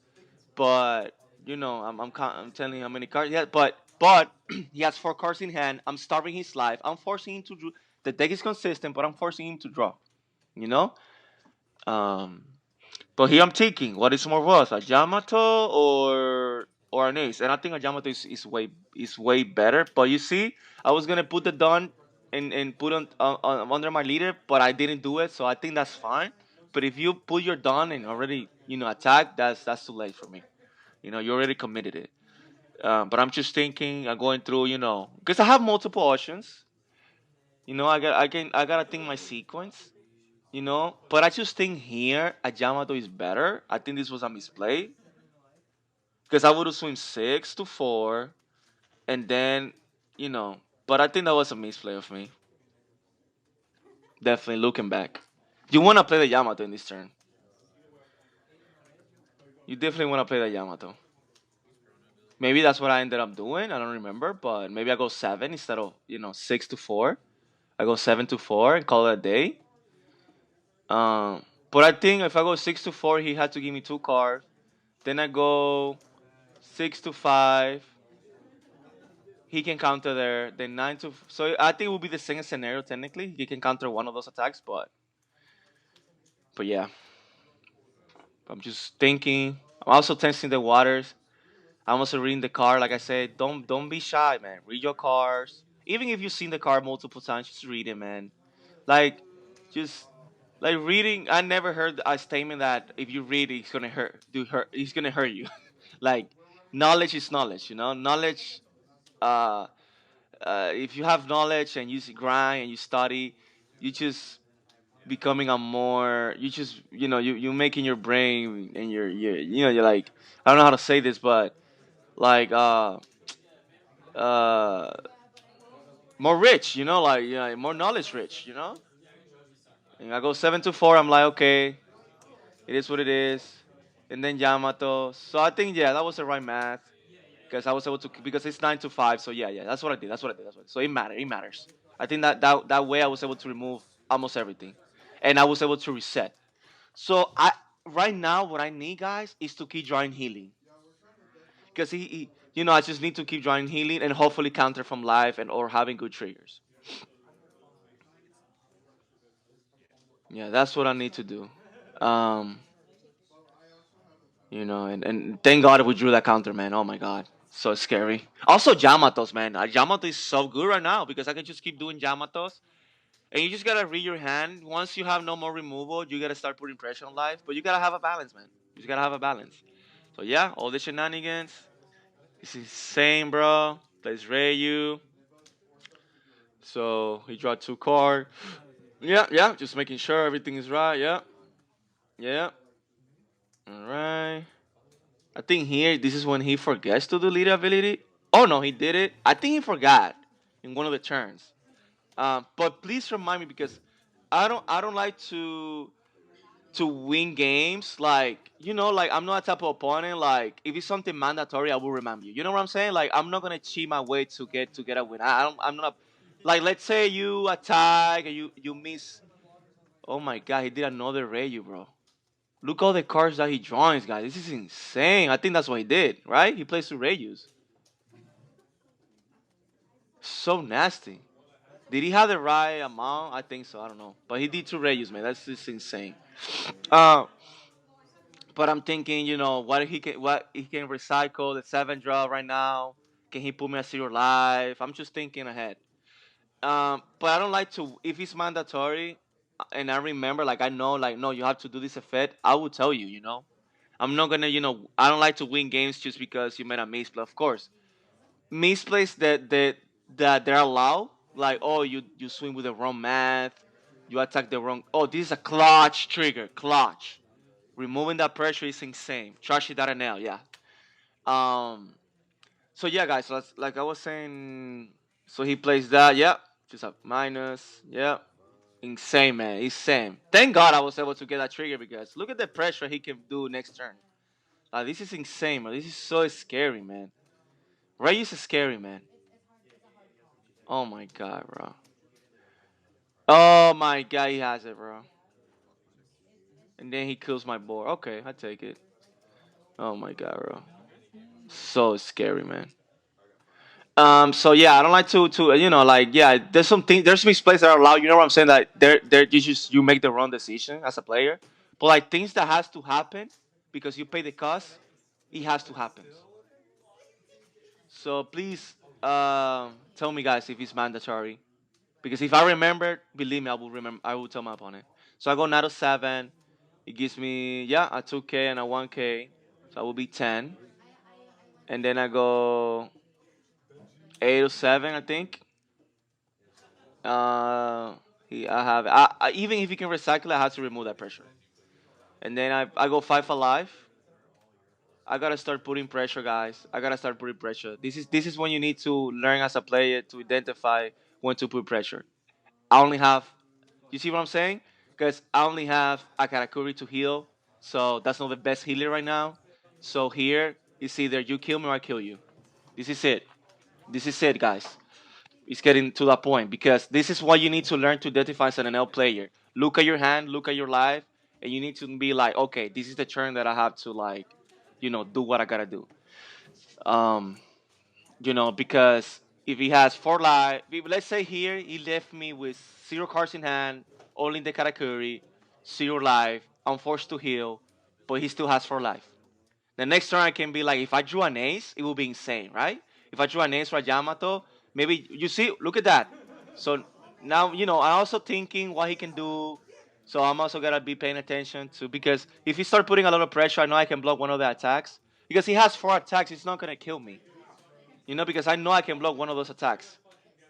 but I'm telling you how many cards he has. But he has 4 cards in hand. I'm starving his life. I'm forcing him to draw. The deck is consistent, but I'm forcing him to draw. You know. Um, but here I'm thinking, what is more worth, a Yamato or an Ace? And I think a Yamato is way better. But you see, I was gonna put the Dawn and put on under my leader, but I didn't do it, so I think that's fine. But if you put your Dawn and already attack, that's too late for me. You already committed it. But I'm just thinking, I'm going through, because I have multiple options. I gotta think my sequence. But I just think here a Yamato is better. I think this was a misplay because I would have swim 6 to 4, and then you know. But I think that was a misplay of me. Definitely looking back, you want to play the Yamato in this turn. You definitely want to play the Yamato. Maybe that's what I ended up doing. I don't remember, but maybe I go 7 instead of 6 to 4. I go 7 to 4 and call it a day. But I think if I go 6 to 4, he had to give me 2 cards. Then I go 6 to 5. He can counter there. Then 9 to. So I think it will be the same scenario technically. He can counter one of those attacks, but yeah. I'm just thinking. I'm also testing the waters. I'm also reading the card. Like I said, don't be shy, man. Read your cards. Even if you've seen the card multiple times, just read it, man. Like, just like reading. I never heard a statement that if you read, it's gonna hurt. Do hurt. It's gonna hurt you. Like, knowledge is knowledge. Knowledge. Uh, if you have knowledge and you grind and you study, you just becoming a more you just you making your brain and you're like, I don't know how to say this, but like uh more rich, like more knowledge rich. And I go 7 to 4. I'm like, okay, it is what it is. And then Yamato. So I think, yeah, that was the right math. because I was able to because it's 9 to 5. So yeah, yeah, that's what I did. That's what I did. That's what I did. So it matters. It matters. I think that way I was able to remove almost everything, and I was able to reset. So I right now what I need, guys, is to keep drawing healing because I just need to keep drawing healing and hopefully counter from life and or having good triggers. Yeah, that's what I need to do. Um, and thank God we drew that counter, man. Oh my God, so scary. Also, Yamatos, man. Yamato is so good right now because I can just keep doing Yamatos, and you just gotta read your hand. Once you have no more removal, you gotta start putting pressure on life, but you gotta have a balance, man. You just gotta have a balance. So yeah, all the shenanigans. It's insane, bro. Plays Rayu. So he draw 2 card. Yeah, yeah. Just making sure everything is right. Yeah, yeah. All right. I think here this is when he forgets to delete ability. Oh no, he did it. I think he forgot in one of the turns. But please remind me because I don't like to win games like like I'm not a type of opponent like if it's something mandatory I will remember you. You know what I'm saying? Like I'm not gonna cheat my way to get a win. I'm not like let's say you attack and you miss. Oh my God, he did another Rayu, bro. Look all the cards that he drawings, guys. This is insane. I think that's what he did, right? He plays two Rayus. So nasty. Did he have the right amount? I think so. I don't know. But he did two Rayus, man. That's just insane. Uh, but I'm thinking, what he can recycle the 7 draw right now. Can he put me at 0 life? I'm just thinking ahead. But I don't like to if it's mandatory, and I remember like I know like no, you have to do this effect. I will tell you. I'm not gonna, I don't like to win games just because you made a misplay. Of course, misplays that they're allowed. Like, oh, you swing with the wrong math, you attack the wrong. Oh, this is a clutch trigger. Clutch. Removing that pressure is insane. Trashy that Enel, yeah. Um. So yeah, guys. So like I was saying. So he plays that. Yeah. Just a minus. Yeah. Insane, man. Insane. Thank God I was able to get that trigger because look at the pressure he can do next turn. This is insane, man. This is so scary, man. Ray is scary, man. Oh my God, bro. Oh my God, he has it, bro. And then he kills my board. Okay, I take it. Oh my God, bro. So scary, man. So yeah, I don't like to like yeah. There's misplays that are allowed. You know what I'm saying? That you make the wrong decision as a player. But like things that has to happen because you pay the cost, it has to happen. So please, tell me guys if it's mandatory. Because if I remember, believe me, I will remember. I will tell my opponent. So I go Nato 7. It gives me a 2K and a 1K. So I will be 10. And then I go 8 or 7, I think. Uh, I have even if you can recycle, I have to remove that pressure. And then I go 5 alive. I gotta start putting pressure, guys. I gotta start putting pressure. This is when you need to learn as a player to identify when to put pressure. I only have. You see what I'm saying? Because I only have a Karakuri to heal, so that's not the best healer right now. So here it's either you kill me or I kill you. This is it. This is it, guys. It's getting to that point because this is what you need to learn to identify as an NL player. Look at your hand, look at your life, and you need to be like, okay, this is the turn that I have to like, do what I gotta do. Um, because if he has 4 life, let's say here he left me with 0 cards in hand, only the Karakuri, 0 life. I'm forced to heal, but he still has 4 life. The next turn I can be like, if I drew an ace, it would be insane, right? If I drew an ace for a Yamato, maybe you see, look at that. So now I'm also thinking what he can do. So I'm also gonna be paying attention to because if he start putting a lot of pressure, I know I can block one of the attacks. Because he has 4 attacks, it's not gonna kill me. Because I know I can block one of those attacks.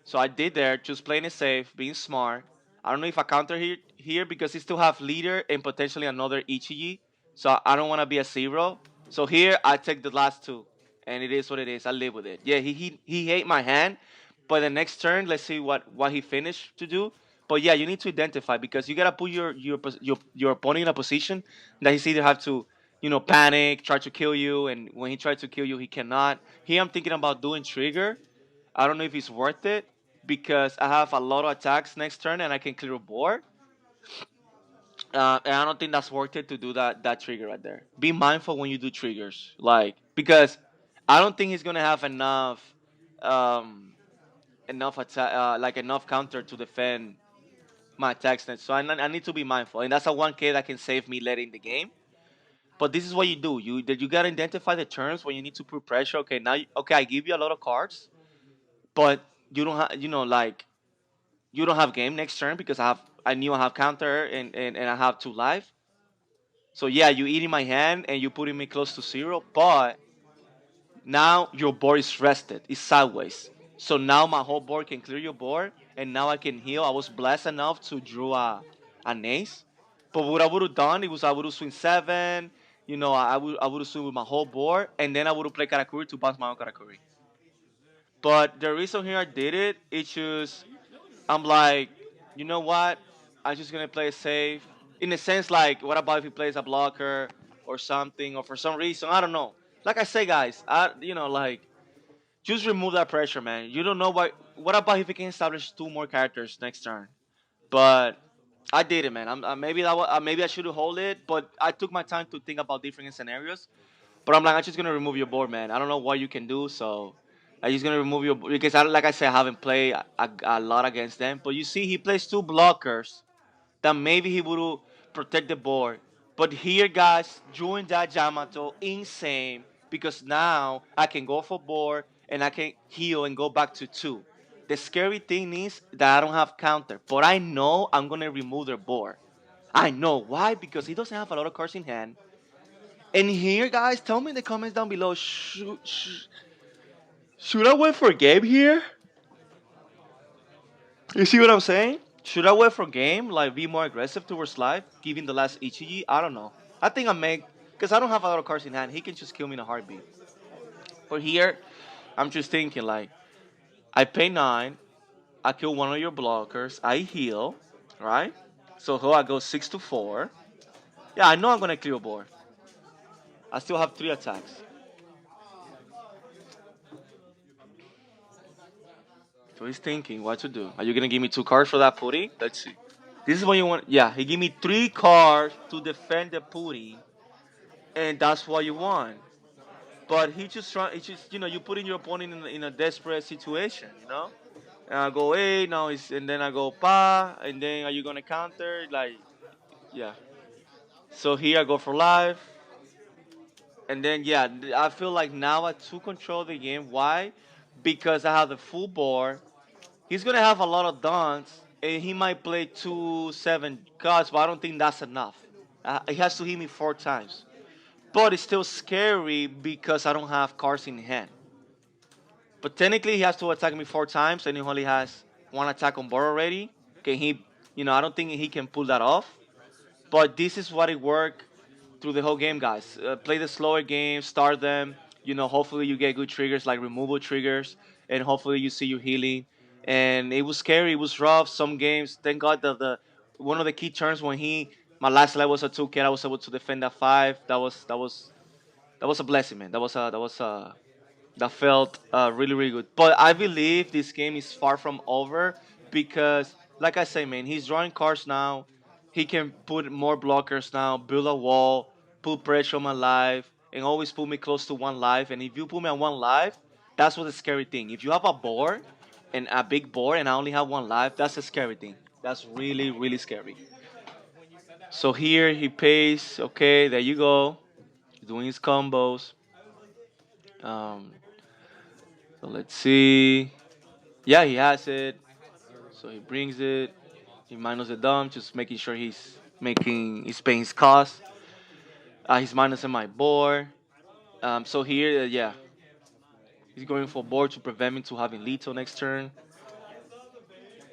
So I did there, just playing it safe, being smart. I don't know if I counter here because he still have leader and potentially another Ichigi. So I don't want to be a 0. So here I take the last 2, and it is what it is. I live with it. Yeah, he hate my hand, but the next turn, let's see what he finished to do. But yeah, you need to identify because you gotta put your opponent in a position that he's either have to panic, try to kill you, and when he tries to kill you, he cannot. Here I'm thinking about doing trigger. I don't know if it's worth it because I have a lot of attacks next turn and I can clear a board. And I don't think that's worth it to do that trigger right there. Be mindful when you do triggers, like because I don't think he's gonna have um, enough attack, like enough counter to defend my attacks net. So I need to be mindful, and that's a 1K that can save me late in the game. But this is what you do. You gotta identify the turns when you need to put pressure. Okay, now okay, I give you a lot of cards, but you don't have like you don't have game next turn because I knew I have counter and I have 2 life. So yeah, you eating my hand and you putting me close to zero, but now your board is rested. It's sideways. So now my whole board can clear your board, and now I can heal. I was blessed enough to draw an ace. But what I would have done, it was I would have swing 7. I would have swing with my whole board, and then I would have played Karakuri to bounce my own Karakuri. But the reason here I did it, it's just I'm like, you know what? I'm just gonna play it safe. In a sense, like, what about if he plays a blocker or something, or for some reason, I don't know. Like I say, guys, like, just remove that pressure, man. You don't know what. What about if he can establish 2 more characters next turn? But I did it, man. Maybe I should have hold it, but I took my time to think about different scenarios. But I'm like, I'm just gonna remove your board, man. I don't know what you can do, so I'm just gonna remove your because like I said, I haven't played a lot against them. But you see, he plays 2 blockers that maybe he would protect the board. But here, guys, doing that Yamato insane because now I can go for board and I can heal and go back to 2. The scary thing is that I don't have counter, but I know I'm gonna remove their board. I know why because he doesn't have a lot of cards in hand. And here, guys, tell me in the comments down below. Should I wait for game here? You see what I'm saying? Should I wait for game, like be more aggressive towards life, giving the last Ichigi? I don't know. I think I make because I don't have a lot of cards in hand. He can just kill me in a heartbeat. But here, I'm just thinking like I pay 9, I kill one of your blockers, I heal, right? So here I go 6 to 4. Yeah, I know I'm gonna clear a board. I still have 3 attacks. So he's thinking what to do. Are you gonna give me 2 cards for that putty? Let's see. This is what you want. Yeah, he gave me 3 cards to defend the putty, and that's what you want. But he just try. It's just you putting your opponent in a desperate situation. And I go now and then I go pa, and then are you gonna counter? Like, yeah. So here I go for life, and then yeah, I feel like now I to control the game. Why? Because I have the full board. He's gonna have a lot of dons, and he might play 2 7 cards, but I don't think that's enough. He has to hit me 4 times, but it's still scary because I don't have cards in hand. But technically, he has to attack me 4 times, and he only has 1 attack on board already. Can he? I don't think he can pull that off. But this is what it worked through the whole game, guys. Play the slower game, start them. Hopefully you get good triggers like removal triggers, and hopefully you see your healing. And it was scary, it was rough. Some games, thank God that the one of the key turns when my last level was a 2K, I was able to defend that 5. That was a blessing, man. That felt really, really good. But I believe this game is far from over because, like I say, man, he's drawing cards now. He can put more blockers now, build a wall, put pressure on my life, and always put me close to 1 life. And if you put me on 1 life, that's what the scary thing. If you have a board and a big board and I only have 1 life, that's a scary thing. That's really, really scary. So here he pays. Okay, there you go. Doing his combos. Um, so let's see. Yeah, he has it. So he brings it. He minus the dump, just making sure he's paying his cost. He's minusing my board. So here, yeah, he's going for board to prevent me to having lethal next turn.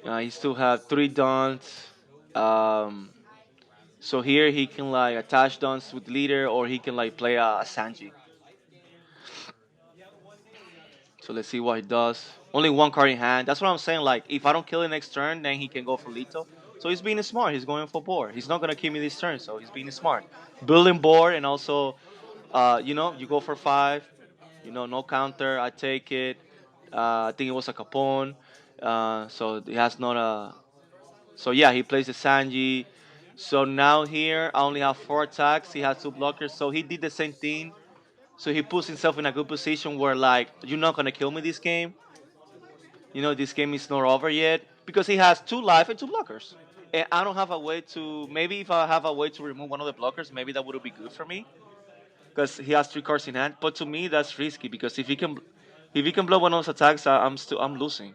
He still have 3 dons. Um, so here he can like attach dons with leader, or he can like play a Sanji. So let's see what he does. Only 1 card in hand. That's what I'm saying. Like if I don't kill it next turn, then he can go for lethal. So he's being smart. He's going for board. He's not gonna kill me this turn, so he's being smart. Building board and also, you go for five. No counter. I take it. I think it was a capone. So he has not a. So yeah, he plays the Sanji. So now here I only have four attacks. He has two blockers. So he did the same thing. So he puts himself in a good position where like you're not gonna kill me this game. This game is not over yet because he has two life and two blockers. And I don't have a way to. Maybe if I have a way to remove one of the blockers, maybe that would be good for me because he has three cards in hand. But to me, that's risky because if he can blow one of those attacks, I'm losing.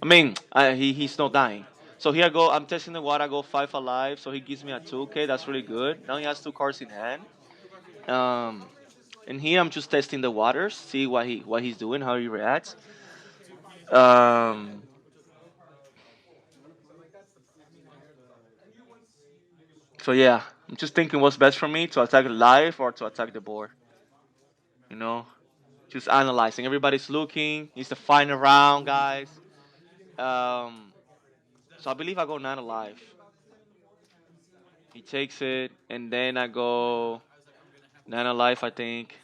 I mean, he's not dying. So here I go. I'm testing the water. I go five alive. So he gives me a 2K. That's really good. Now he has two cards in hand. Um, and here I'm just testing the waters, see what he's doing, how he reacts. Um, so yeah, I'm just thinking what's best for me to attack live or to attack the board. You know, just analyzing. Everybody's looking. It's the final round, guys. Um, so I believe I go nine alive. He takes it, and then I go nine alive, I think,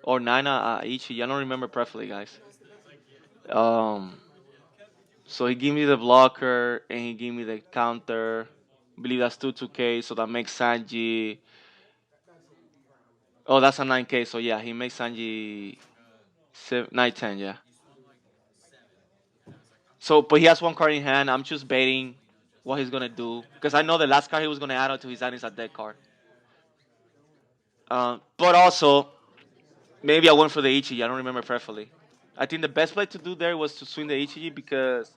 or nine Ichi. I don't remember perfectly, guys. Um, so he gave me the blocker and he gave me the counter. I believe that's 2K, so that makes Sanji. Oh, that's a 9K, so yeah, he makes Sanji 9 10, yeah. So, but he has one card in hand. I'm just baiting what he's gonna do because I know the last card he was gonna add on to his hand is a dead card. But also, maybe I went for the Ichi. I don't remember perfectly. I think the best play to do there was to swing the Ichi because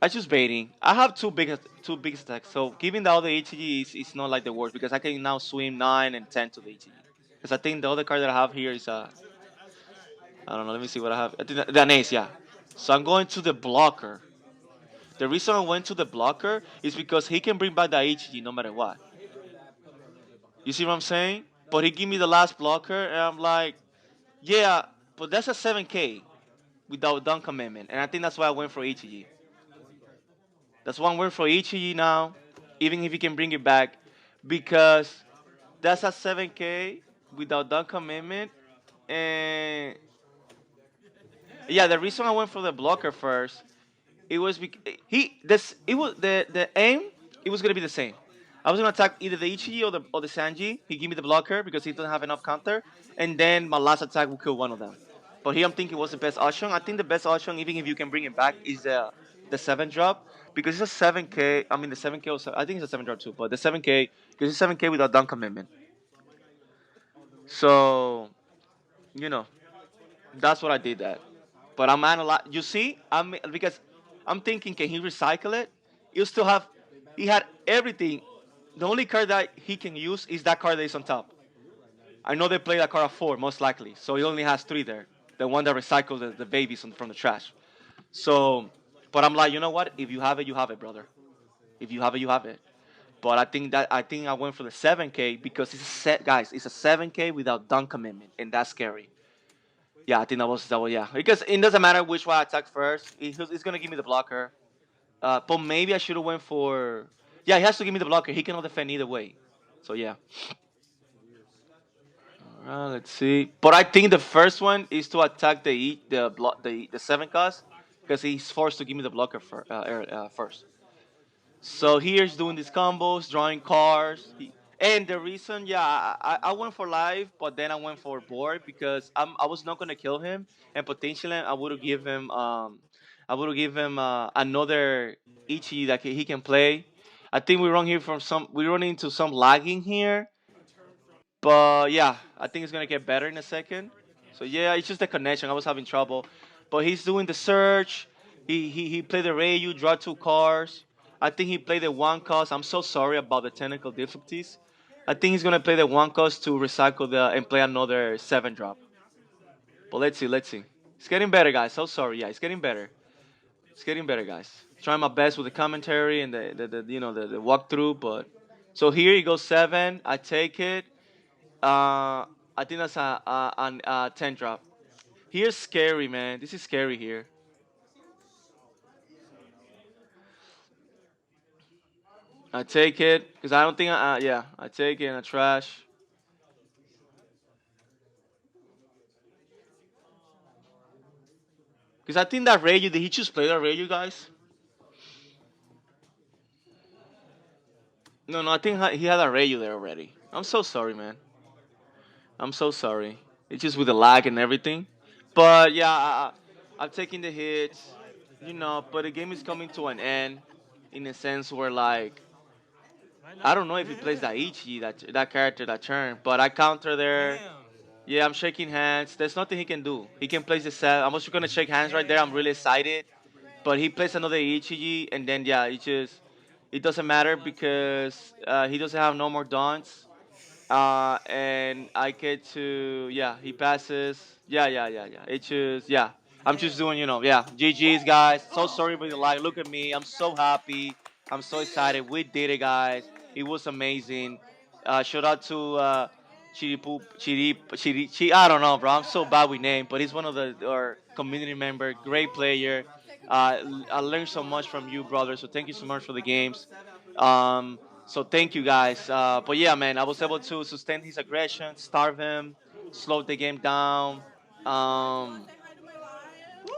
I just baiting. I have two big attacks, so giving the other HG is not like the worst because I can now swim 9 and 10 to the HG. Because I think the other card that I have here is I don't know. Let me see what I have. I think the ace, yeah. So I'm going to the blocker. The reason I went to the blocker is because he can bring back the HG no matter what. You see what I'm saying? But he give me the last blocker, and I'm like, yeah, but that's a 7K without dunk commitment, and I think that's why I went for HG. That's one word for each of you now, even if you can bring it back, because that's a 7K without that commitment. And yeah, the reason I went for the blocker first, it was he this it was the aim. It was gonna be the same. I was gonna attack either the Ichiji or the Sanji. He gave me the blocker because he doesn't have enough counter, and then my last attack will kill one of them. But here I'm thinking what's the best option. I think the best option, even if you can bring it back, is the 7 drop because it's a 7K. I mean the 7K or I think it's a 7 drop too, but the 7K because it's 7K without down commitment. So you know that's what I did that. But I'm analyzing. You see, because I'm thinking, can he recycle it? You still have. He had everything. The only card that he can use is that card that is on top. I know they play that card at four, most likely. So he only has three there. The one that recycled the babies from the trash. So, but I'm like, you know what? If you have it, you have it, brother. If you have it, you have it. But I think I went for the 7K because it's a set, guys. It's a 7K without dunk commitment, and that's scary. Yeah, I think that was yeah. Because it doesn't matter which one I attack first. He's gonna give me the blocker. But maybe I should have went for. Yeah, he has to give me the blocker. He cannot defend either way. So yeah. Let's see. But I think the first one is to attack the 7 cost because he's forced to give me the blocker first. So here's doing these combos, drawing cards. And the reason, yeah, I went for live, but then I went for board because I was not gonna kill him, and potentially I would give him another Ichi that he can play. I think we run into some lagging here, but yeah, I think it's gonna get better in a second. So yeah, it's just the connection. I was having trouble, but he's doing the search. He played the Ryu, draw two cards. I think he played the one cost. I'm so sorry about the technical difficulties. I think he's gonna play the one cost to recycle and play another 7 drop. But let's see. It's getting better, guys. So sorry. Yeah, it's getting better. It's getting better, guys. Trying my best with the commentary and the walkthrough, but so here you go 7. I take it. I think that's a 10 drop. Here's scary, man. This is scary here. I take it because I don't think yeah, I take it and I trash because I think that Rayu, did he just play that Rayu, guys? No, no, I think he had a Rayu there already. I'm so sorry, man. I'm so sorry. It's just with the lag and everything. But yeah, I'm taking the hits, but the game is coming to an end in a sense where, like, I don't know if he plays that Ichi, that character, that turn, but I counter there. Yeah, I'm shaking hands. There's nothing he can do. He can place the set. I'm also gonna shake hands right there. I'm really excited. But he plays another Ichiji, and then yeah, it doesn't matter because he doesn't have no more dons. And I get to, yeah, he passes. Yeah. It's just, yeah. I'm just doing, yeah. GG's, guys. So sorry about the lag. Look at me. I'm so happy. I'm so excited. We did it, guys. It was amazing. Shout out to I don't know, bro. I'm so bad with name, but he's one of our community member. Great player. I learned so much from you, brother. So thank you so much for the games. So thank you guys. But yeah, man, I was able to sustain his aggression, starve him, slow the game down. Um,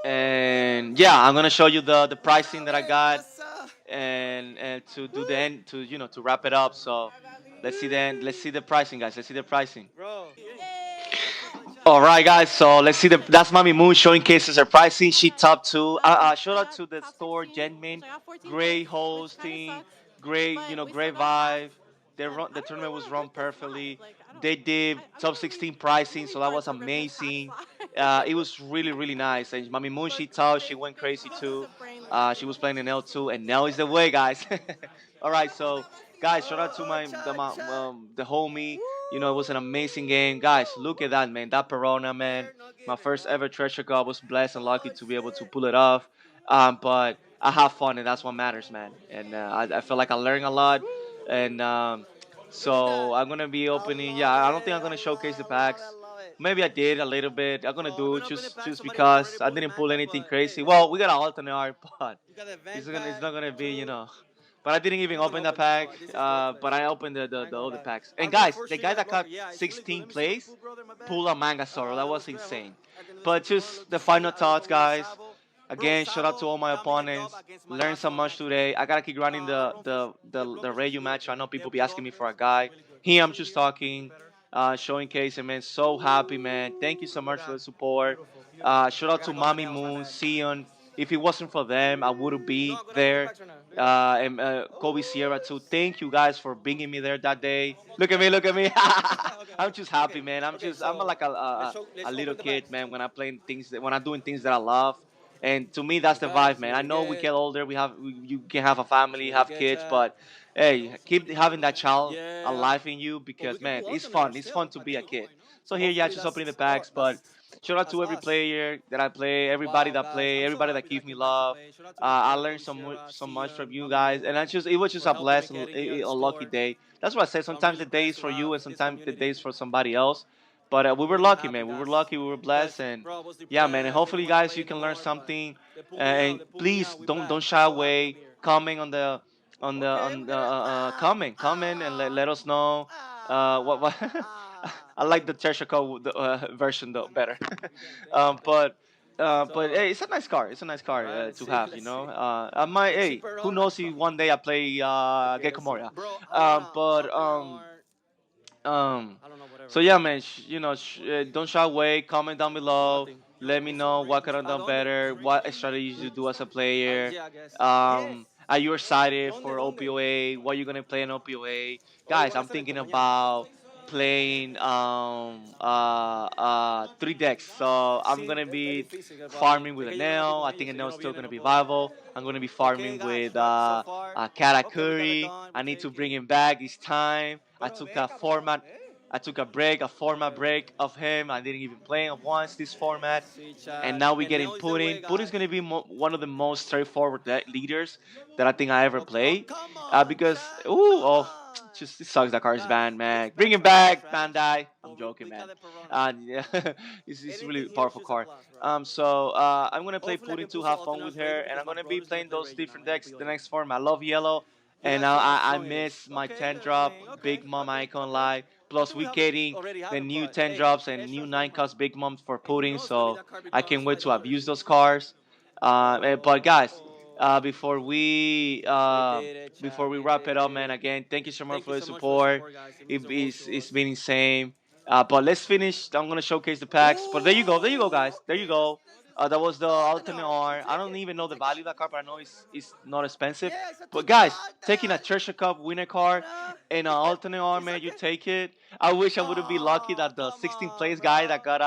and yeah, I'm gonna show you the pricing that I got, and to do the end to to wrap it up. So let's see the pricing, guys. Let's see the pricing. All right, guys. So let's see that's Mommy Moon showing cases her pricing. She top two. Shout out to the store, Genmin. Great hosting, great great vibe. The tournament was run perfectly. They did top 16 pricing, so that was amazing. It was really really nice. And Mommy Moon, she top, she went crazy too. She was playing in L2, and now is the way, guys. All right, so guys, shout out to the homie. It was an amazing game, guys. Look at that, man. That Perona, man. My first ever treasure cup. I was blessed and lucky to be able to pull it off. But I have fun, and that's what matters, man. And I feel like I learned a lot. And so I'm gonna be opening. Yeah, I don't think I'm gonna showcase the packs. Maybe I did a little bit. I'm gonna do it just because I didn't pull anything crazy. Well, we got an alternate art, but it's not gonna be. But I didn't even open that pack. But I opened the other packs. And guys, the guy that got 16 plays pulled a manga Zoro. That was insane. But just the final thoughts, guys. Again, shout out to all my opponents. Learned so much today. I gotta keep running the Rayu match. I know people be asking me for a guy. Here I'm just talking, showing case, and man, so happy, man. Thank you so much for the support. Shout out to Mommy Moon, Sion. If it wasn't for them, I wouldn't be there. And Kobe Sierra too. Thank you guys for bringing me there that day. Look at me, look at me. I'm just happy, man. I'm like a little kid, man. When I play when I'm doing things that I love. And to me, that's the vibe, man. I know we get older, you can have a family, have kids, but hey, keep having that child alive in you because man, it's fun. It's fun to be a kid. So here, yeah, just opening the packs, but shout out to every player that I play, everybody that play, everybody that gives me love. I learned so much from you guys, and it was just a blessed, a lucky day. That's what I say. Sometimes the day is for you, and sometimes the day is for somebody else. But we were lucky, man. We were lucky. We were blessed, and yeah, man. And hopefully, guys, you can learn something. And please don't shy away. Comment comment and let us know. What I like the treasure code version though better. But hey, it's a nice car. It's a nice car to have. I might. Hey, who knows if one day I play Gecko Moria. But um, so yeah, man. Don't shy away. Comment down below. Let me know what could have done better. What strategies you do as a player. Are you excited for OPOA? What are you gonna play in OPOA? Guys, I'm thinking about playing three decks. So I'm gonna be farming with Enel. I think Enel's still gonna be viable. I'm gonna be farming with Karakuri. I need to bring him back. It's time. I took a format break of him. I didn't even play him once this format, and now we getting Putin. Putin's gonna be one of the most straightforward leaders that I think I ever played, because just it sucks that car is banned, man. Bring him back, Bandai. I'm joking, man. Yeah, it's really powerful car. So I'm gonna play Putin to have fun with her, and I'm gonna be playing those different decks the next format. I love yellow. And You're not I strong in it. miss my Okay, 10 I drop mean, okay, Big Mom okay, icon okay. live. I Plus, think we we have it getting already have the it, new but 10 hey, drops and new extra 9 strong man. cost Big Moms for And you putting. know it's gonna be So that card I because can't why wait the to others, abuse you those know? cards. But guys, Oh, we did it, before chat. we We wrap it did up, man, it. again, thank you so much Thank for you the so much for the support. support, guys. It means the world to It's us. been insane. But let's finish. I'm gonna showcase the packs. But there you go. There you go, Oh, guys. There you okay. go. That was the alternate Alternate. R. I Take don't it. even We know the take value it. of that card, but I know it's not expensive. Yeah, it's a But tutorial guys, alter. taking a Treasure Cup winner card Nah. and an alternate R, It's man, you okay. take it. I wish I would have been lucky Oh, that the come 16th on, place guy that bro. got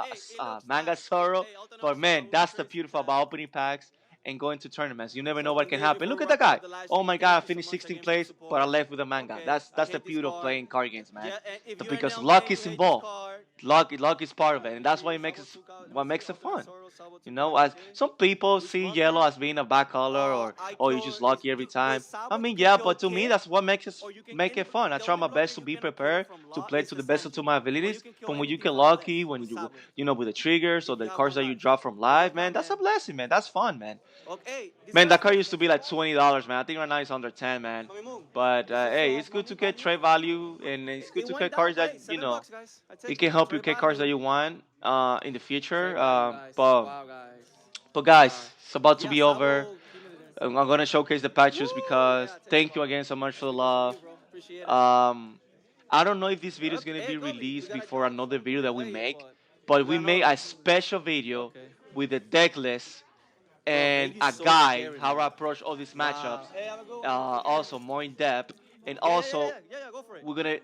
Hey, it looks manga nice. sorrow. Hey, alternate But man, Sorrow looks that's the crazy, beautiful chat. about opening packs and going to tournaments. You never know So what on can this, happen. before Look we at that wrap it guy. up the live Oh stream, my thank god, I you so finished much 16th again for the place, but I support. left with a manga. Okay, I That's the hate this beauty of card. playing card games, man. Yeah, and if you're Because Enel luck fan, you is hate this involved. card. Luck is part of it, and that's Here, Sabo what makes it alternate fun. Sorrow, Sabo You 2 know, cards, as okay? some people Which see one, yellow chat? as being a bad color, or you're Icon just is lucky every with time. I Sabo you mean, can yeah, kill but to me, King, that's what or you can make it fun. I the try only my block best that to you be cannot kill prepared from to Law play is to the a best of my Or you abilities. can kill But when you anything get from the lucky, left when with you Sabo with the triggers or if you the have cards one that you life. draw from But live, right now, man, that's a man. blessing, man. That's fun, man. Okay, this is Man, the that last car one. used to be like $20, man. I think right now it's under 10, man. Mami Moon, But this is hey, it's good money to get value. trade value, and it's good It to went get down cards by that $7, guys. I it take can it. help you Trade get cards that value. you want in the future. Trade value, guys. But Wow, guys. guys, Wow. it's about to Yeah, be over. Sabo, give me the dance. I'm gonna showcase the patches Woo! because Yeah, take the thank you card. again so much for That's the because of you, love. bro. Appreciate it. Um, I don't know if this video is gonna Hey, be Kobe, we released got a before drop. another We video can that we play it, make, but but we we got another made a one. special video Okay. with the deck list Bro, and baby's a so guide scary, how man. I approach all these matchups. Wow. Hey, have a good one. Also more in depth, and Yeah, yeah, yeah, also yeah, yeah. Go for it. we're gonna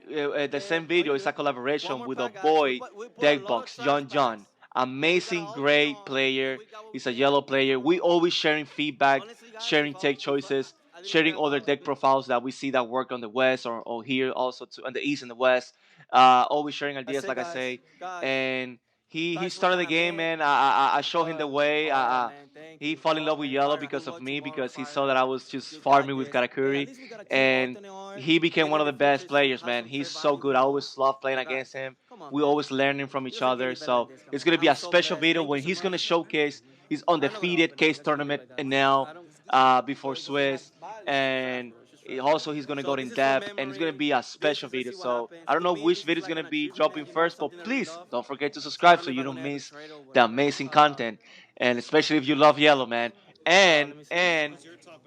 the And same no, video you're is a good. One collaboration more with a pack, guys. boy We put a deck lot of box trash John. packs, but we got Amazing, Ultra great John, and player. we got what we He's a can. yellow player. We always sharing feedback, Honestly, guys, sharing take if choices, I didn't sharing care other about like deck being profiles that we see that work on the west or here also to on the east and the west. Always sharing I ideas, said, like I guys, say. guys, And he thanks for started the gonna game, man. man. I showed him the way. Man, thank He you. fell in love with Man, yellow fire. because Good of luck me tomorrow, because he fire. saw that I was just You got farming with this. Hey, at Karakuri, least we got a two and alternate arms. he became Maybe one in of the the future best some players, have man. some He's trade so value, good. I but always love playing guys, against him. come on, We man. always learning from It each doesn't get other. any better than So this. Come it's on. gonna be I'm a so special blessed. video Thank you when so he's gonna much. showcase his I'm not gonna undefeated open it. case Let's just leave it tournament like that. and now I don't. before Doesn't have Swiss, value. It's just trash, and bro. It's just trash. also he's gonna go So in this is for depth, and it's gonna memory. be a This special is let's video. see what So happens. I don't To know me, which this is video is like gonna an be achievement. dropping You know, first, but something that we please love. don't forget to So I subscribe know so if you I'm don't gonna ever miss trade or the whatever. amazing content, and especially if you love yellow, man. Let And me see.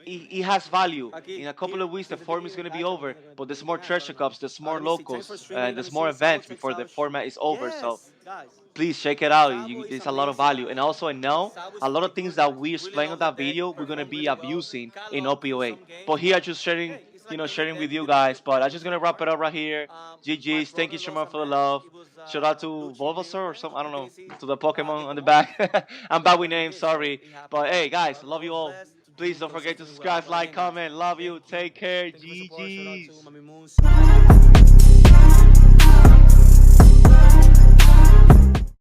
he has value. Aquí, In a couple here, of weeks, the since the forum is TCG going to be gacha, over, but the there's more weekend has treasure started now. cups, there's more Let me see. Thanks for locals, streaming. Let me there's more see. Sabo events takes before the out. format is over. So Yes, guys. please check it out. Sabo is It's a lot of amazing, value. guys. And also, I know Sabo is a lot really of things good, that guys. we Really explain on love the that deck. video, we're going to Perform be really well. abusing Got in lucky in OP-08. some games, But here, but just sharing, hey, it's like any sharing deck. with you You need to guys. But I'm practice just to going to wrap it score. up right here. My GG's. Thank brother you so lost much a for the match. love. It was Shout out to Luchi Bulbasaur or Gamer. something. I I don't think know. it's his To the Pokemon on the Pokemon. back. I'm bad with But he names. did, so Sorry. it happened, But hey, guys. guys, But love I you was all. blessed to Please do don't forget to consistently well. subscribe, But like, again, guys, comment. Love you. thank you. Take care. Thank you for support. Shout out to GG's. Mami Moons.